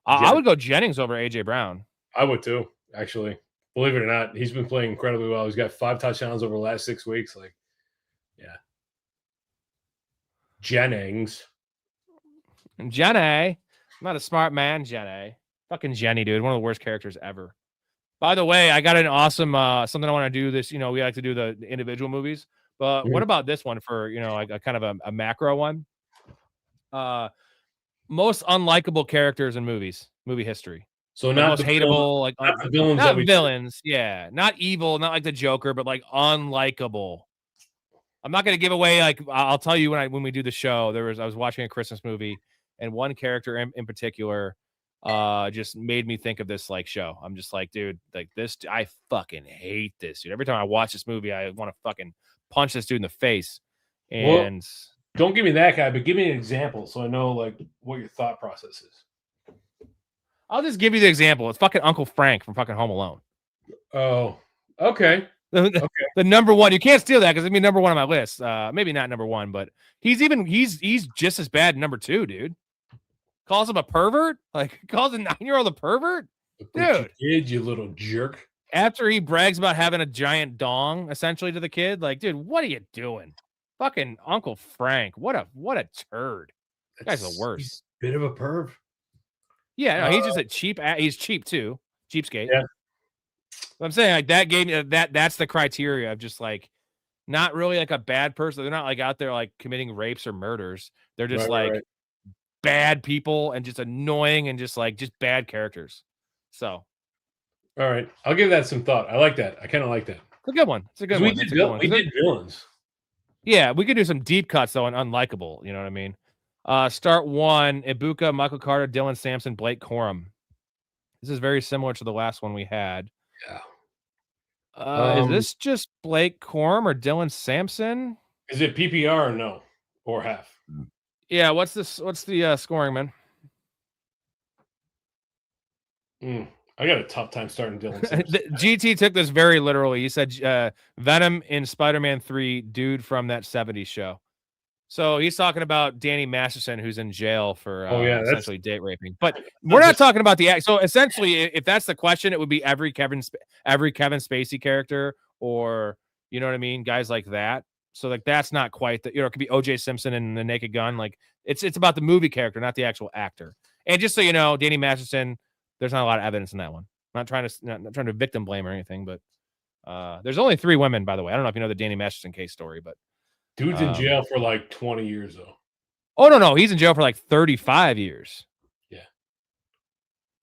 I would go Jennings over AJ Brown. I would too, actually. Believe it or not, he's been playing incredibly well. He's got 5 touchdowns over the last 6 weeks. Jennings. And Jenny. I'm not a smart man, Jenny. Fucking Jenny, dude. One of the worst characters ever. By the way, I got an awesome something I want to do this. We like to do the individual movies. But what about this one for, like a kind of a macro one? Most unlikable characters in movie history. So not most hateable, not the villains. Not villains, yeah. Not evil, not like the Joker, but like unlikable. I'm not gonna give away, I'll tell you when we do the show. I was watching a Christmas movie, and one character in particular just made me think of this show. I'm just like, dude, this, I fucking hate this, dude. Every time I watch this movie, I want to fucking punch this dude in the face. And don't give me that guy, but give me an example so I know what your thought process is. I'll just give you the example. It's fucking Uncle Frank from fucking Home Alone. Oh, okay. The number one. You can't steal that because number one on my list. Maybe not number one, but he's just as bad number 2, dude. Calls him a pervert? Calls a 9-year-old a pervert? Dude. You little jerk. After he brags about having a giant dong, essentially, to the kid, dude, what are you doing? Fucking Uncle Frank. What a turd. That guy's the worst. Bit of a perv. Yeah, no, he's just a cheap. He's cheap too, cheapskate. Yeah, I'm saying that gave me that's the criteria of just not really a bad person. They're not out there committing rapes or murders. They're just bad people and just annoying and just bad characters. So, all right, I'll give that some thought. I like that. I kind of like that. It's a good one. It's a good one. We did villains. Yeah, we could do some deep cuts though and unlikable. You know what I mean? Start 1, Ibuka, Michael Carter, Dylan Sampson, Blake Corum. This is very similar to the last one we had. Yeah. Is this just Blake Corum or Dylan Sampson? Is it PPR or no? Or half? Yeah, what's the scoring, man? I got a tough time starting Dylan Sampson. GT took this very literally. He said Venom in Spider-Man 3, dude from that 70s show. So he's talking about Danny Masterson, who's in jail for essentially date raping. But we're not talking about the act. So essentially, if that's the question, it would be every Kevin Spacey character, or you know what I mean, guys like that. So that's not quite that. It could be O.J. Simpson in The Naked Gun. It's about the movie character, not the actual actor. And just so you know, Danny Masterson, there's not a lot of evidence in that one. I'm not trying to victim blame or anything, but there's only 3 women, by the way. I don't know if you know the Danny Masterson case story, but. Dude's in jail for 20 years, though. Oh, no. He's in jail for 35 years. Yeah.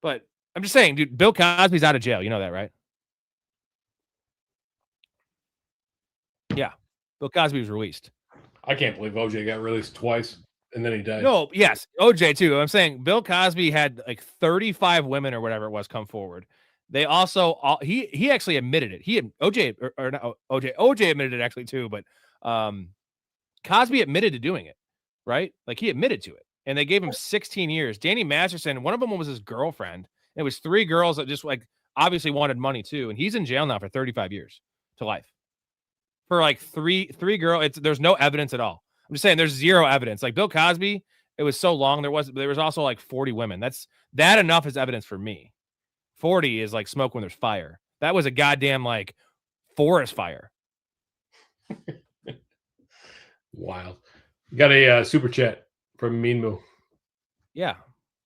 But I'm just saying, dude, Bill Cosby's out of jail. You know that, right? Yeah. Bill Cosby was released. I can't believe OJ got released twice and then he died. No, yes. OJ, too. I'm saying Bill Cosby had 35 women or whatever it was come forward. They also, he actually admitted it. He had OJ, or not OJ admitted it actually, too, but Cosby admitted to doing it, right? He admitted to it, and they gave him 16 years. Danny Masterson, one of them was his girlfriend. It was 3 girls that just obviously wanted money too, and he's in jail now for 35 years to life for like three girls. There's no evidence at all. I'm just saying there's zero evidence. Like Bill Cosby, it was so long there was also like 40 women. That enough is evidence for me. 40 is like smoke when there's fire. That was a goddamn like forest fire. Wild. Got a super chat from Mean Moo. Yeah.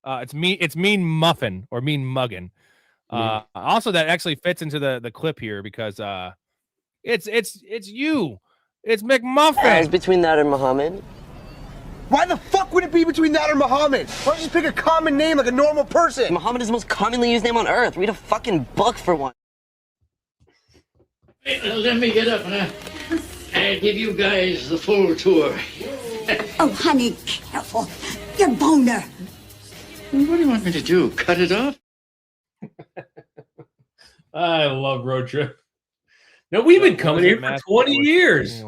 It's Mean Muffin or Mean Muggin. Also that actually fits into the clip here because it's you. It's McMuffin. It's between that and Muhammad. Why the fuck would it be between that and Muhammad? Why don't you just pick a common name like a normal person? Muhammad is the most commonly used name on earth. Read a fucking book for one. Hey, let me get up and I'll give you guys the full tour. Oh, honey, careful. Your boner. What do you want me to do? Cut it off? I love Road Trip. No, we've been coming here for 20 years.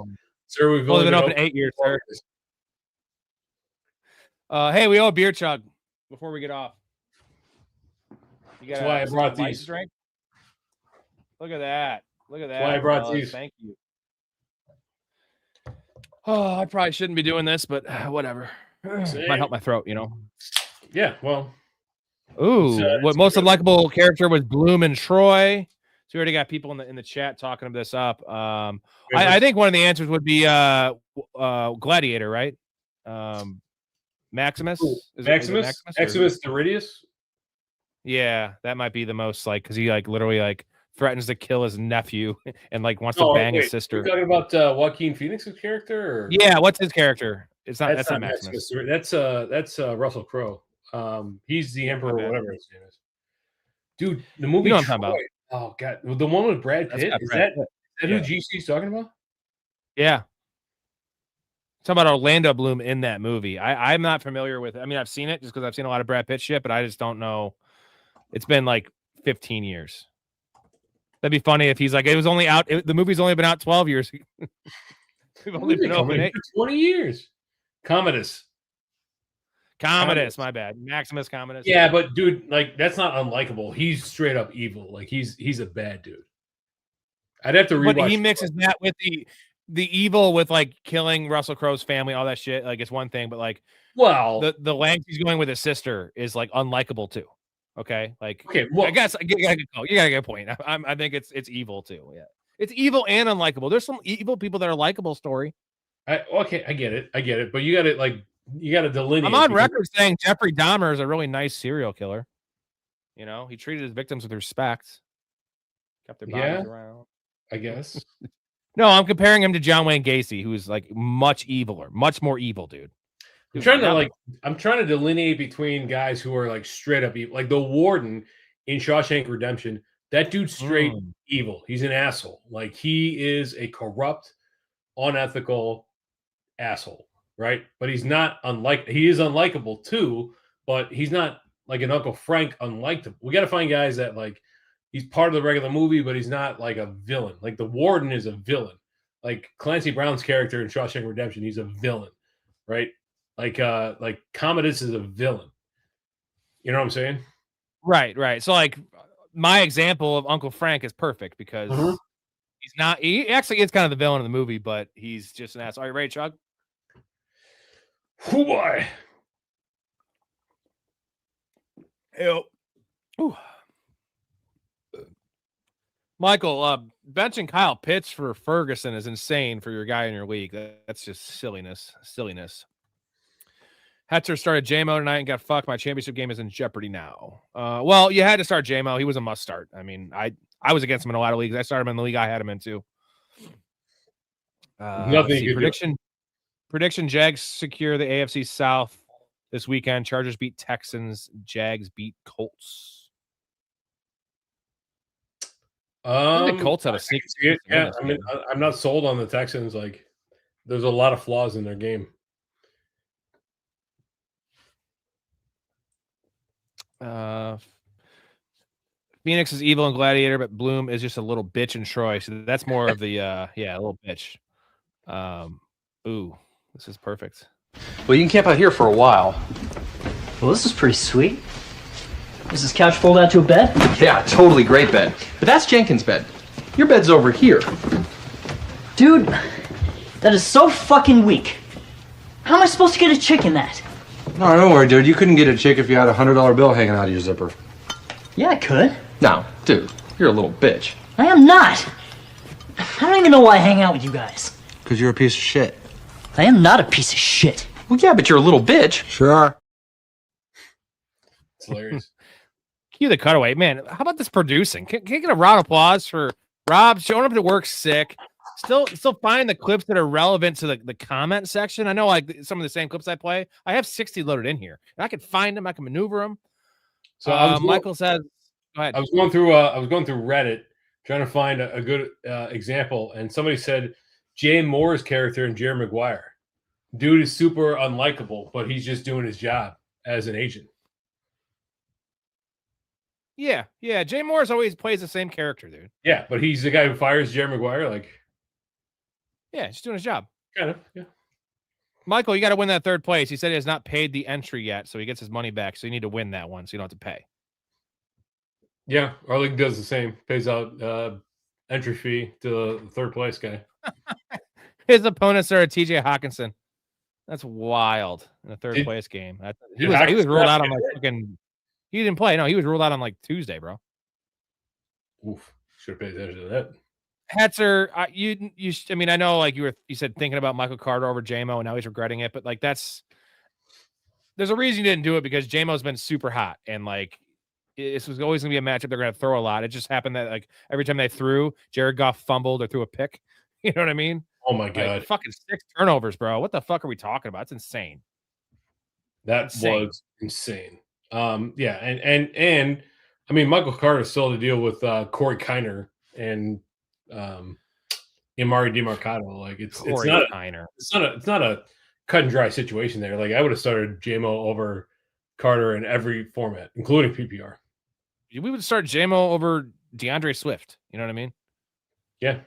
Sir, we've only been open 8 years, sir. Hey, we owe a beer chug before we get off. That's why I brought these. Drink? Look at that. Look at that. That's why I brought these. Thank you. Oh, I probably shouldn't be doing this, but whatever. Might help my throat, you know. Yeah, well. Ooh, what most unlikable character was Bloom and Troy. So we already got people in the chat talking this up. I think one of the answers would be Gladiator, right? Maximus? Maximus Doridius? Yeah, that might be the most like because he like literally like threatens to kill his nephew and like wants to bang his sister. You're talking about Joaquin Phoenix's character? Or? Yeah, what's his character? That's not Maximus. That's Russell Crowe. He's the Emperor, or whatever his name is. Dude, the movie. You know what I'm talking about. Oh god, the one with Brad Pitt. Is that who GC's talking about? Yeah. Talking about Orlando Bloom in that movie. I'm not familiar with it. I mean, I've seen it just because I've seen a lot of Brad Pitt shit, but I just don't know. It's been like 15 years. That'd be funny if he's like, it was only out. The movie's only been out 12 years. We've only been open 20 years. Commodus, my bad. Maximus Commodus. Yeah, but dude, like that's not unlikable. He's straight up evil. Like he's a bad dude. I'd have to rewatch. But he mixes that with the evil with like killing Russell Crowe's family, all that shit. Like it's one thing, but like, well, the length he's going with his sister is like unlikable too. Okay, like okay, well, I guess you gotta get a point. I think it's evil too. Yeah, it's evil and unlikable. There's some evil people that are likable. Story. I get it. But you got to delineate. I'm on record saying Jeffrey Dahmer is a really nice serial killer. You know, he treated his victims with respect. Kept their bodies around. I guess. No, I'm comparing him to John Wayne Gacy, who's like much more evil, dude. I'm trying to delineate between guys who are like straight up evil, like the warden in Shawshank Redemption. That dude's straight evil. He's an asshole. Like he is a corrupt, unethical asshole, right? But he's not he is unlikable too, but he's not like an Uncle Frank unlikable. We got to find guys that like he's part of the regular movie, but he's not like a villain. Like the warden is a villain. Like Clancy Brown's character in Shawshank Redemption, he's a villain, right? Like Commodus is a villain. You know what I'm saying? Right. So like my example of Uncle Frank is perfect because he's not. He actually is kind of the villain of the movie, but he's just an ass. Are you ready, Chug? Oh boy. Ew. Ooh. Michael, benching Kyle Pitts for Ferguson is insane for your guy in your league. That's just silliness. Hetzer started JMO tonight and got fucked. My championship game is in jeopardy now. Well, you had to start JMO. He was a must start. I mean, I was against him in a lot of leagues. I started him in the league I had him in too. Prediction: Jags secure the AFC South this weekend. Chargers beat Texans. Jags beat Colts. The Colts have a sneak. Yeah, I mean, I'm not sold on the Texans. Like, there's a lot of flaws in their game. Phoenix is evil and Gladiator, but Bloom is just a little bitch in Troy. So that's more of the a little bitch. Ooh, this is perfect. Well, you can camp out here for a while. Well, this is pretty sweet. Is this couch fold out to a bed? Yeah, totally great bed. But that's Jenkins' bed. Your bed's over here. Dude, that is so fucking weak. How am I supposed to get a chick in that? No, don't worry, dude. You couldn't get a chick if you had a $100 bill hanging out of your zipper. Yeah, I could. No, dude, you're a little bitch. I am not. I don't even know why I hang out with you guys. Because you're a piece of shit. I am not a piece of shit. Well, yeah, but you're a little bitch. Sure. It's hilarious. Cue the cutaway. Man, how about this producing? Can you get a round of applause for Rob showing up to work sick? Still find the clips that are relevant to the comment section. I know like some of the same clips I play. I have 60 loaded in here. And I can find them. I can maneuver them. So Michael says, go ahead. I was going through Reddit trying to find a good example, and somebody said Jay Moore's character in Jerry Maguire. Dude is super unlikable, but he's just doing his job as an agent. Yeah. Jay Morris always plays the same character, dude. Yeah, but he's the guy who fires Jerry Maguire. Like, yeah, he's doing his job. Kind of, yeah. Michael, you got to win that third place. He said he has not paid the entry yet, so he gets his money back. So you need to win that one, so you don't have to pay. Yeah, our league does the same. Pays out entry fee to the third place guy. His opponents are TJ Hawkinson. That's wild in the third place game. He was ruled out on like fucking. He didn't play. No, he was ruled out on like Tuesday, bro. Oof, should have paid attention to that. Hetzer, I mean, I know like you said thinking about Michael Carter over JMO, and now he's regretting it, but like there's a reason you didn't do it because JMO's been super hot, and like this was always gonna be a matchup they're gonna throw a lot. It just happened that like every time they threw, Jared Goff fumbled or threw a pick. You know what I mean? Oh my god, like, fucking 6 turnovers, bro. What the fuck are we talking about? It's insane. Was insane. Yeah, and I mean Michael Carter still to deal with Corey Kiner and Amari DiMarcado. Like it's not a cut and dry situation there. Like I would have started JMO over Carter in every format, including PPR. We would start JMO over DeAndre Swift. You know what I mean? Yeah.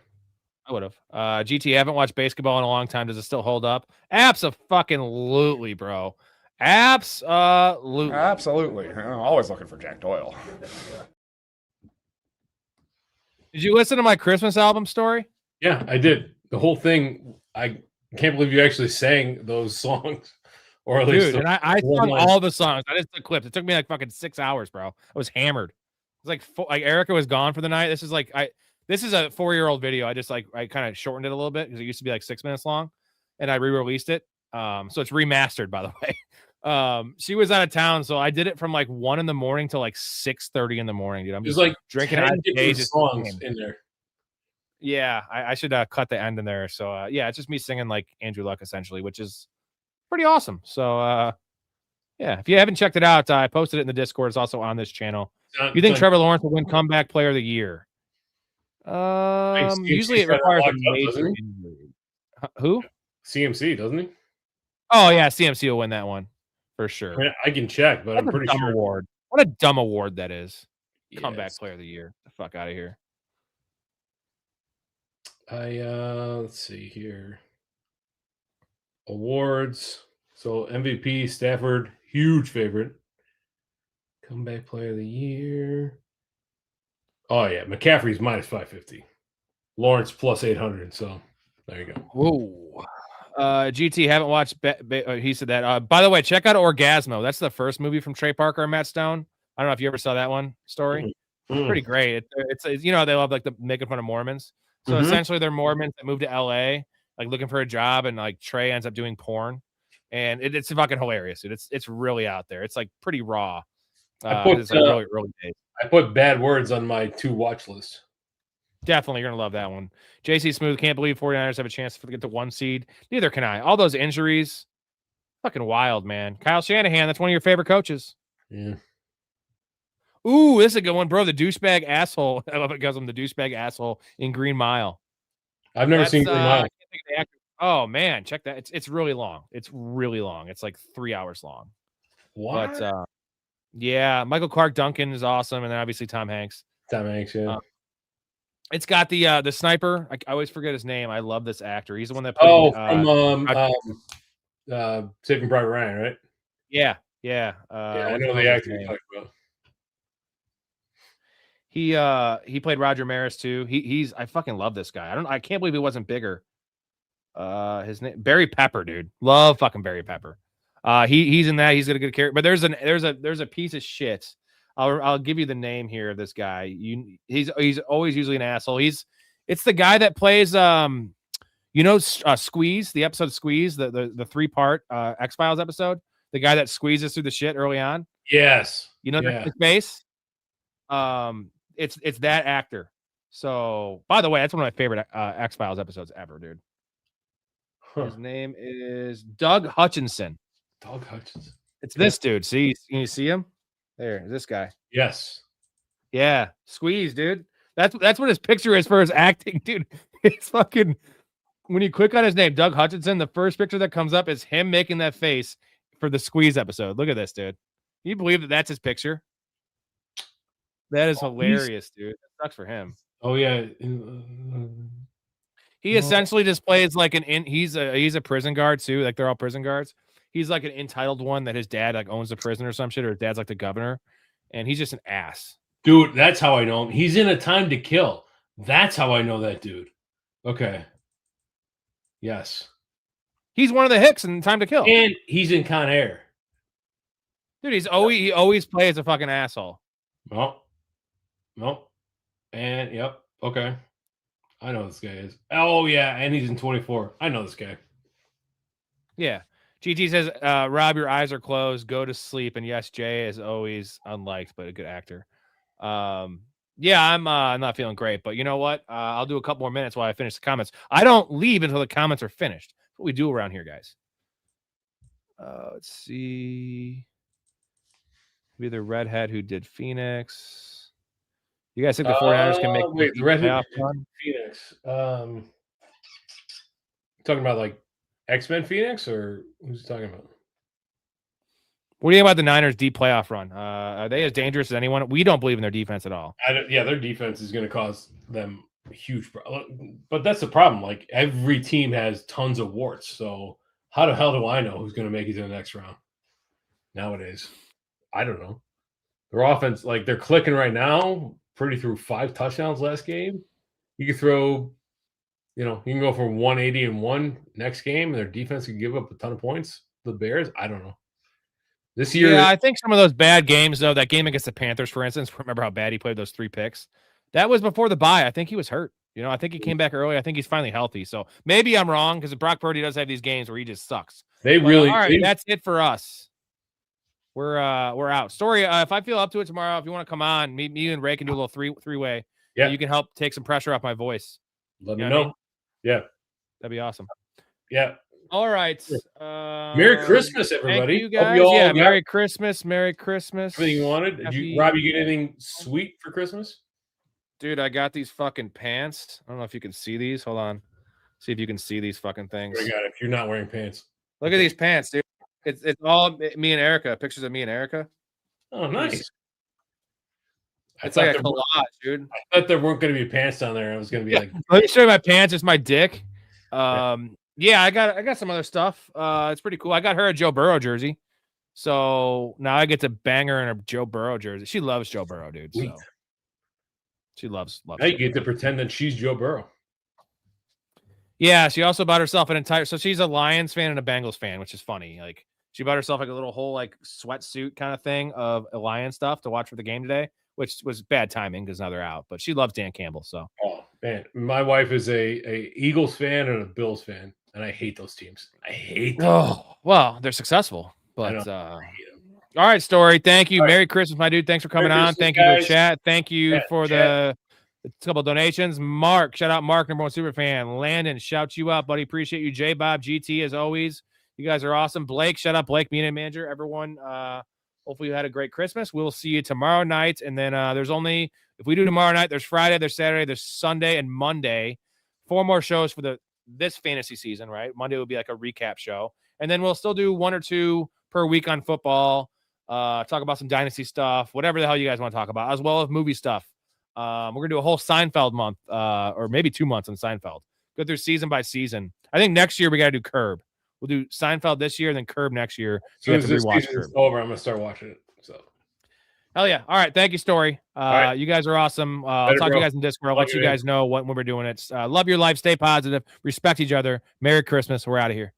I would have. GT, haven't watched basketball in a long time. Does it still hold up? Absolutely, bro. Absolutely. I'm always looking for Jack Doyle. Did you listen to my Christmas album story? Yeah, I did. The whole thing. I can't believe you actually sang those songs. Or at least and I sung all the songs. I just took clips. It took me like fucking 6 hours, bro. I was hammered. It was like Erica was gone for the night. This is a 4-year-old video. I kind of shortened it a little bit because it used to be like 6 minutes long, and I re-released it. So it's remastered, by the way. She was out of town, so I did it from like 1 a.m. till like 6:30 in the morning, dude. I'm just like drinking songs in there. Yeah, I should cut the end in there. So yeah, it's just me singing like Andrew Luck essentially, which is pretty awesome. So yeah, if you haven't checked it out, I posted it in the Discord. It's also on this channel. You think Trevor Lawrence will win comeback player of the year? Usually it requires a major injury. Who? CMC, doesn't he? Oh yeah, CMC will win that one for sure. I mean, I can check, but I'm pretty sure. Award. What a dumb award that is. Comeback player of the year. Get the fuck out of here. Let's see here. Awards. So MVP, Stafford, huge favorite. Comeback player of the year. Oh yeah, McCaffrey's minus 550. Lawrence plus 800. So there you go. Whoa. GT, haven't watched. He said that. By the way, check out Orgasmo. That's the first movie from Trey Parker and Matt Stone. I don't know if you ever saw that one. Story. Pretty great. It's they love like the making fun of Mormons. So essentially, they're Mormons that moved to LA, like looking for a job, and like Trey ends up doing porn, and it's fucking hilarious, dude. It's really out there. It's like pretty raw. It's like really early days. I put Bad Words on my 2 watch list. Definitely, you're gonna love that one. JC Smooth, can't believe 49ers have a chance to get the 1 seed. Neither can I. All those injuries, fucking wild, man. Kyle Shanahan, that's one of your favorite coaches. Yeah. Ooh, this is a good one, bro. The douchebag asshole. I love it because I'm the douchebag asshole in Green Mile. I've never seen Green Mile. I can't think of the actor. Oh man, check that. It's really long. It's really long. It's like 3 hours long. What? But yeah, Michael Clark Duncan is awesome, and then obviously Tom Hanks. Tom Hanks, yeah. It's got the sniper. I always forget his name. I love this actor. He's the one that played Saving Private Ryan, right? Yeah. I know the actor you're talking about. He played Roger Maris too. I fucking love this guy. I can't believe he wasn't bigger. His name Barry Pepper, dude. Love fucking Barry Pepper. He's in that. He's got a good character. But there's a piece of shit. I'll give you the name here of this guy. He's always usually an asshole. It's the guy that plays Squeeze, the episode Squeeze, the 3-part X-Files episode. The guy that squeezes through the shit early on. Yes. His face. It's that actor. So, by the way, that's one of my favorite X-Files episodes ever, dude. Huh. His name is Doug Hutchinson. Doug Hutchinson. It's this dude. See, can you see him? There, this guy. Yes. Yeah, Squeeze, dude. That's what his picture is for his acting, dude. It's fucking. When you click on his name, Doug Hutchinson, the first picture that comes up is him making that face for the Squeeze episode. Look at this, dude. Can you believe that that's his picture? That is hilarious, dude. That sucks for him. Oh yeah. He essentially just plays like he's a prison guard too. Like they're all prison guards. He's like an entitled one that his dad like owns the prison or some shit, or his dad's like the governor, and he's just an ass. Dude, that's how I know him. He's in A Time to Kill. That's how I know that dude. Okay. Yes. He's one of the Hicks in Time to Kill. And he's in Con Air. Dude, he always plays a fucking asshole. No. And yep. Okay. I know this guy is. Oh yeah, and he's in 24. I know this guy. Yeah. GT says, Rob, your eyes are closed. Go to sleep. And yes, Jay is always unliked, but a good actor. Yeah, I'm not feeling great, but you know what? I'll do a couple more minutes while I finish the comments. I don't leave until the comments are finished. That's what we do around here, guys. Let's see. Be the redhead who did Phoenix. You guys think the 49ers can make the redhead Phoenix? Talking about like X-Men Phoenix, or who's talking about? What do you think about the Niners' deep playoff run? Are they as dangerous as anyone? We don't believe in their defense at all. Yeah, their defense is going to cause them a huge problem. But that's the problem. Like, every team has tons of warts. So how the hell do I know who's going to make it to the next round nowadays? I don't know. Their offense, like, they're clicking right now. Pretty threw 5 touchdowns last game. You could throw, you can go from 180 and 1 next game, and their defense could give up a ton of points. The Bears, I don't know. This year, yeah, I think some of those bad games, though, that game against the Panthers, for instance, remember how bad he played those 3 picks? That was before the bye. I think he was hurt. I think he came back early. I think he's finally healthy. So maybe I'm wrong, because Brock Purdy does have these games where he just sucks. All right, that's it for us. We're out. Storey, if I feel up to it tomorrow, if you want to come on, me and Ray can do a little three-way. Yeah, you can help take some pressure off my voice. Let me know. I mean? Yeah, that'd be awesome. Yeah. All right. Merry Christmas, everybody. Thank you guys. Merry Christmas. Merry Christmas. Everything you wanted. Rob, you get anything sweet for Christmas? Dude, I got these fucking pants. I don't know if you can see these. Hold on. See if you can see these fucking things. I got it. If you're not wearing pants. Look at these pants, dude. It's all me and Erica. Pictures of me and Erica. Oh, nice. It's like a collage, dude. I thought there weren't going to be pants down there. I was going to be like, let me show you my pants. It's my dick. Yeah, I got some other stuff. It's pretty cool. I got her a Joe Burrow jersey. So now I get to bang her in a Joe Burrow jersey. She loves Joe Burrow, dude. So she loves. Now you get to pretend that she's Joe Burrow. Yeah, she also bought herself an entire. So she's a Lions fan and a Bengals fan, which is funny. Like she bought herself like a little whole like sweatsuit kind of thing of Lions stuff to watch for the game today, which was bad timing because now they're out. But she loves Dan Campbell. So man, my wife is a Eagles fan and a Bills fan, and I hate those teams. I hate them. Oh well, they're successful, but all right, Storey. Thank you. Merry Christmas, my dude. Thanks for coming on. Thank you to the chat. Thank you for the couple of donations. Mark, shout out Mark, #1 super fan. Landon, shout you out, buddy. Appreciate you. J Bob, GT, as always. You guys are awesome. Blake, shout out Blake, media manager. Everyone, hopefully you had a great Christmas. We'll see you tomorrow night. And then there's only, if we do tomorrow night, there's Friday, there's Saturday, there's Sunday, and Monday. 4 more shows for this fantasy season, right? Monday will be like a recap show. And then we'll still do 1 or 2 per week on football. Talk about some dynasty stuff, whatever the hell you guys want to talk about, as well as movie stuff. We're going to do a whole Seinfeld month, or maybe 2 months on Seinfeld. Go through season by season. I think next year we got to do Curb. We'll do Seinfeld this year, then Curb next year. So as this season's over, I'm going to start watching it. So Hell yeah. All right. Thank you, Storey. right. You guys are awesome. I'll Later, talk to bro. you guys in Discord. I'll Love let you, you man. guys know when we're doing it. Love your life. Stay positive. Respect each other. Merry Christmas. We're out of here.